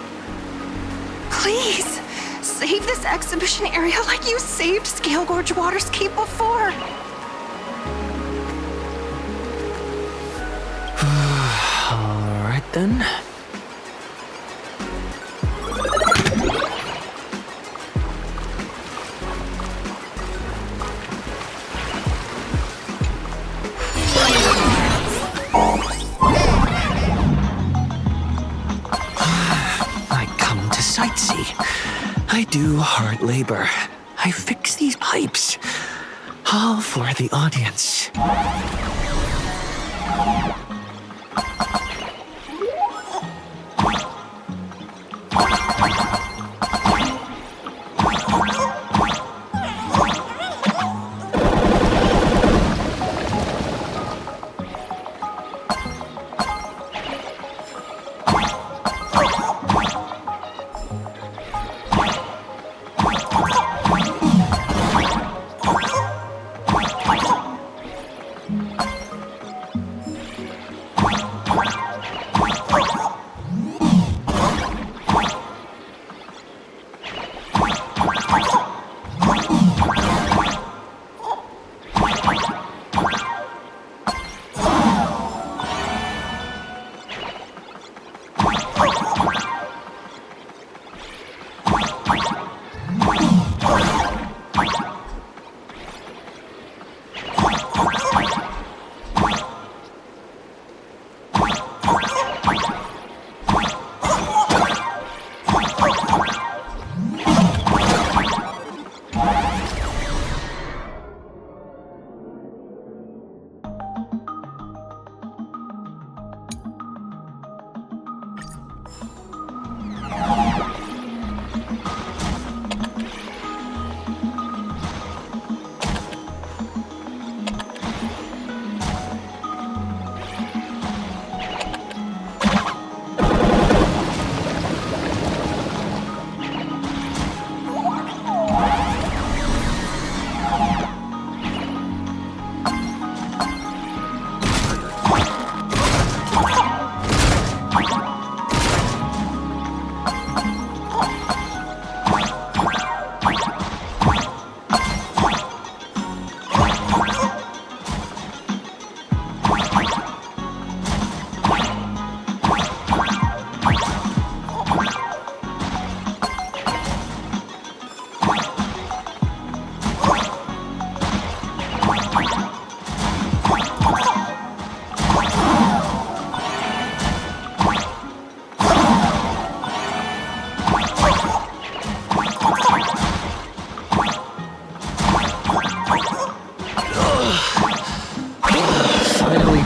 Please, save this exhibition area like you saved Scale Gorge Waterscape before. All right then. I come to sightsee. I do hard labor. I fix these pipes. All for the audience.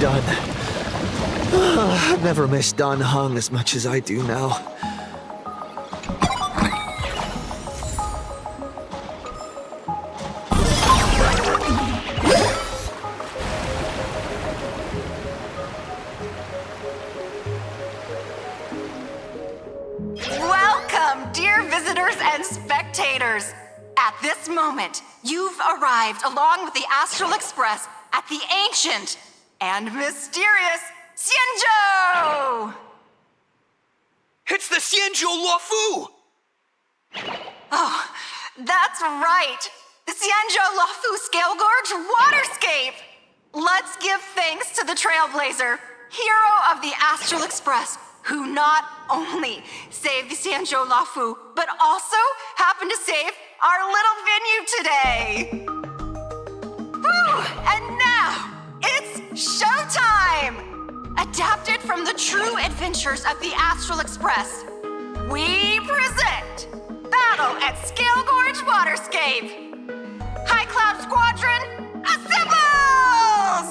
done. I've never missed Dan Heng as much as I do now. Welcome, dear visitors and spectators. At this moment, you've arrived along with the Astral Express at the ancient and mysterious Xianzhou! It's the Xianzhou Luofu! Oh, that's right. The Xianzhou Luofu Scale Gorge Waterscape! Let's give thanks to the Trailblazer, hero of the Astral Express, who not only saved the Xianzhou Luofu, but also happened to save our little venue today. Whew, and now, it's showtime! Adapted from the true adventures of the Astral Express, we present Battle at Scale Gorge Waterscape! High Cloud Squadron, assembles!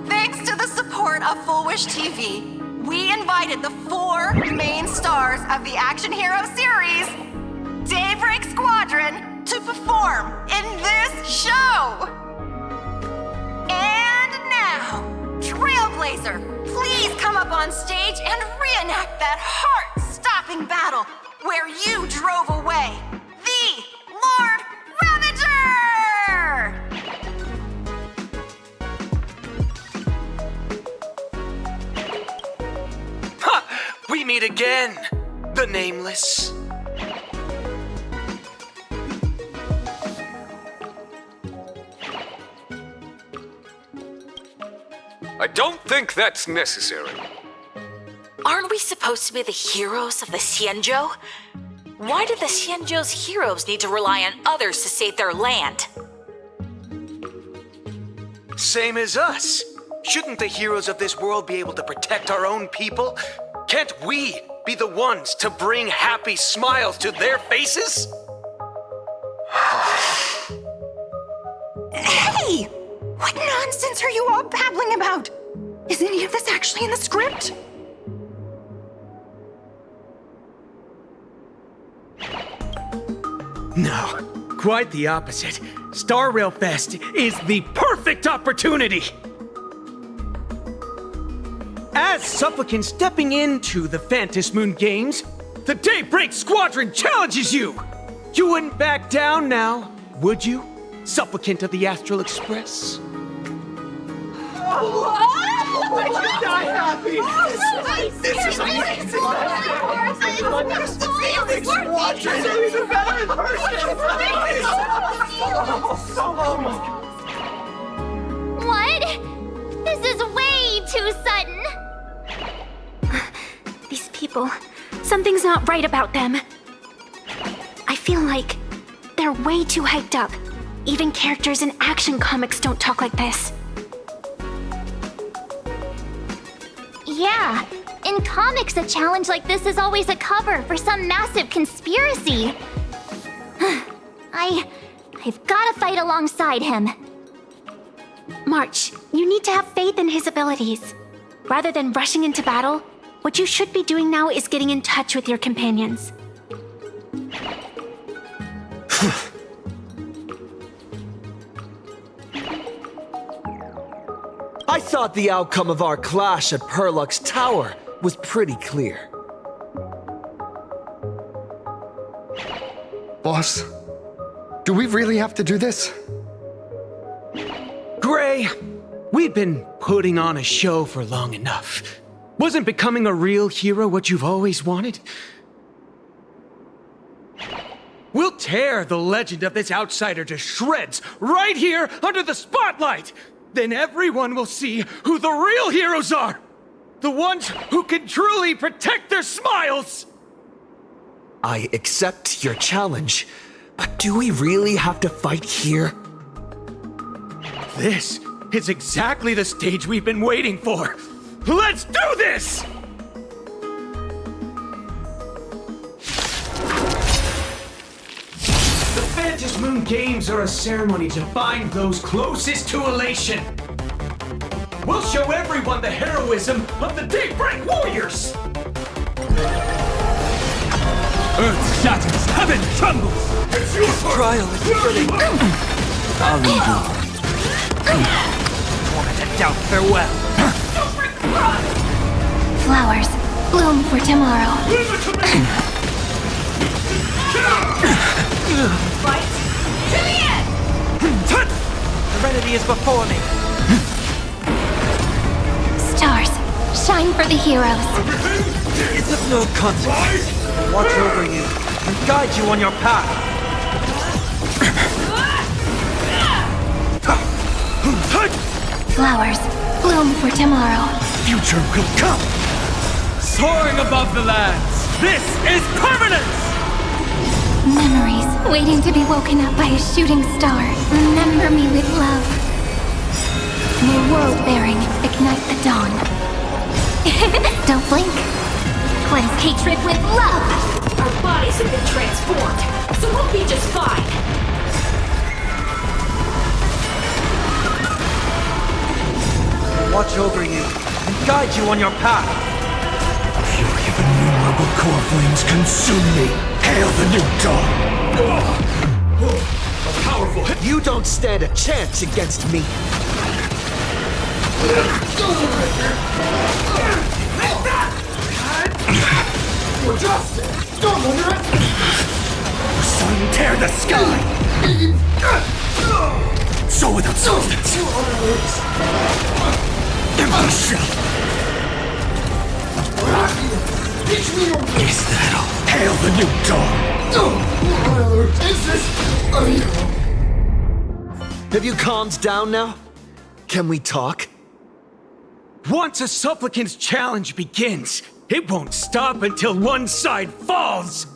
Thanks to the support of Full Wish TV, we invited the 4 main stars of the Action Hero series, Daybreak Squadron, to perform in this show! And now, Trailblazer, please come up on stage and reenact that heart-stopping battle where you drove away the Lord Ravager! Ha! We meet again, the Nameless. I don't think that's necessary. Aren't we supposed to be the heroes of the Xianzhou? Why do the Xianzhou's heroes need to rely on others to save their land? Same as us. Shouldn't the heroes of this world be able to protect our own people? Can't we be the ones to bring happy smiles to their faces? Hey! What nonsense are you all babbling about? Is any of this actually in the script? No, quite the opposite. Star Rail Fest is the perfect opportunity! As supplicants stepping into the Phantom Moon Games, the Daybreak Squadron challenges you! You wouldn't back down now, would you, supplicant of the Astral Express? This is amazing! What? This is way too sudden. These people, something's not right about them. I feel like they're way too hyped up. Even characters in action comics don't talk like this. Yeah, in comics, a challenge like this is always a cover for some massive conspiracy. I've gotta fight alongside him. March, you need to have faith in his abilities. Rather than rushing into battle, what you should be doing now is getting in touch with your companions. I thought the outcome of our clash at Perlux Tower was pretty clear. Boss, do we really have to do this? Gray, we've been putting on a show for long enough. Wasn't becoming a real hero what you've always wanted? We'll tear the legend of this outsider to shreds right here under the spotlight! Then everyone will see who the real heroes are! The ones who can truly protect their smiles! I accept your challenge, but do we really have to fight here? This is exactly the stage we've been waiting for! Let's do this! The Phantom Moon Games are a ceremony to find those closest to elation. We'll show everyone the heroism of the Daybreak Warriors! Earth shatters, heaven trembles! It's your trial is beginning. I'll lead you. Wanted to doubt farewell. Flowers bloom for tomorrow. Fight to the end! Serenity is before me. Stars, shine for the heroes. It's of no consequence. Watch over you and guide you on your path. Flowers bloom for tomorrow. Future will come! Soaring above the lands, this is permanence! Memories waiting to be woken up by a shooting star. Remember me with love. May world bearing ignite the dawn. Don't blink. Cleanse hatred with love. Our bodies have been transformed, so we'll be just fine. Watch over you and guide you on your path. Fury of innumerable core flames consume me. Hail the new dawn! A powerful hit. You don't stand a chance against me. For justice! Don't underestimate! Sun tear the sky! So without substance! Empty shell! Is that all? Hail the new dawn! Have you calmed down now? Can we talk? Once a supplicant's challenge begins, it won't stop until one side falls!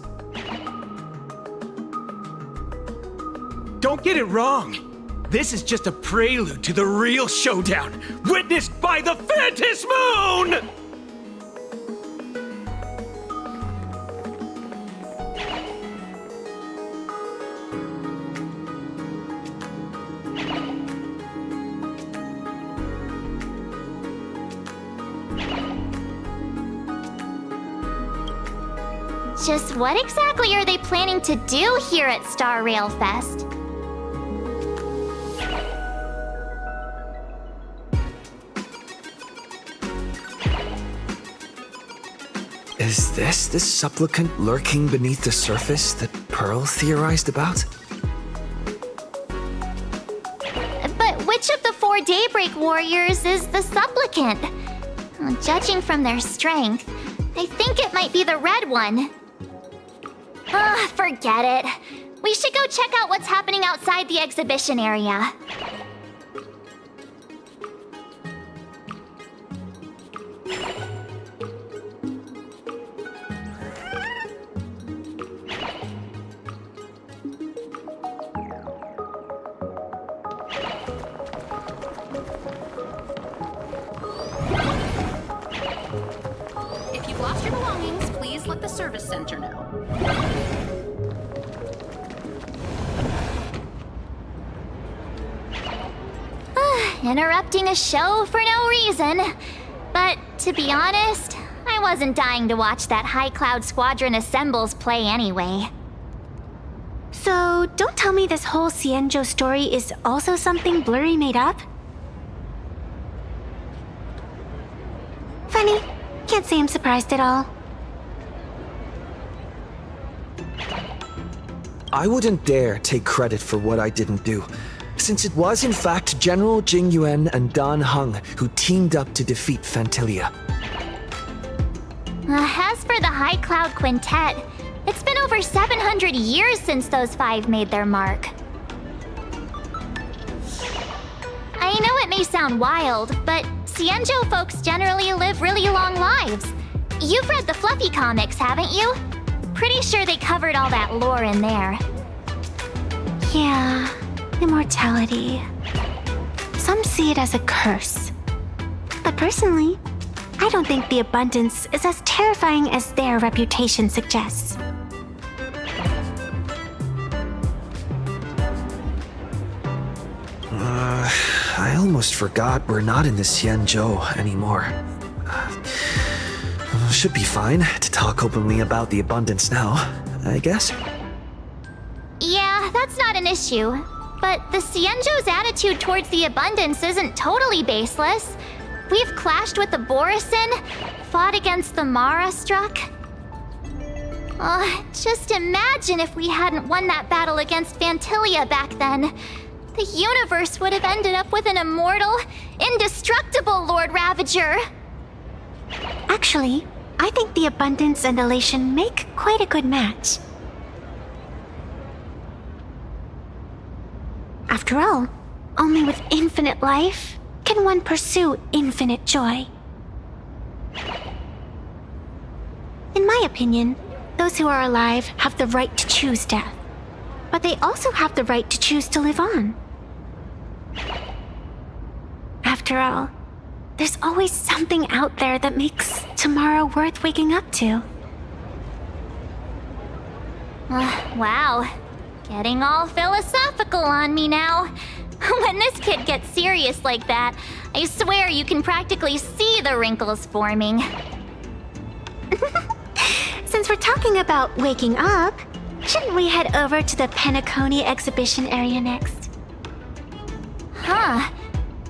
Don't get it wrong. This is just a prelude to the real showdown, witnessed by the Phantom Moon! Just what exactly are they planning to do here at Star Rail Fest? Is this the supplicant lurking beneath the surface that Pearl theorized about? But which of the 4 Daybreak Warriors is the supplicant? Well, judging from their strength, I think it might be the red one. Forget it. We should go check out what's happening outside the exhibition area. If you've lost your belongings, please let the service center know. Interrupting a show for no reason. But to be honest, I wasn't dying to watch that High Cloud Squadron Assembles play anyway. So, don't tell me this whole Xianzhou story is also something Blurry made up? Funny. Can't say I'm surprised at all. I wouldn't dare take credit for what I didn't do, since it was in fact General Jing Yuan and Dan Heng who teamed up to defeat Phantilia. As for the High Cloud Quintet, it's been over 700 years since those 5 made their mark. I know it may sound wild, but Xianzhou folks generally live really long lives. You've read the Fluffy comics, haven't you? Pretty sure they covered all that lore in there. Yeah, immortality. Some see it as a curse. But personally, I don't think the abundance is as terrifying as their reputation suggests. I almost forgot we're not in the Xianzhou anymore. Should be fine to talk openly about the abundance now, I guess. Yeah, that's not an issue. But the Xianzhou's attitude towards the abundance isn't totally baseless. We've clashed with the Borisin, fought against the Mara struck. Just imagine if we hadn't won that battle against Vantilia back then. The universe would have ended up with an immortal, indestructible Lord Ravager. Actually, I think the abundance and elation make quite a good match. After all, only with infinite life can one pursue infinite joy. In my opinion, those who are alive have the right to choose death, but they also have the right to choose to live on. After all, there's always something out there that makes tomorrow worth waking up to. Wow. Getting all philosophical on me now. When this kid gets serious like that, I swear you can practically see the wrinkles forming. Since we're talking about waking up, shouldn't we head over to the Penacony exhibition area next? Huh.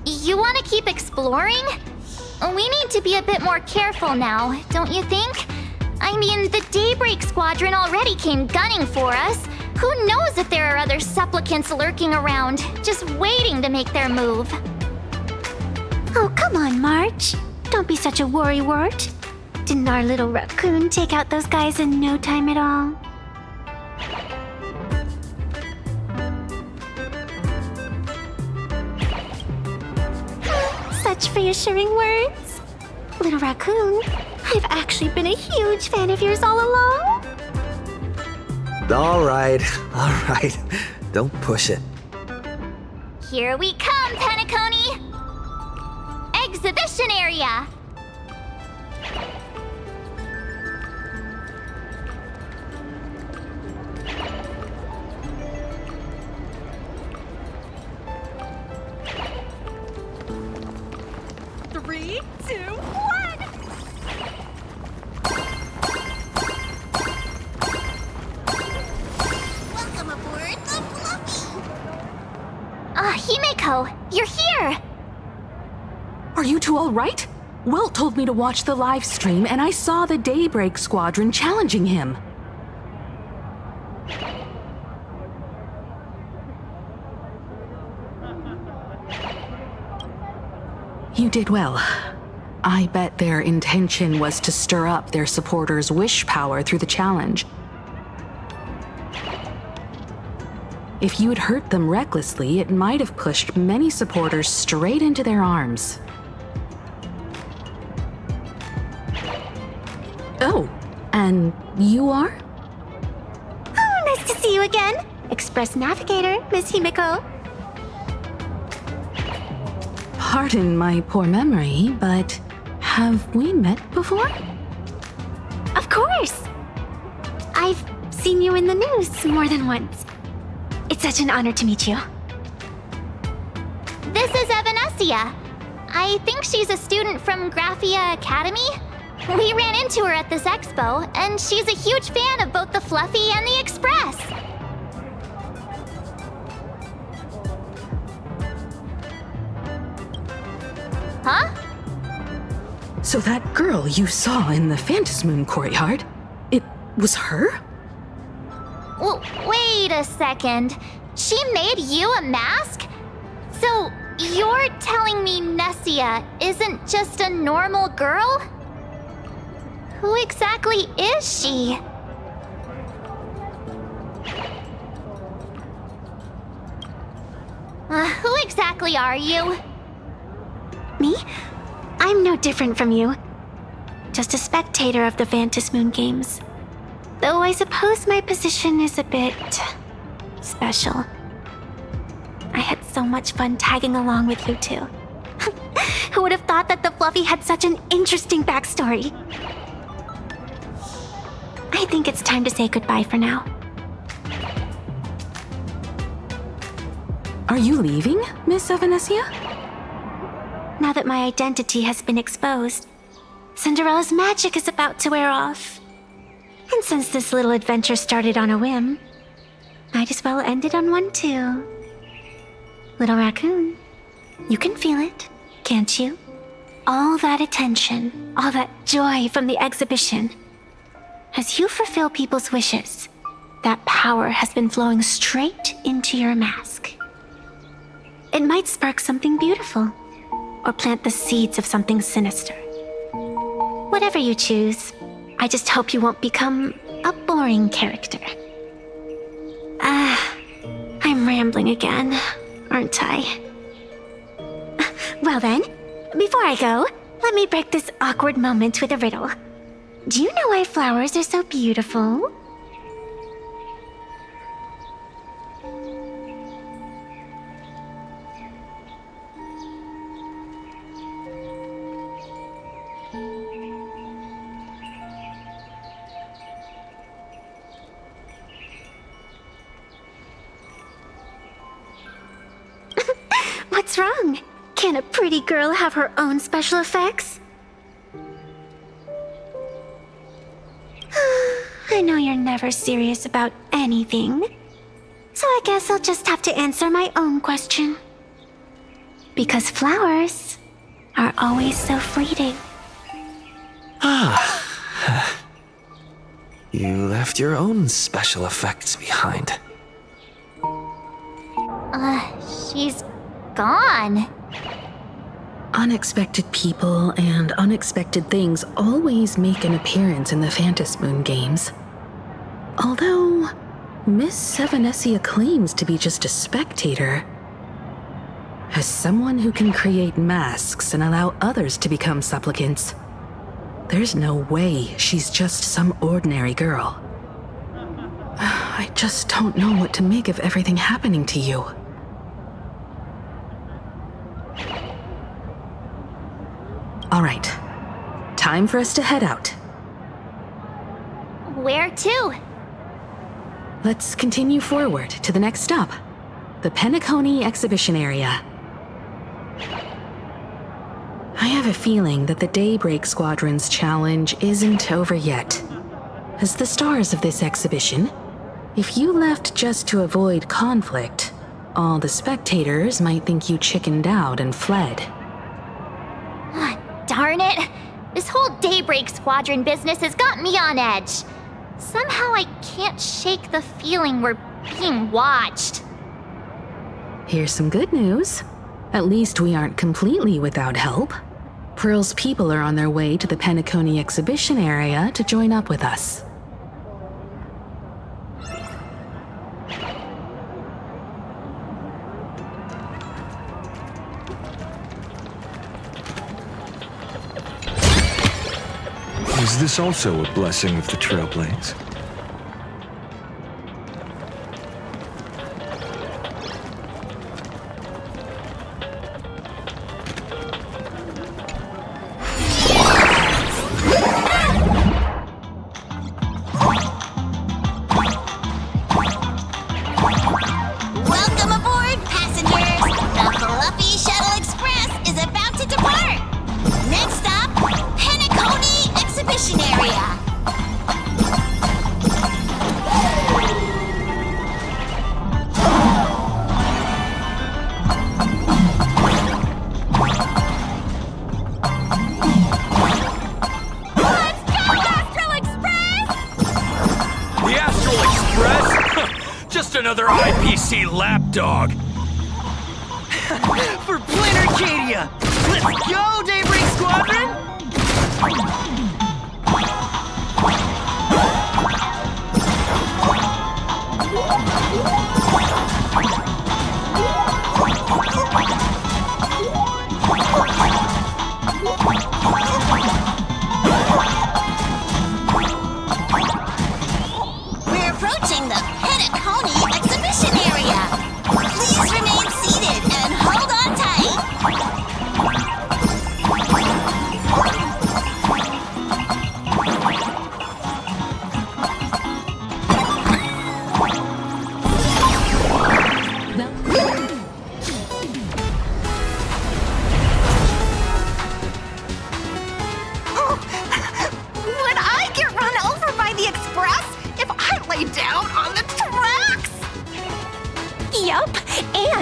You want to keep exploring? We need to be a bit more careful now, don't you think? I mean, the Daybreak Squadron already came gunning for us. Who knows if there are other supplicants lurking around, just waiting to make their move. Oh, come on, March. Don't be such a worrywart. Didn't our little raccoon take out those guys in no time at all? Such reassuring words. Little raccoon, I've actually been a huge fan of yours all along. All right. Don't push it. Here we come, Penacony! Exhibition area! Three, two, one! Welcome aboard the Fluffy! Himeko, you're here! Are you two all right? Welt told me to watch the live stream, and I saw the Daybreak Squadron challenging him. You did well. I bet their intention was to stir up their supporters' wish power through the challenge. If you had hurt them recklessly, it might have pushed many supporters straight into their arms. Oh, and you are? Oh, nice to see you again. Express Navigator, Miss Himeko. Pardon my poor memory, but have we met before? Of course. I've seen you in the news more than once. It's such an honor to meet you. This is Evanescia. I think she's a student from Graphia Academy. We ran into her at this expo, and she's a huge fan of both the Fluffy and the Express. Huh? So that girl you saw in the Phantasmoon courtyard, it was her? Well, wait a second. She made you a mask? So, you're telling me Nessia isn't just a normal girl? Who exactly is she? Who exactly are you? Me? I'm no different from you. Just a spectator of the Phantasmoon games. Though I suppose my position is a bit special. I had so much fun tagging along with you two. Who would have thought that the Fluffy had such an interesting backstory? I think it's time to say goodbye for now. Are you leaving, Miss Evanesia? Now that my identity has been exposed, Cinderella's magic is about to wear off. And since this little adventure started on a whim, might as well end it on one too. Little raccoon, you can feel it, can't you? All that attention, all that joy from the exhibition. As you fulfill people's wishes, that power has been flowing straight into your mask. It might spark something beautiful, or plant the seeds of something sinister. Whatever you choose, I just hope you won't become a boring character. I'm rambling again, aren't I? Well then, before I go, let me break this awkward moment with a riddle. Do you know why flowers are so beautiful? What's wrong? Can a pretty girl have her own special effects? I know you're never serious about anything, so I guess I'll just have to answer my own question. Because flowers are always so fleeting. You left your own special effects behind. She's gone. Unexpected people and unexpected things always make an appearance in the Phantasmoon games. Although, Miss Evanesia claims to be just a spectator. As someone who can create masks and allow others to become supplicants, there's no way she's just some ordinary girl. I just don't know what to make of everything happening to you. All right, time for us to head out. Where to? Let's continue forward to the next stop, the Penacony exhibition area. I have a feeling that the Daybreak Squadron's challenge isn't over yet. As the stars of this exhibition, if you left just to avoid conflict, all the spectators might think you chickened out and fled. Darn it! This whole Daybreak Squadron business has got me on edge. Somehow I can't shake the feeling we're being watched. Here's some good news. At least we aren't completely without help. Pearl's people are on their way to the Penacony exhibition area to join up with us. Is this also a blessing of the Trailblades? Welcome aboard, passengers! The Fluffy Shuttle Express is about to depart! Next stop, Penacony Exhibition Area! The Astral Express? Just another IPC lapdog. For Plain Arcadia! Let's go, Daybreak Squadron! We're approaching the Penacony Exhibition Area! Please remain seated and hold on tight!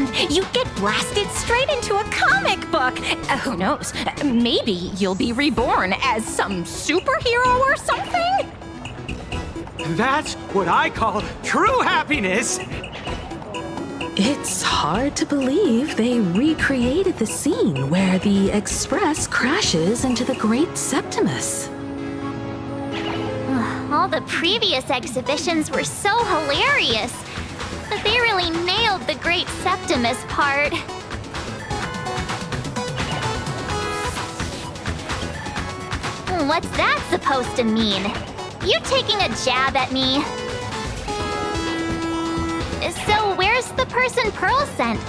man! You'd get blasted straight into a comic book! Who knows? Maybe you'll be reborn as some superhero or something? That's what I call true happiness! It's hard to believe they recreated the scene where the Express crashes into the Great Septimus. All the previous exhibitions were so hilarious, but they really nailed the Great Septimus part. What's that supposed to mean? You taking a jab at me? So where's the person Pearl sent?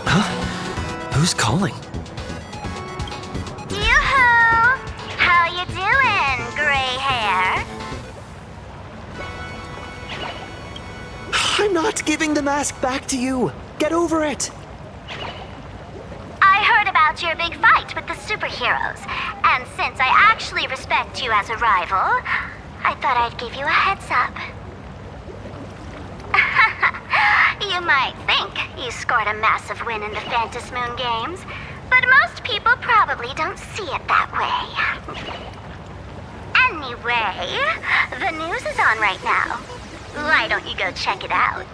Huh? Who's calling? Yoo-hoo! How you doing, gray hair? I'm not giving the mask back to you. Get over it. I heard about your big fight with the superheroes, and since I actually respect you as a rival, I thought I'd give you a heads up. You might think you scored a massive win in the Phantom Moon games, but most people probably don't see it that way. Anyway, the news is on right now. Why don't you go check it out?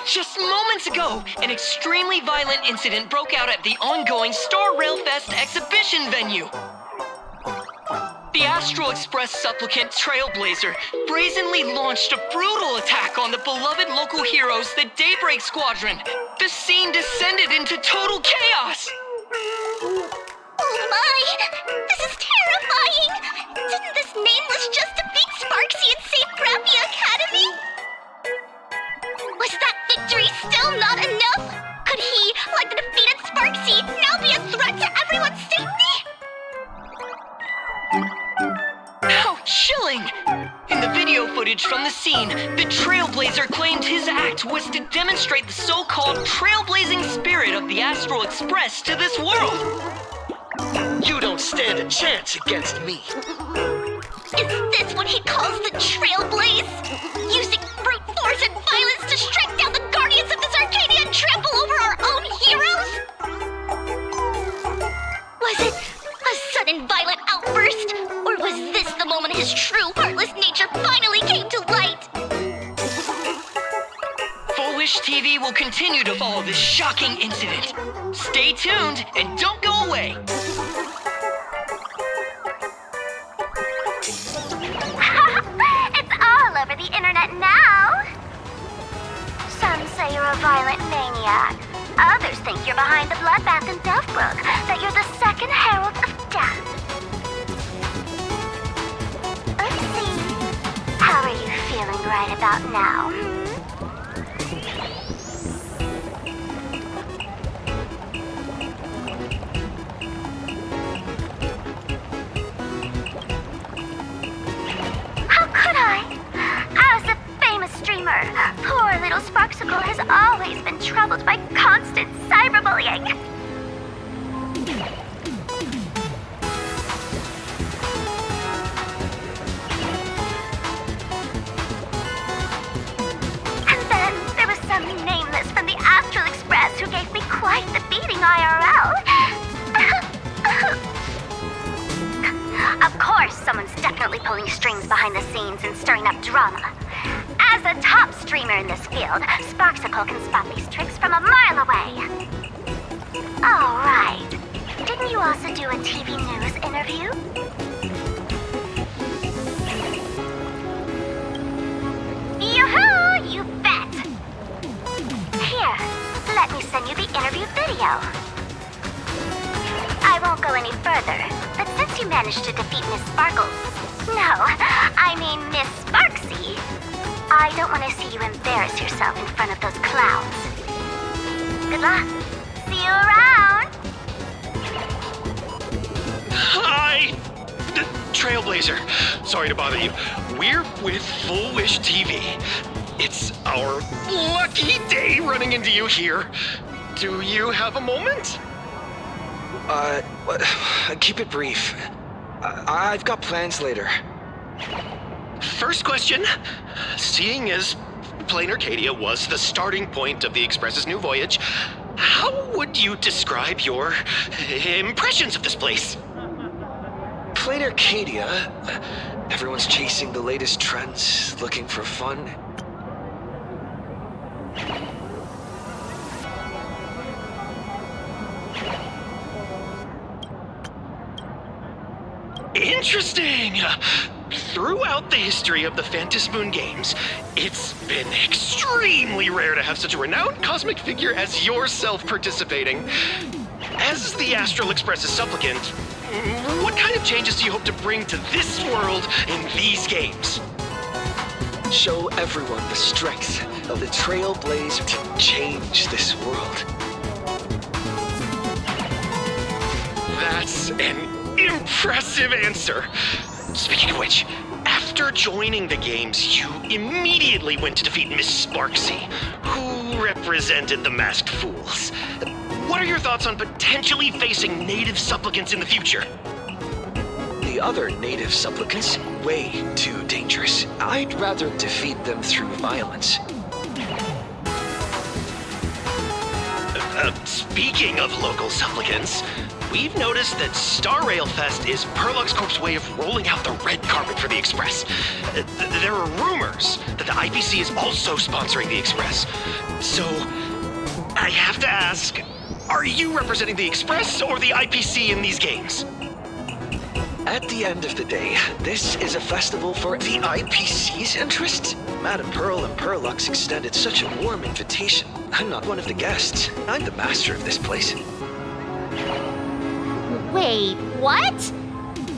Just moments ago, an extremely violent incident broke out at the ongoing Star Rail Fest exhibition venue. The Astral Express supplicant Trailblazer brazenly launched a brutal attack on the beloved local heroes, the Daybreak Squadron. The scene descended into total chaos. Oh my! This is terrifying! Didn't this nameless just defeat Sparksy and save Grappy Academy? Was that victory still not enough? Could he, like the defeated Sparksy, now be a threat to everyone's safety? How chilling! In the video footage from the scene, the Trailblazer claimed his act was to demonstrate the so-called trailblazing spirit of the Astral Express to this world. You don't stand a chance against me. Is this what he calls the Trailblaze? Using brute force and violence to strike down the guardians of this Arcadia and trample over our own heroes? Was it a sudden violent outburst? Or was this the moment his true heartless nature finally came to light? Full Wish TV will continue to follow this shocking incident. Stay tuned and don't go away. It's all over the internet now. Some say you're a violent maniac. Others think you're behind the bloodbath in Delphbrook, that you're the second herald of death. Let's see. How are you feeling right about now? How could I? As a famous streamer, poor little Sparksicle has always been troubled by constant cyberbullying. And then there was some nameless from the Astral Express who gave me quite the beating IRL. Of course, someone's definitely pulling strings behind the scenes and stirring up drama. As a top streamer in this field, Sparksicle can spot these tricks from a mile away. Oh, right. Didn't you also do a TV news interview? Yoo-hoo! You bet! Here, let me send you the interview video. I won't go any further, but since you managed to defeat Miss Sparkles... No, I mean Miss Sparksy, I don't want to see you embarrass yourself in front of those clowns. Good luck. See you around! Hi! Trailblazer. Sorry to bother you. We're with Full Wish TV. It's our lucky day running into you here. Do you have a moment? Keep it brief. I've got plans later. First question. Seeing as Plain Arcadia was the starting point of the Express's new voyage, how would you describe your impressions of this place? Plain Arcadia? Everyone's chasing the latest trends, looking for fun. Interesting! Throughout the history of the Phantasmoon games, it's been extremely rare to have such a renowned cosmic figure as yourself participating. As the Astral Express's supplicant, what kind of changes do you hope to bring to this world in these games? Show everyone the strength of the Trailblazer to change this world. That's an impressive answer. Speaking of which, after joining the games, you immediately went to defeat Miss Sparksy, who represented the Masked Fools. What are your thoughts on potentially facing native supplicants in the future? The other native supplicants, way too dangerous. I'd rather defeat them through violence. Speaking of local supplicants, we've noticed that Star Rail Fest is Perlux Corp's way of rolling out the red carpet for the Express. There are rumors that the IPC is also sponsoring the Express. So, I have to ask, are you representing the Express or the IPC in these games? At the end of the day, this is a festival for the IPC's interest. Madame Pearl and Perlux extended such a warm invitation. I'm not one of the guests. I'm the master of this place. Wait, what?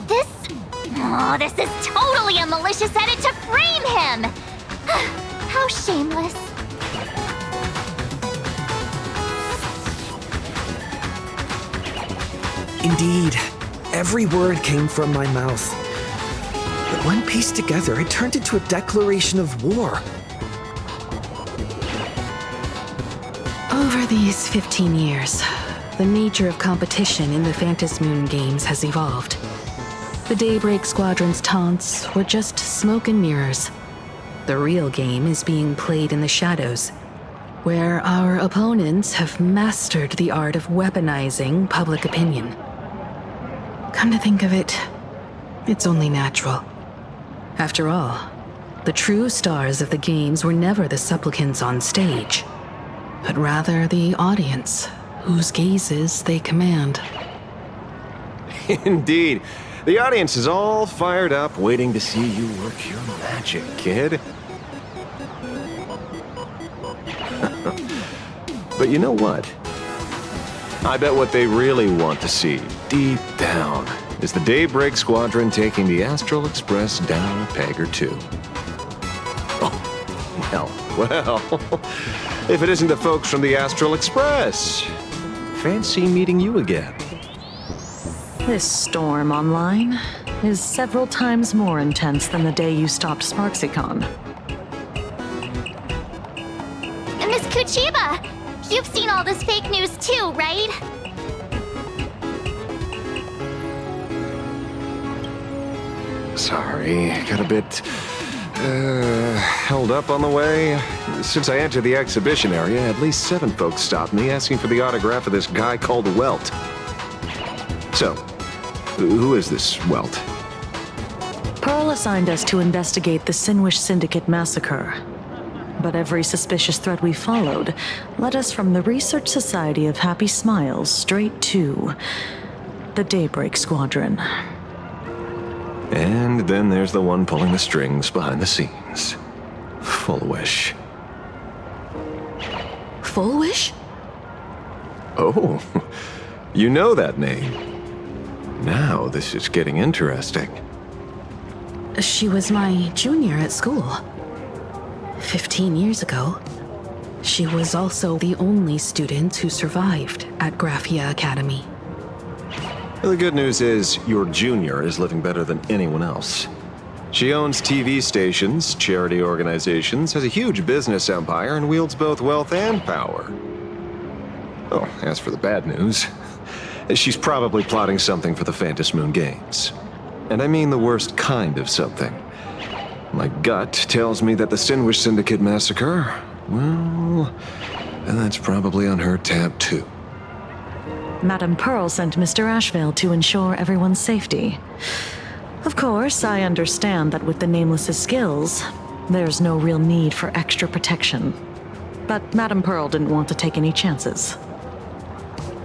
This is totally a malicious edit to frame him! How shameless. Indeed, every word came from my mouth. But when pieced together, it turned into a declaration of war. Over these 15 years, the nature of competition in the Phantasmoon games has evolved. The Daybreak Squadron's taunts were just smoke and mirrors. The real game is being played in the shadows, where our opponents have mastered the art of weaponizing public opinion. Come to think of it, it's only natural. After all, the true stars of the games were never the supplicants on stage, but rather the audience, whose gazes they command. Indeed. The audience is all fired up, waiting to see you work your magic, kid. But you know what? I bet what they really want to see, deep down, is the Daybreak Squadron taking the Astral Express down a peg or two. Oh, well, if it isn't the folks from the Astral Express. Fancy meeting you again. This storm online is several times more intense than the day you stopped SparksyCon. Miss Kuchiba, you've seen all this fake news too, right? Sorry, got a bit held up on the way. Since I entered the exhibition area, at least 7 folks stopped me asking for the autograph of this guy called Welt. So, who is this Welt? Pearl assigned us to investigate the Sinwish Syndicate massacre. But every suspicious thread we followed led us from the Research Society of Happy Smiles straight to the Daybreak Squadron. And then there's the one pulling the strings behind the scenes. Fullwish. Fullwish? Oh, you know that name. Now this is getting interesting. She was my junior at school. 15 years ago, she was also the only student who survived at Graphia Academy. The good news is, your junior is living better than anyone else. She owns TV stations, charity organizations, has a huge business empire, and wields both wealth and power. Oh, as for the bad news, She's probably plotting something for the Phantom Moon Games. And I mean the worst kind of something. My gut tells me that the Sinwish Syndicate massacre, well, that's probably on her tab too. Madame Pearl sent Mr. Ashvale to ensure everyone's safety. Of course, I understand that with the Nameless's skills, there's no real need for extra protection. But Madame Pearl didn't want to take any chances.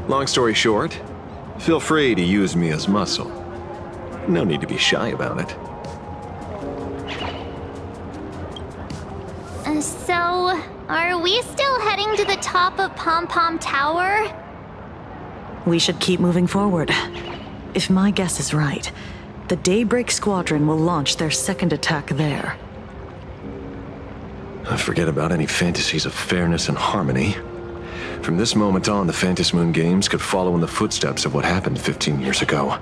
Long story short, feel free to use me as muscle. No need to be shy about it. So, are we still heading to the top of Pom Pom Tower? We should keep moving forward. If my guess is right, the Daybreak Squadron will launch their second attack there. Forget about any fantasies of fairness and harmony. From this moment on, the Phantom Moon Games could follow in the footsteps of what happened 15 years ago.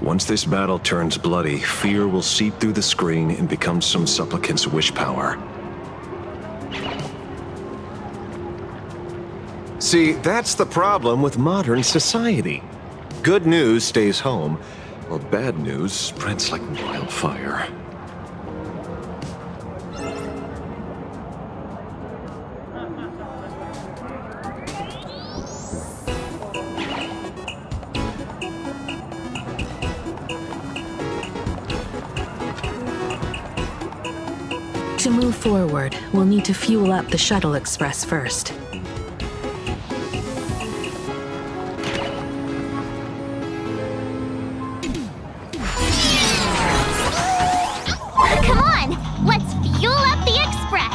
Once this battle turns bloody, fear will seep through the screen and become some supplicant's wish power. See, that's the problem with modern society. Good news stays home, while bad news spreads like wildfire. To move forward, we'll need to fuel up the Shuttle Express first. Come on, let's fuel up the Express!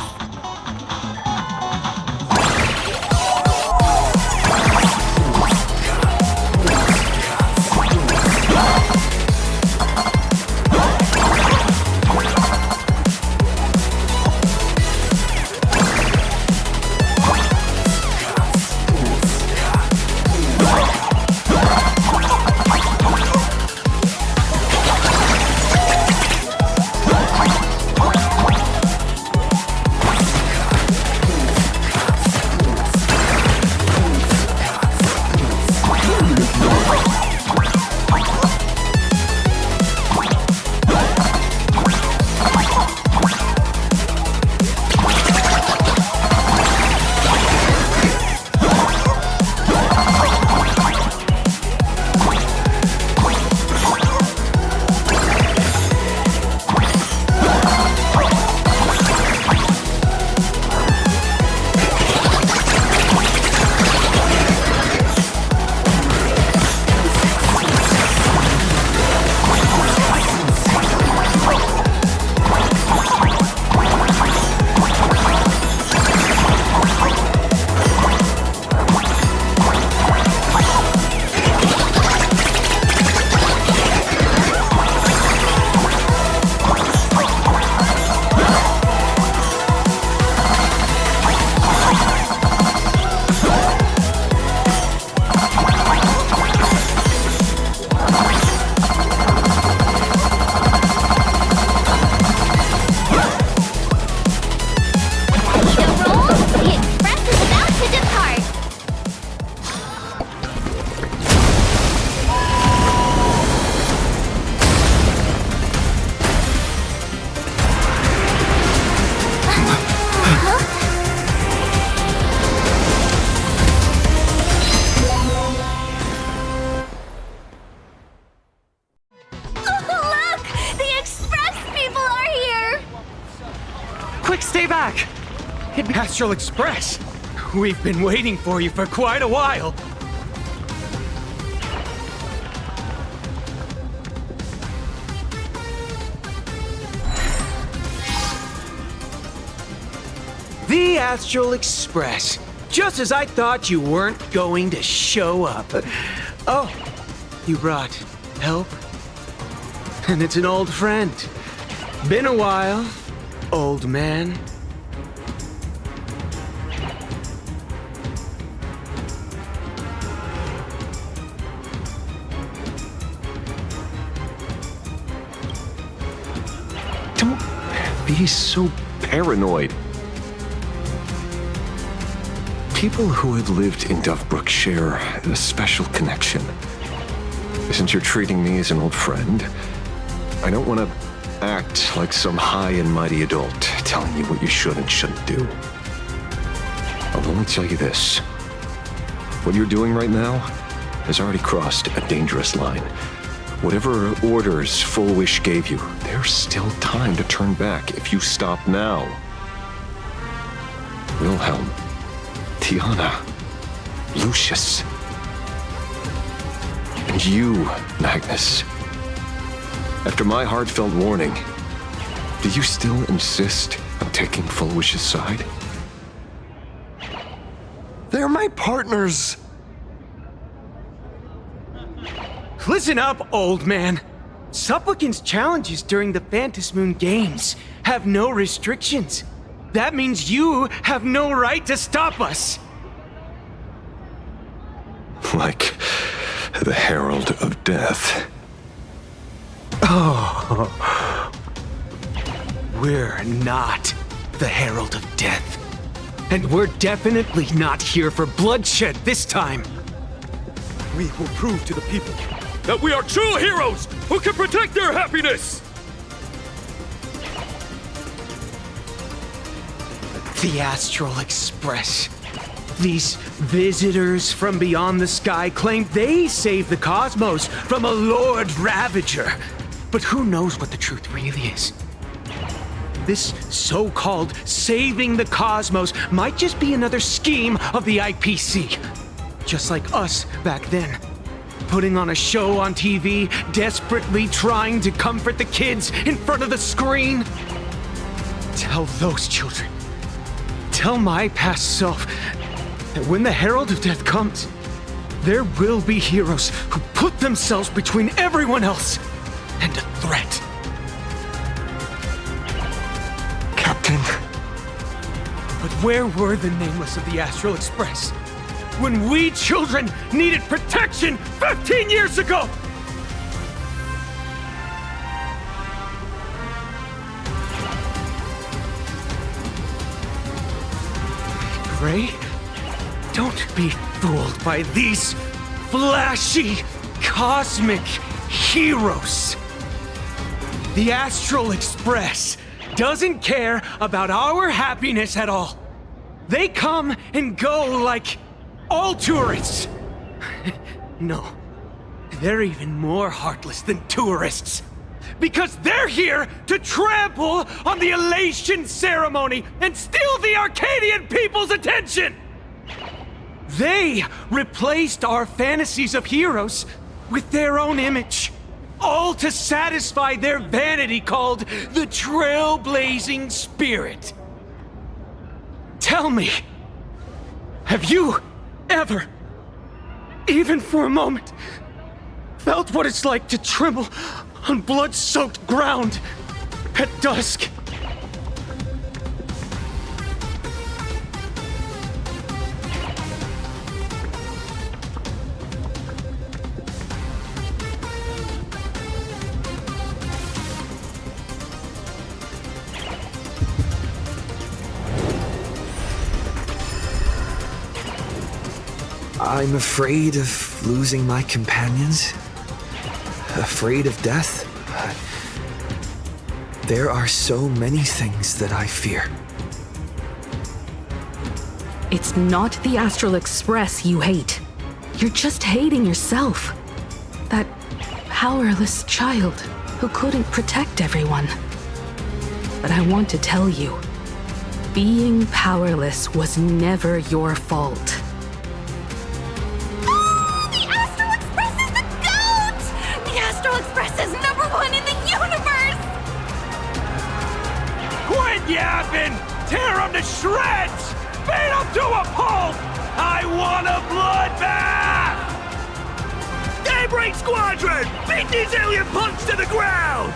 Stay back! Astral Express! We've been waiting for you for quite a while. The Astral Express. Just as I thought you weren't going to show up. Oh, you brought help? And it's an old friend. Been a while, old man. Don't be so paranoid. people who have lived in Dovebrook share a special connection. Since you're treating me as an old friend, I don't want to act like some high and mighty adult telling you what you should and shouldn't do. I'll only tell you this. What you're doing right now has already crossed a dangerous line. Whatever orders Full Wish gave you, there's still time to turn back if you stop now. Wilhelm, Tiana, Lucius, and you, Magnus. After my heartfelt warning, do you still insist on taking Full Wish's side? They're my partners. Listen up, old man. Supplicants' challenges during the Phantasmoon Games have no restrictions. That means you have no right to stop us. Like the Herald of Death. Oh. We're not the Herald of Death. And we're definitely not here for bloodshed this time. We will prove to the people that we are true heroes who can protect their happiness! The Astral Express. These visitors from beyond the sky claim they saved the cosmos from a Lord Ravager. But who knows what the truth really is? This so-called saving the cosmos might just be another scheme of the IPC. Just like us back then. Putting on a show on TV, desperately trying to comfort the kids in front of the screen. Tell those children. Tell my past self that when the Herald of Death comes, there will be heroes who put themselves between everyone else and a threat. Captain. But where were the nameless of the Astral Express when we children needed protection 15 years ago? Gray, don't be fooled by these flashy, cosmic heroes. The Astral Express doesn't care about our happiness at all. They come and go like all tourists. No, they're even more heartless than tourists. Because they're here to trample on the elation ceremony and steal the Arcadian people's attention! They replaced our fantasies of heroes with their own image, all to satisfy their vanity called the Trailblazing Spirit. Tell me, have you ever, even for a moment, felt what it's like to tremble on blood-soaked ground at dusk? I'm afraid of losing my companions. Afraid of death. There are so many things that I fear. It's not the Astral Express you hate. You're just hating yourself. That powerless child who couldn't protect everyone. But I want to tell you, being powerless was never your fault. The Astral Express is the GOAT! The Astral Express is #1 in the universe! Quit yapping! Tear them to shreds! Beat them to a pulp! I want a bloodbath! Daybreak Squadron! Beat these alien punks to the ground!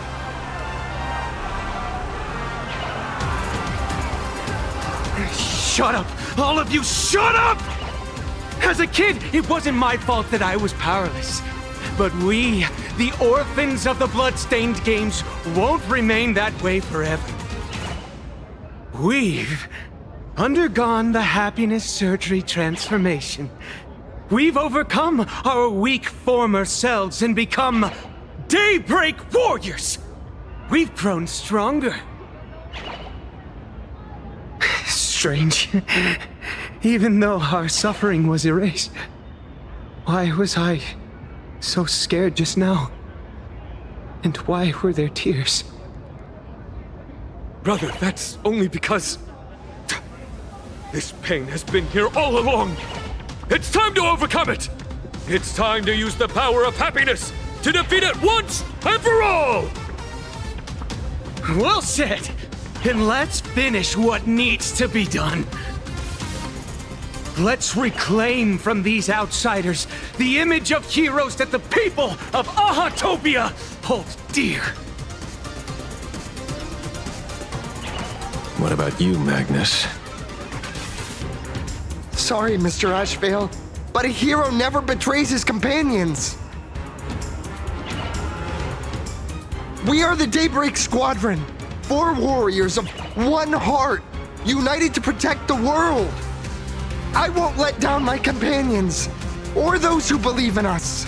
Shut up! All of you, shut up! As a kid, it wasn't my fault that I was powerless. But we, the orphans of the Bloodstained Games, won't remain that way forever. We've undergone the happiness surgery transformation. We've overcome our weak former selves and become Daybreak Warriors! We've grown stronger. Strange. Even though our suffering was erased, why was I so scared just now? And why were there tears? Brother, that's only because... this pain has been here all along. It's time to overcome it! It's time to use the power of happiness to defeat it once and for all! Well said! And let's finish what needs to be done. Let's reclaim from these outsiders the image of heroes that the people of Ahatopia hold dear. What about you, Magnus? Sorry, Mr. Ashvale, but a hero never betrays his companions. We are the Daybreak Squadron, 4 warriors of one heart, united to protect the world. I won't let down my companions, or those who believe in us.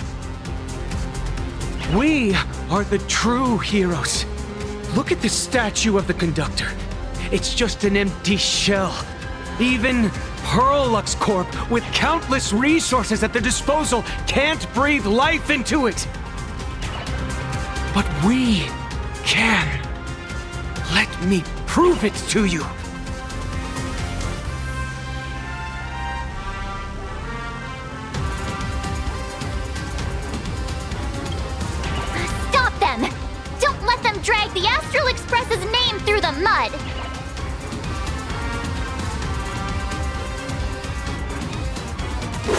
We are the true heroes. Look at the statue of the conductor. It's just an empty shell. Even Perlux Corp, with countless resources at their disposal, can't breathe life into it. But we can. Let me prove it to you. Stop them! Don't let them drag the Astral Express's name through the mud!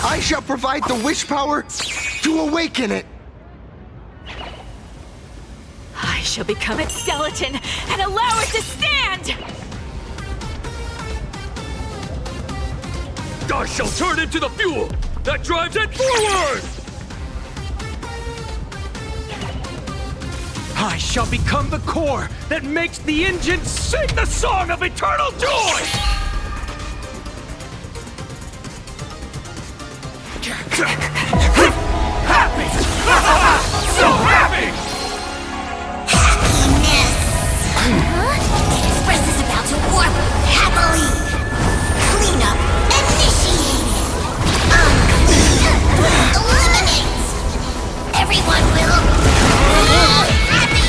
I shall provide the wish power to awaken it. I shall become its skeleton and allow it to stand! I shall turn into the fuel that drives it forward! I shall become the core that makes the engine sing the song of eternal joy! Happy! So happy! The Express is about to warp happily. Cleanup initiated. Eliminate. Everyone will be happy.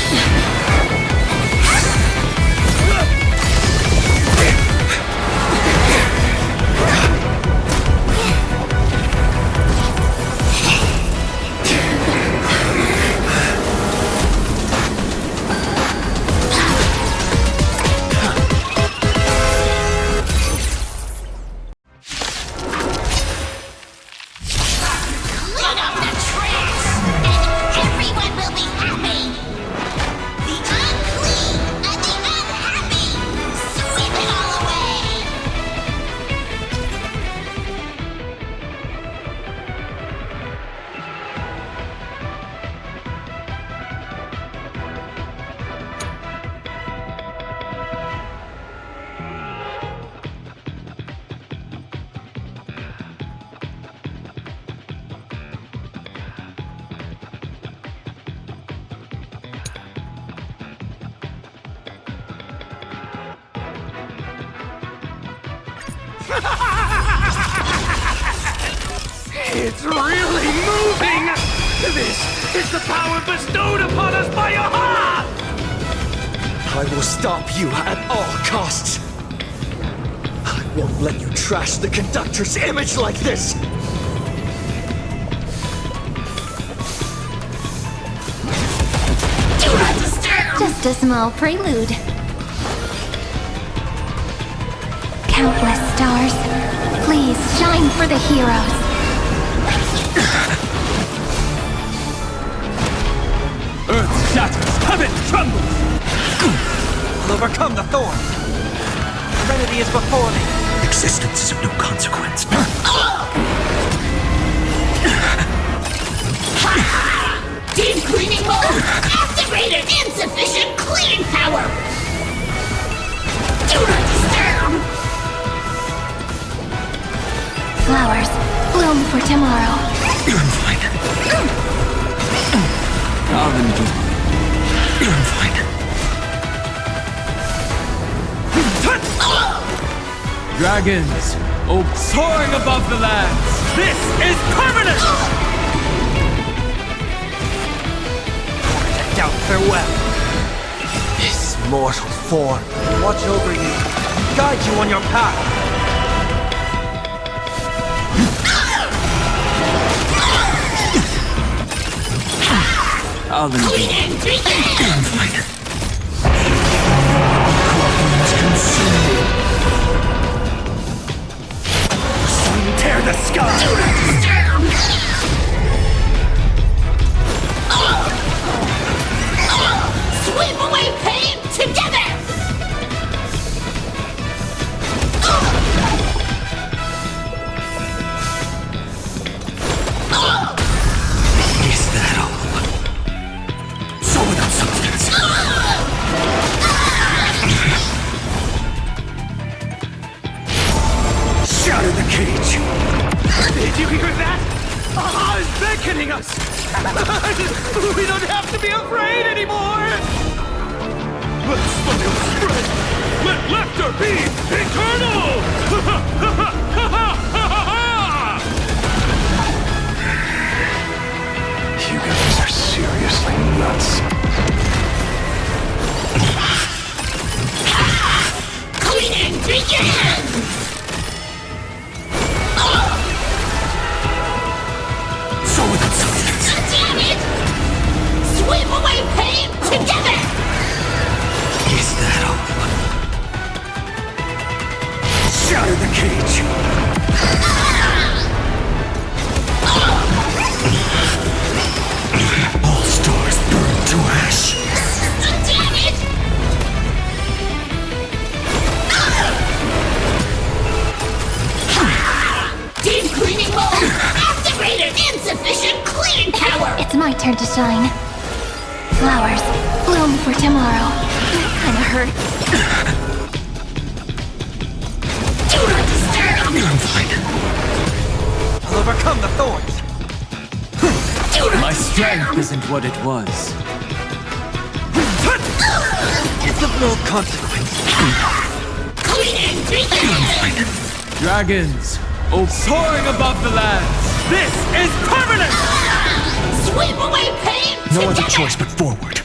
Clean up the trash, and everyone will be happy. The unclean and the unhappy, sweep it all away. It's really moving! This is the power bestowed upon us by Aha! I will stop you at all costs. I won't let you trash the conductor's image like this. Do not disturb. Just a small prelude. Countless stars, please shine for the heroes. Earth shatters, heaven trembles! Overcome the thorn! Serenity is before me! Existence is of no consequence. Deep cleaning mode activated. Insufficient cleaning power. Do not disturb. Flowers bloom for tomorrow. I'm fine. I'll endure. I'm fine. Dragons, soaring above the lands. This is permanent! Doubt farewell. This mortal form, watch over you, and guide you on your path. I'll endure. I'm fine. Tear the sky! Sweep away pain together! Is that all? So without substance. Shatter the cage! Did you hear that? Aha is beckoning us! We don't have to be afraid anymore! Let smile spread! Let laughter be eternal! You guys are seriously nuts. Cleaning begins! So without substance. Damn it! Sweep away pain together! Is that all? Shatter the cage! All stars burn to ash! Damn it! Deep cleaning mode activated! Insufficient cleaning power! It's my turn to shine. Flowers bloom for tomorrow. That kinda hurt. Do not disturb! I'm fine. I'll overcome the thorns. My strength isn't what it was. It's of no consequence. Cleaning begins! Dragons, soaring above the lands. This is permanent! Sweep away pain No other together! choice but forward.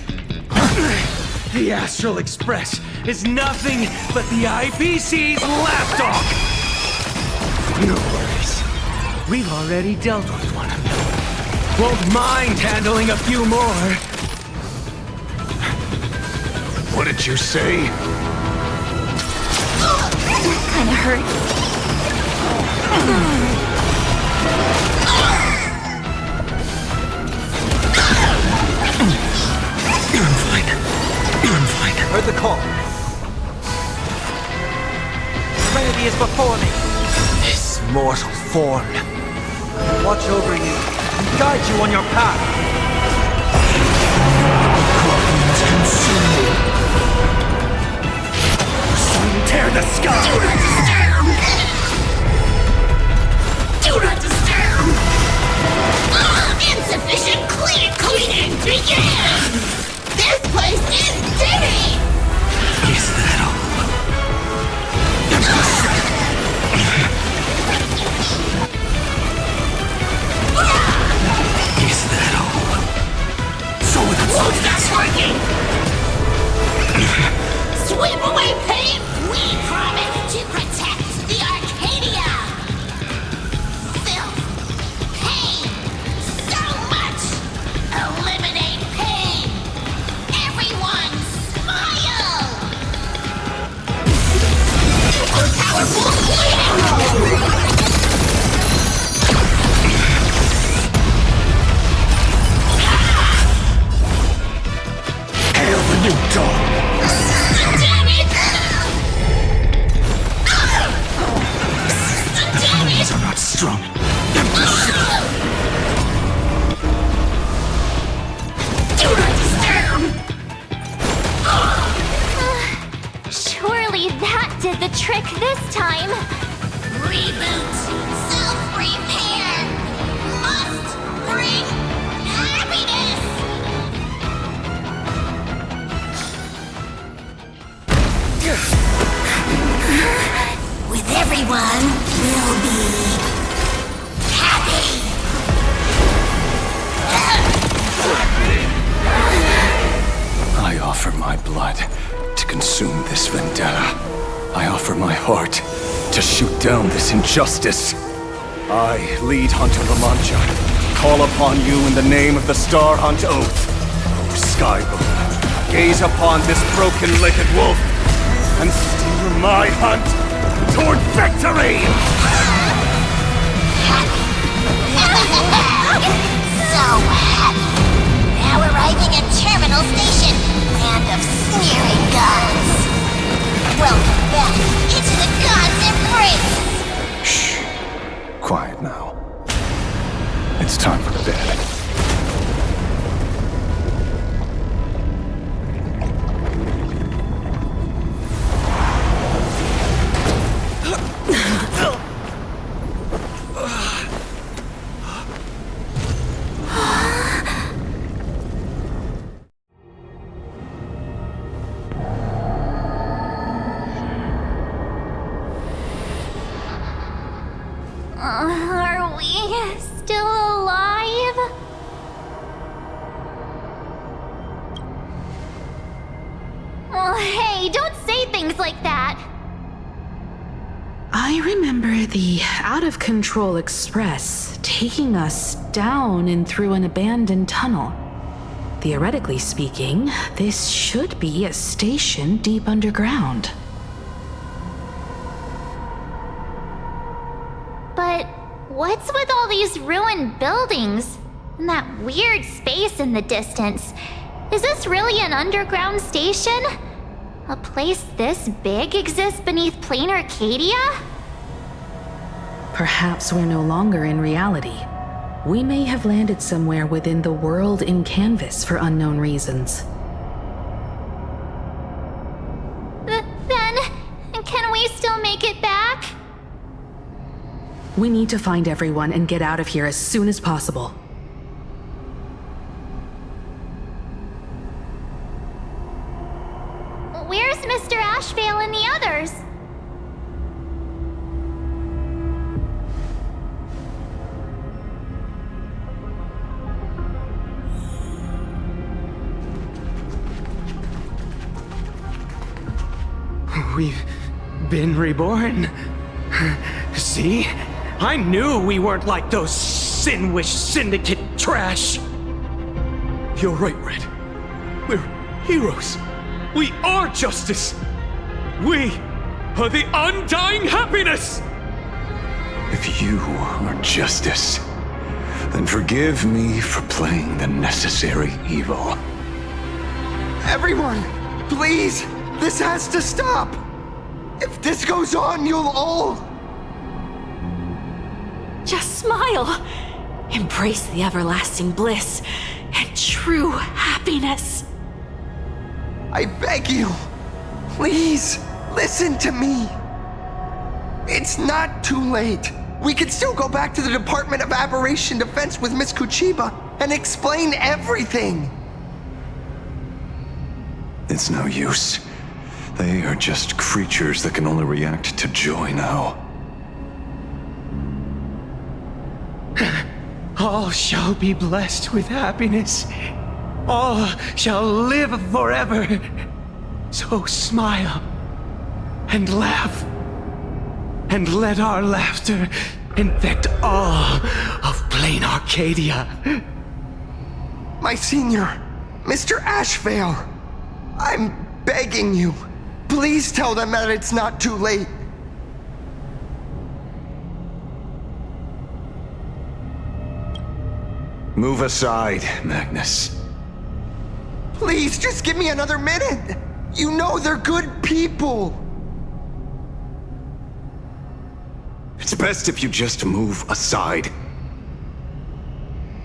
The Astral Express is nothing but the IPC's lapdog! No worries. We've already dealt with one. Won't mind handling a few more. What did you say? That kinda hurt. I'm fine. I'm fine. Heard the call. Trinity is before me. This mortal form, watch over you and guide you on your path. Tear the sky! Do not disturb! Do not disturb! Insufficient cleaning begins! This place is dirty! Is that all? Is that all? So without Won't substance. stop working! Sweep away pain! We promise to protect the Arcadia! Filth! Pain! So much! Eliminate pain! Everyone smile! Super powerful cleaning mode! Hail the new dawn! Damn it! The planes are not strong. Do not disturb! Surely that did the trick this time. Reboot! Self blood to consume this vendetta. I offer my heart to shoot down this injustice. I, lead Hunter Lamancha, call upon you in the name of the Star Hunt Oath. O Skyboom, gaze upon this broken-legged wolf and steer my hunt toward victory! So happy. Now arriving at Terminal Station, land of sneering gods. Welcome back into the gods' embrace. Shh. Quiet now. It's time for bed. Are we still alive? Oh, hey, don't say things like that. I remember the out-of-control express taking us down and through an abandoned tunnel. Theoretically speaking, this should be a station deep underground. But what's with all these ruined buildings? And that weird space in the distance? Is this really an underground station? A place this big exists beneath plain Arcadia? Perhaps we're no longer in reality. We may have landed somewhere within the world in canvas for unknown reasons. Then, can we still make it back? We need to find everyone and get out of here as soon as possible. Where's Mr. Ashvale and the others? We've been reborn. See? I knew we weren't like those Sinwish Syndicate trash. You're right, Red. We're heroes. We are justice. We are the undying happiness. If you are justice, then forgive me for playing the necessary evil. Everyone, please! This has to stop! If this goes on, you'll all... Just smile. Embrace the everlasting bliss and true happiness. I beg you, please, listen to me. It's not too late. We can still go back to the Department of Aberration Defense with Miss Kuchiba and explain everything. It's no use. They are just creatures that can only react to joy now. All shall be blessed with happiness. All shall live forever. So smile and laugh. And let our laughter infect all of plain Arcadia. My senior, Mr. Ashvale, I'm begging you. Please tell them that it's not too late. Move aside, Magnus. Please, just give me another minute. You know they're good people. It's best if you just move aside.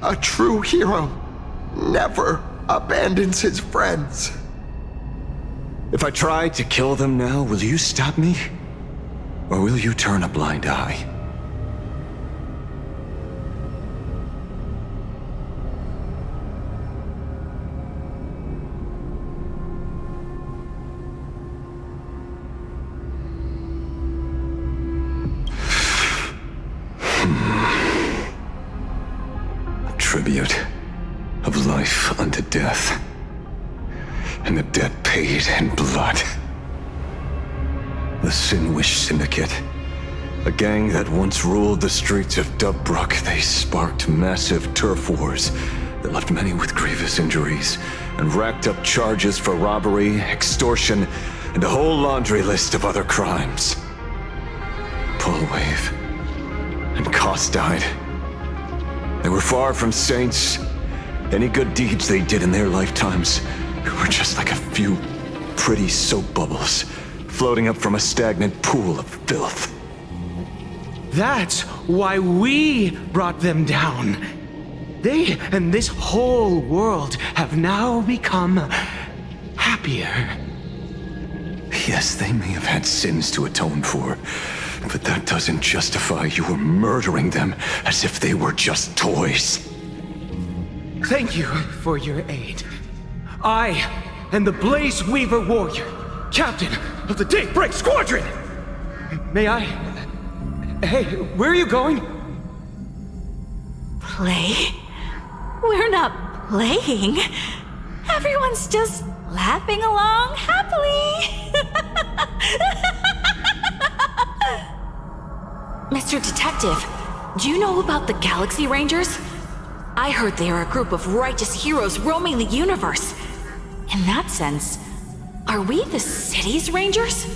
A true hero never abandons his friends. If I try to kill them now, will you stop me? Or will you turn a blind eye? A tribute of life unto death. and the debt paid in blood. The Sinwish Syndicate, a gang that once ruled the streets of Dubbrook. They sparked massive turf wars that left many with grievous injuries and racked up charges for robbery, extortion, and a whole laundry list of other crimes. Pullwave and Koss died. They were far from saints. Any good deeds they did in their lifetimes were just like a few pretty soap bubbles floating up from a stagnant pool of filth. That's why we brought them down. They and this whole world have now become happier. Yes, they may have had sins to atone for, but that doesn't justify your murdering them as if they were just toys. Thank you for your aid. I am the Blaze Weaver Warrior, captain of the Daybreak Squadron! May I... Hey, where are you going? Play? We're not playing. Everyone's just laughing along happily. Mr. Detective, do you know about the Galaxy Rangers? I heard they are a group of righteous heroes roaming the universe. In that sense, are we the city's rangers?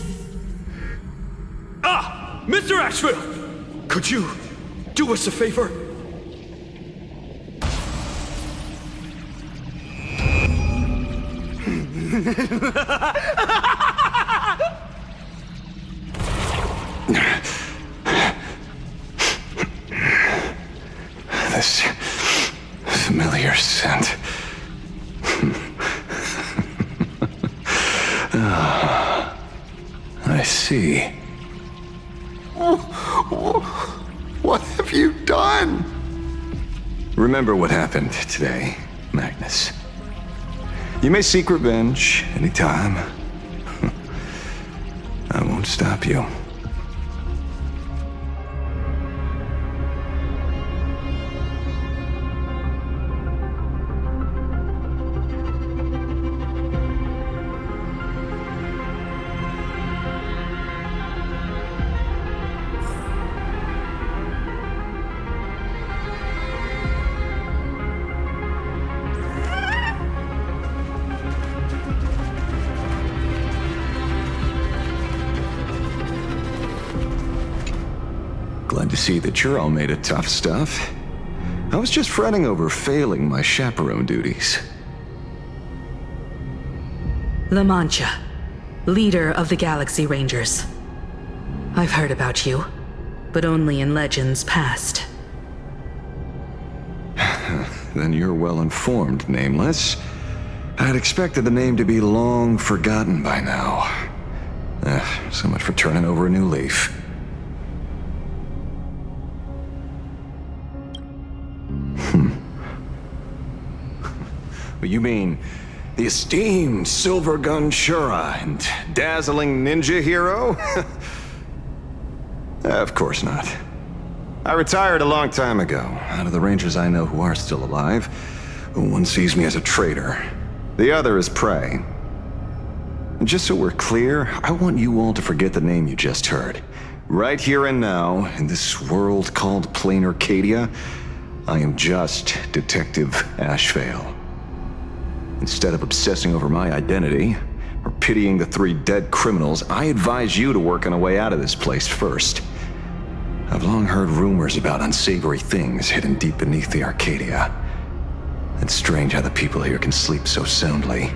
Ah! Mr. Asheville! Could you do us a favor? This familiar scent. I see. What have you done? Remember what happened today, Magnus. You may seek revenge anytime. I won't stop you. Glad to see that you're all made of tough stuff. I was just fretting over failing my chaperone duties. La Mancha, leader of the Galaxy Rangers. I've heard about you, but only in legends past. Then you're well informed, Nameless. I'd expected the name to be long forgotten by now. So much for turning over a new leaf. You mean the esteemed Silvergun Shura and dazzling ninja hero? Of course not. I retired a long time ago. Out of the Rangers I know who are still alive, one sees me as a traitor. The other is prey. And just so we're clear, I want you all to forget the name you just heard. Right here and now, in this world called Plain Arcadia, I am just Detective Ashevale. Instead of obsessing over my identity, or pitying the 3 dead criminals, I advise you to work on a way out of this place first. I've long heard rumors about unsavory things hidden deep beneath the Arcadia. It's strange how the people here can sleep so soundly.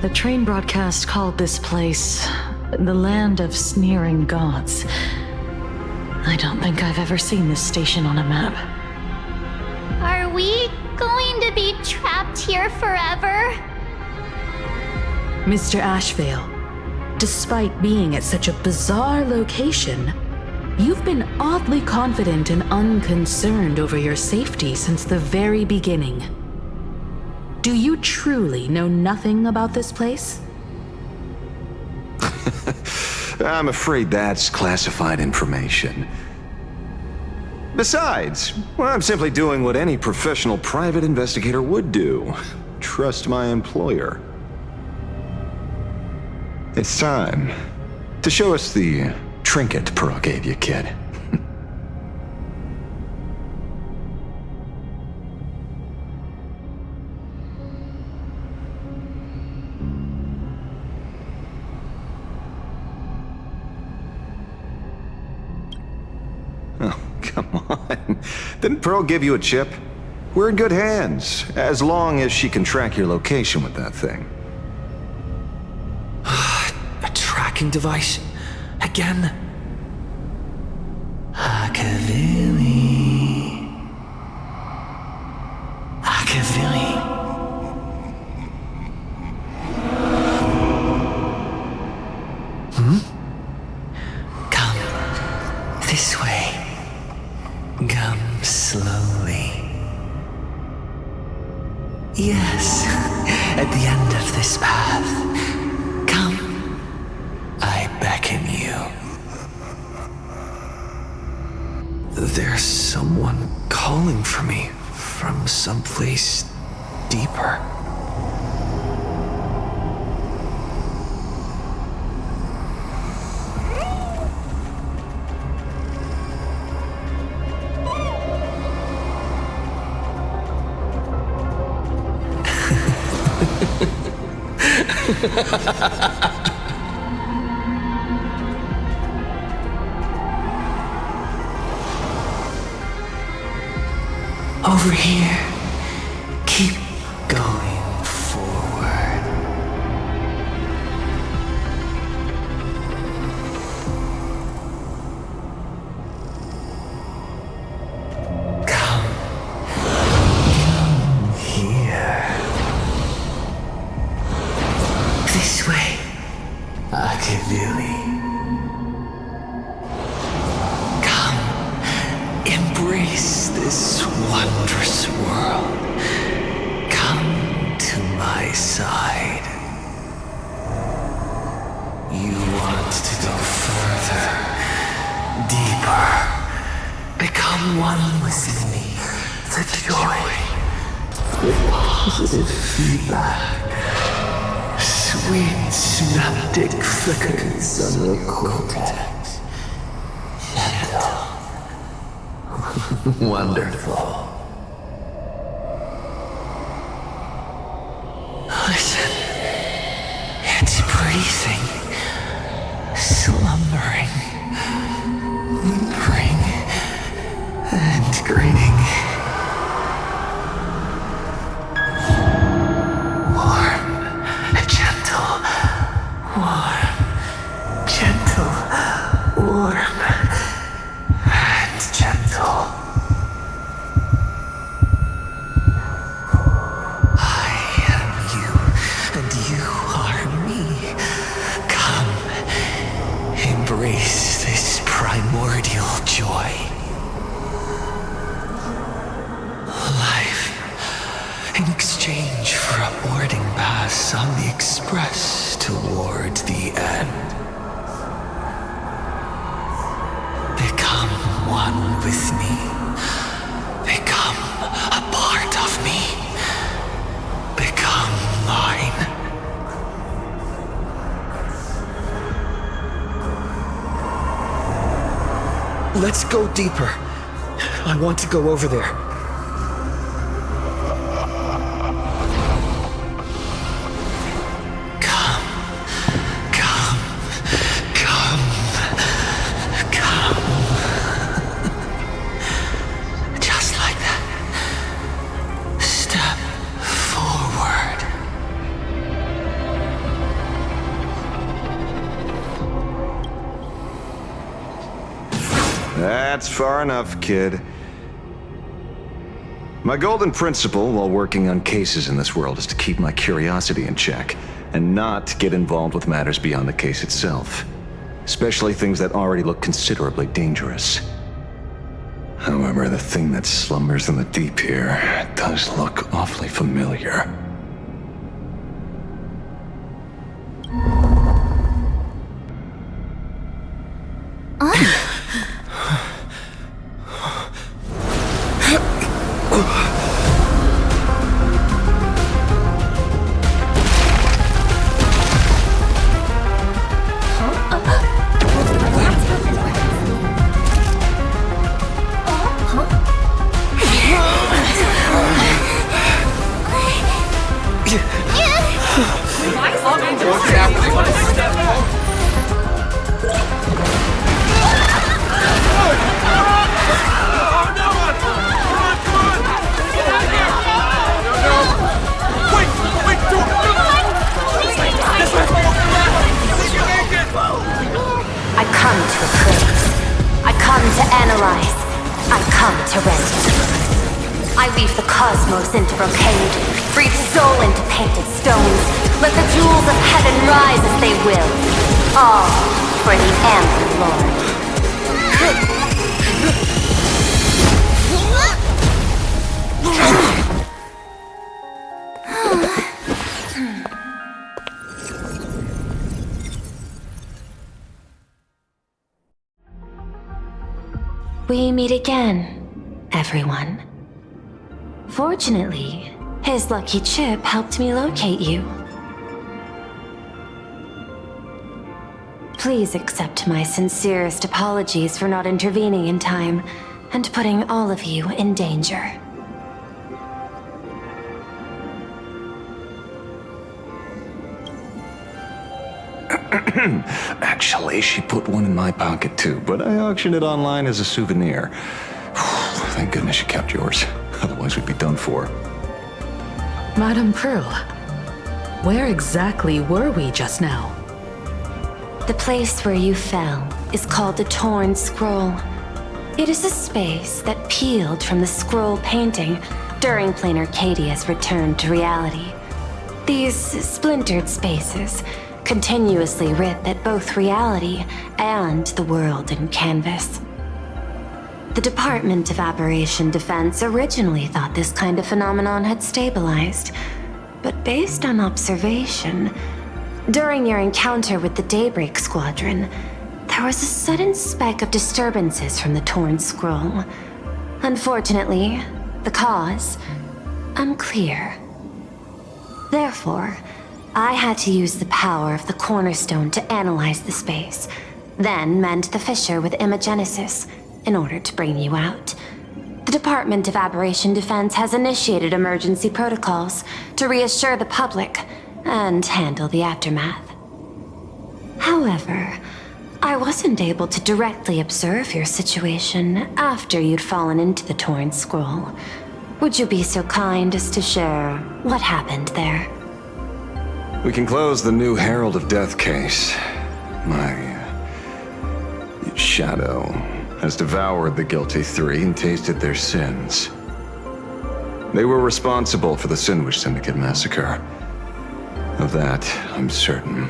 The train broadcast called this place the Land of Sneering Gods. I don't think I've ever seen this station on a map. Are we going to be trapped here forever? Mr. Ashevale, despite being at such a bizarre location, you've been oddly confident and unconcerned over your safety since the very beginning. Do you truly know nothing about this place? I'm afraid that's classified information. Besides, well, I'm simply doing what any professional private investigator would do. Trust my employer. It's time to show us the trinket Pearl gave you, kid. Oh, come on. Didn't Pearl give you a chip? We're in good hands, as long as she can track your location with that thing. A tracking device? Again? Akavili. Akavili. Come this way. Come slowly. Yes, at the end of this path. Come. I beckon you. There's someone calling for me from someplace deeper. Over here. Keep going forward. Come here. This way, Akavili. Come, embrace this wondrous world. Come to my side. You want to go further, deeper, become one with me. The joy, the positive feedback. Sweet synaptic flickers on the cortex. Gentle. Wonderful. Listen. It's breathing. Slumbering. Whimpering. And grinning. Warm and gentle. I am you, and you are me. Come, embrace this primordial joy. Life, in exchange for a boarding pass on the express toward the end. Become one with me. Become a part of me. Become mine. Let's go deeper. I want to go over there. That's far enough, kid. My golden principle while working on cases in this world is to keep my curiosity in check and not get involved with matters beyond the case itself, especially things that already look considerably dangerous. However, the thing that slumbers in the deep here does look awfully familiar. What's happening? I come to appraise. I come to analyze. I come to render. I weave the cosmos into brocade, breathe soul into painted stones. Let the jewels of heaven rise as they will. All for the Amber Lord. We meet again, everyone. Fortunately, his lucky chip helped me locate you. Please accept my sincerest apologies for not intervening in time and putting all of you in danger. Actually, she put one in my pocket too, but I auctioned it online as a souvenir. Thank goodness you kept yours. Otherwise we'd be done for. Madame Pearl, where exactly were we just now? The place where you fell is called the Torn Scroll. It is a space that peeled from the scroll painting during Plain Arcadia's return to reality. These splintered spaces continuously rip at both reality and the world in canvas. The Department of Aberration Defense originally thought this kind of phenomenon had stabilized, but based on observation, during your encounter with the Daybreak Squadron, there was a sudden spike of disturbances from the Torn Scroll. Unfortunately, the cause, unclear. Therefore, I had to use the power of the Cornerstone to analyze the space, then mend the fissure with Imagenesis in order to bring you out. The Department of Aberration Defense has initiated emergency protocols to reassure the public and handle the aftermath. However, I wasn't able to directly observe your situation after you'd fallen into the Torn Scroll. Would you be so kind as to share what happened there? We can close the new Herald of Death case. My shadow has devoured the guilty three and tasted their sins. They were responsible for the Sinwish Syndicate massacre. Of that, I'm certain.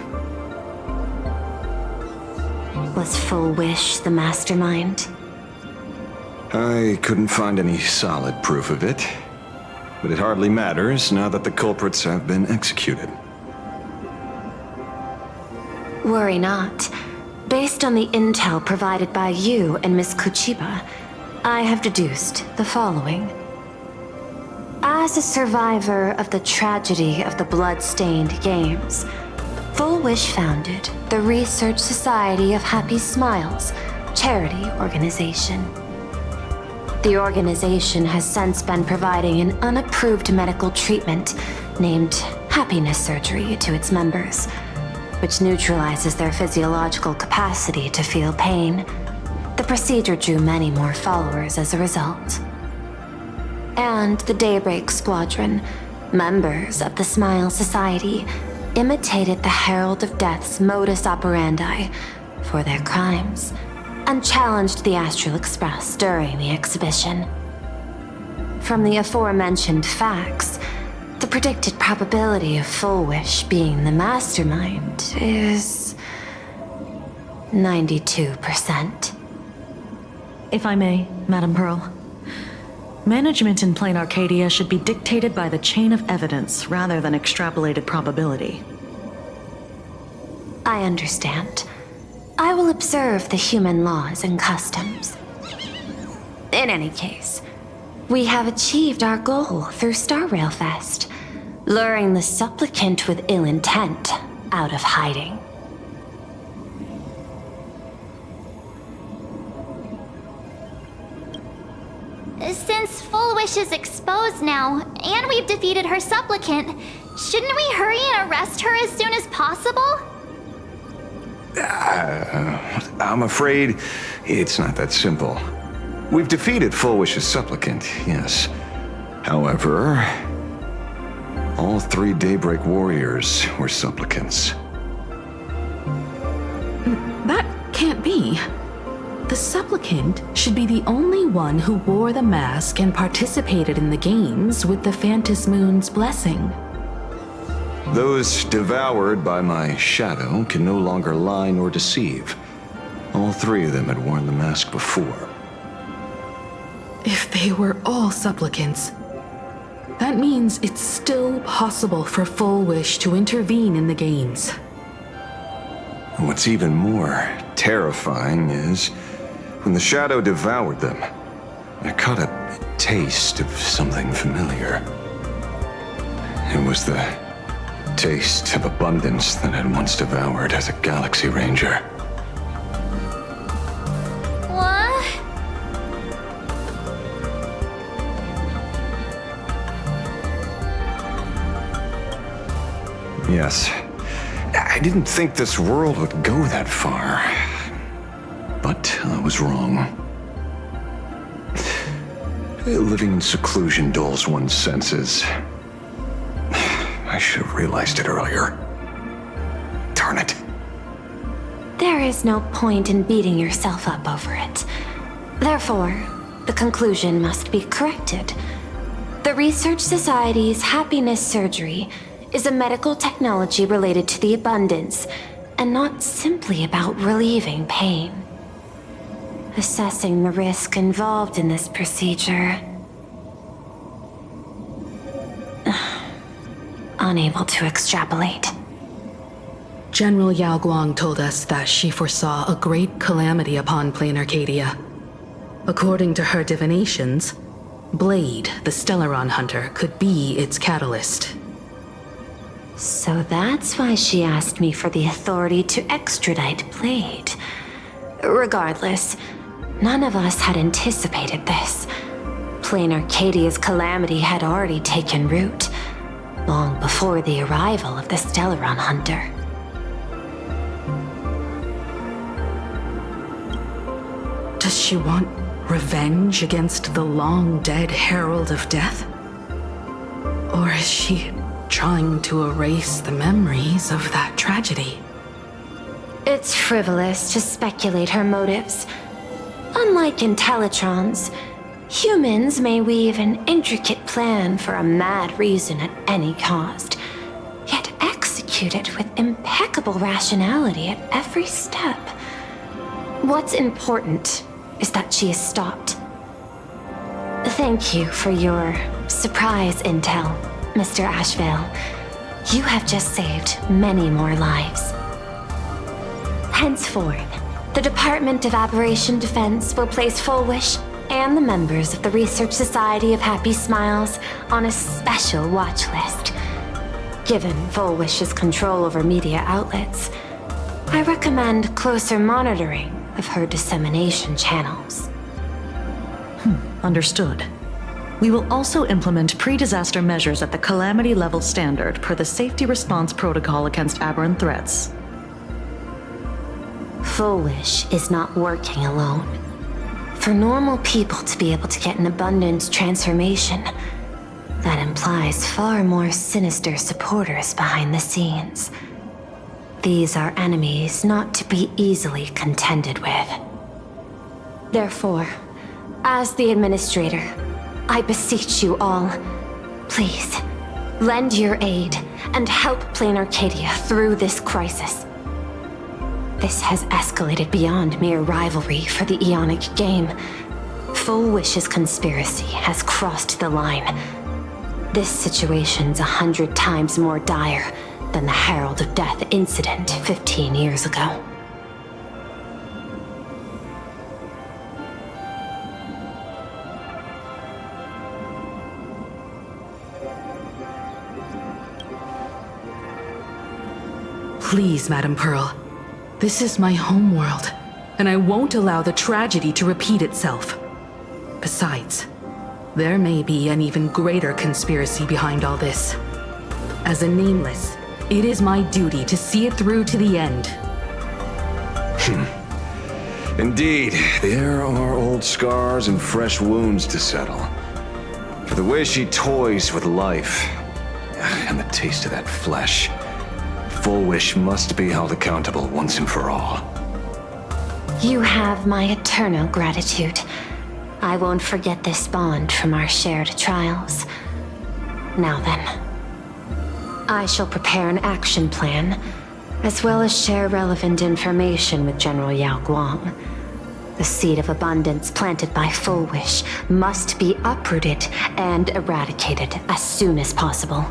Was Full Wish the mastermind? I couldn't find any solid proof of it, but it hardly matters now that the culprits have been executed. Worry not. Based on the intel provided by you and Miss Kuchiba, I have deduced the following. As a survivor of the tragedy of the Blood-Stained Games, Full Wish founded the Research Society of Happy Smiles, charity organization. The organization has since been providing an unapproved medical treatment named happiness surgery to its members, which neutralizes their physiological capacity to feel pain. The procedure drew many more followers as a result. And the Daybreak Squadron, members of the Smile Society, imitated the Herald of Death's modus operandi for their crimes, and challenged the Astral Express during the exhibition. From the aforementioned facts, the predicted probability of Full Wish being the mastermind is 92%. If I may, Madame Pearl. Management in Plain Arcadia should be dictated by the chain of evidence rather than extrapolated probability. I understand. I will observe the human laws and customs. In any case, we have achieved our goal through Star Rail Fest, luring the supplicant with ill intent out of hiding. Since Full Wish is exposed now, and we've defeated her supplicant, Shouldn't we hurry and arrest her as soon as possible? I'm afraid it's not that simple. We've defeated Full Wish's supplicant, yes. However, all 3 Daybreak warriors were supplicants. That can't be. The supplicant should be the only one who wore the mask and participated in the games with the Phantom Moon's blessing. Those devoured by my shadow can no longer lie nor deceive. All 3 of them had worn the mask before. If they were all supplicants, that means it's still possible for Full Wish to intervene in the games. And what's even more terrifying is, when the shadow devoured them, I caught a taste of something familiar. It was the taste of abundance that I'd once devoured as a Galaxy Ranger. What? Yes. I didn't think this world would go that far. But I was wrong. Living in seclusion dulls one's senses. I should have realized it earlier. Darn it. There is no point in beating yourself up over it. Therefore, the conclusion must be corrected. The Research Society's happiness surgery is a medical technology related to the abundance, and not simply about relieving pain. Assessing the risk involved in this procedure. Unable to extrapolate. General Yao Guang told us that she foresaw a great calamity upon Plain Arcadia. According to her divinations, Blade, the Stellaron hunter, could be its catalyst. So that's why she asked me for the authority to extradite Blade. Regardless, none of us had anticipated this. Plain Arcadia's calamity had already taken root, long before the arrival of the Stellaron hunter. Does she want revenge against the long-dead Herald of Death? Or is she trying to erase the memories of that tragedy? It's frivolous to speculate her motives. Unlike Intellitrons, humans may weave an intricate plan for a mad reason at any cost, yet execute it with impeccable rationality at every step. What's important is that she is stopped. Thank you for your surprise intel, Mr. Ashvale. You have just saved many more lives. Henceforth, the Department of Aberration Defense will place Full Wish and the members of the Research Society of Happy Smiles on a special watch list. Given Full Wish's control over media outlets, I recommend closer monitoring of her dissemination channels. Understood. We will also implement pre-disaster measures at the calamity level standard per the Safety Response Protocol against aberrant threats. Full Wish is not working alone. For normal people to be able to get an abundance transformation, that implies far more sinister supporters behind the scenes. These are enemies not to be easily contended with. Therefore, as the administrator, I beseech you all, please, lend your aid and help Plain Arcadia through this crisis. This has escalated beyond mere rivalry for the Ionic game. Full Wish's conspiracy has crossed the line. This situation's 100 times more dire than the Herald of Death incident 15 years ago. Please, Madam Pearl. This is my homeworld, and I won't allow the tragedy to repeat itself. Besides, there may be an even greater conspiracy behind all this. As a nameless, it is my duty to see it through to the end. Indeed, there are old scars and fresh wounds to settle. For the way she toys with life, and the taste of that flesh, Full Wish must be held accountable once and for all. You have my eternal gratitude. I won't forget this bond from our shared trials. Now then, I shall prepare an action plan, as well as share relevant information with General Yao Guang. The seed of abundance planted by Full Wish must be uprooted and eradicated as soon as possible.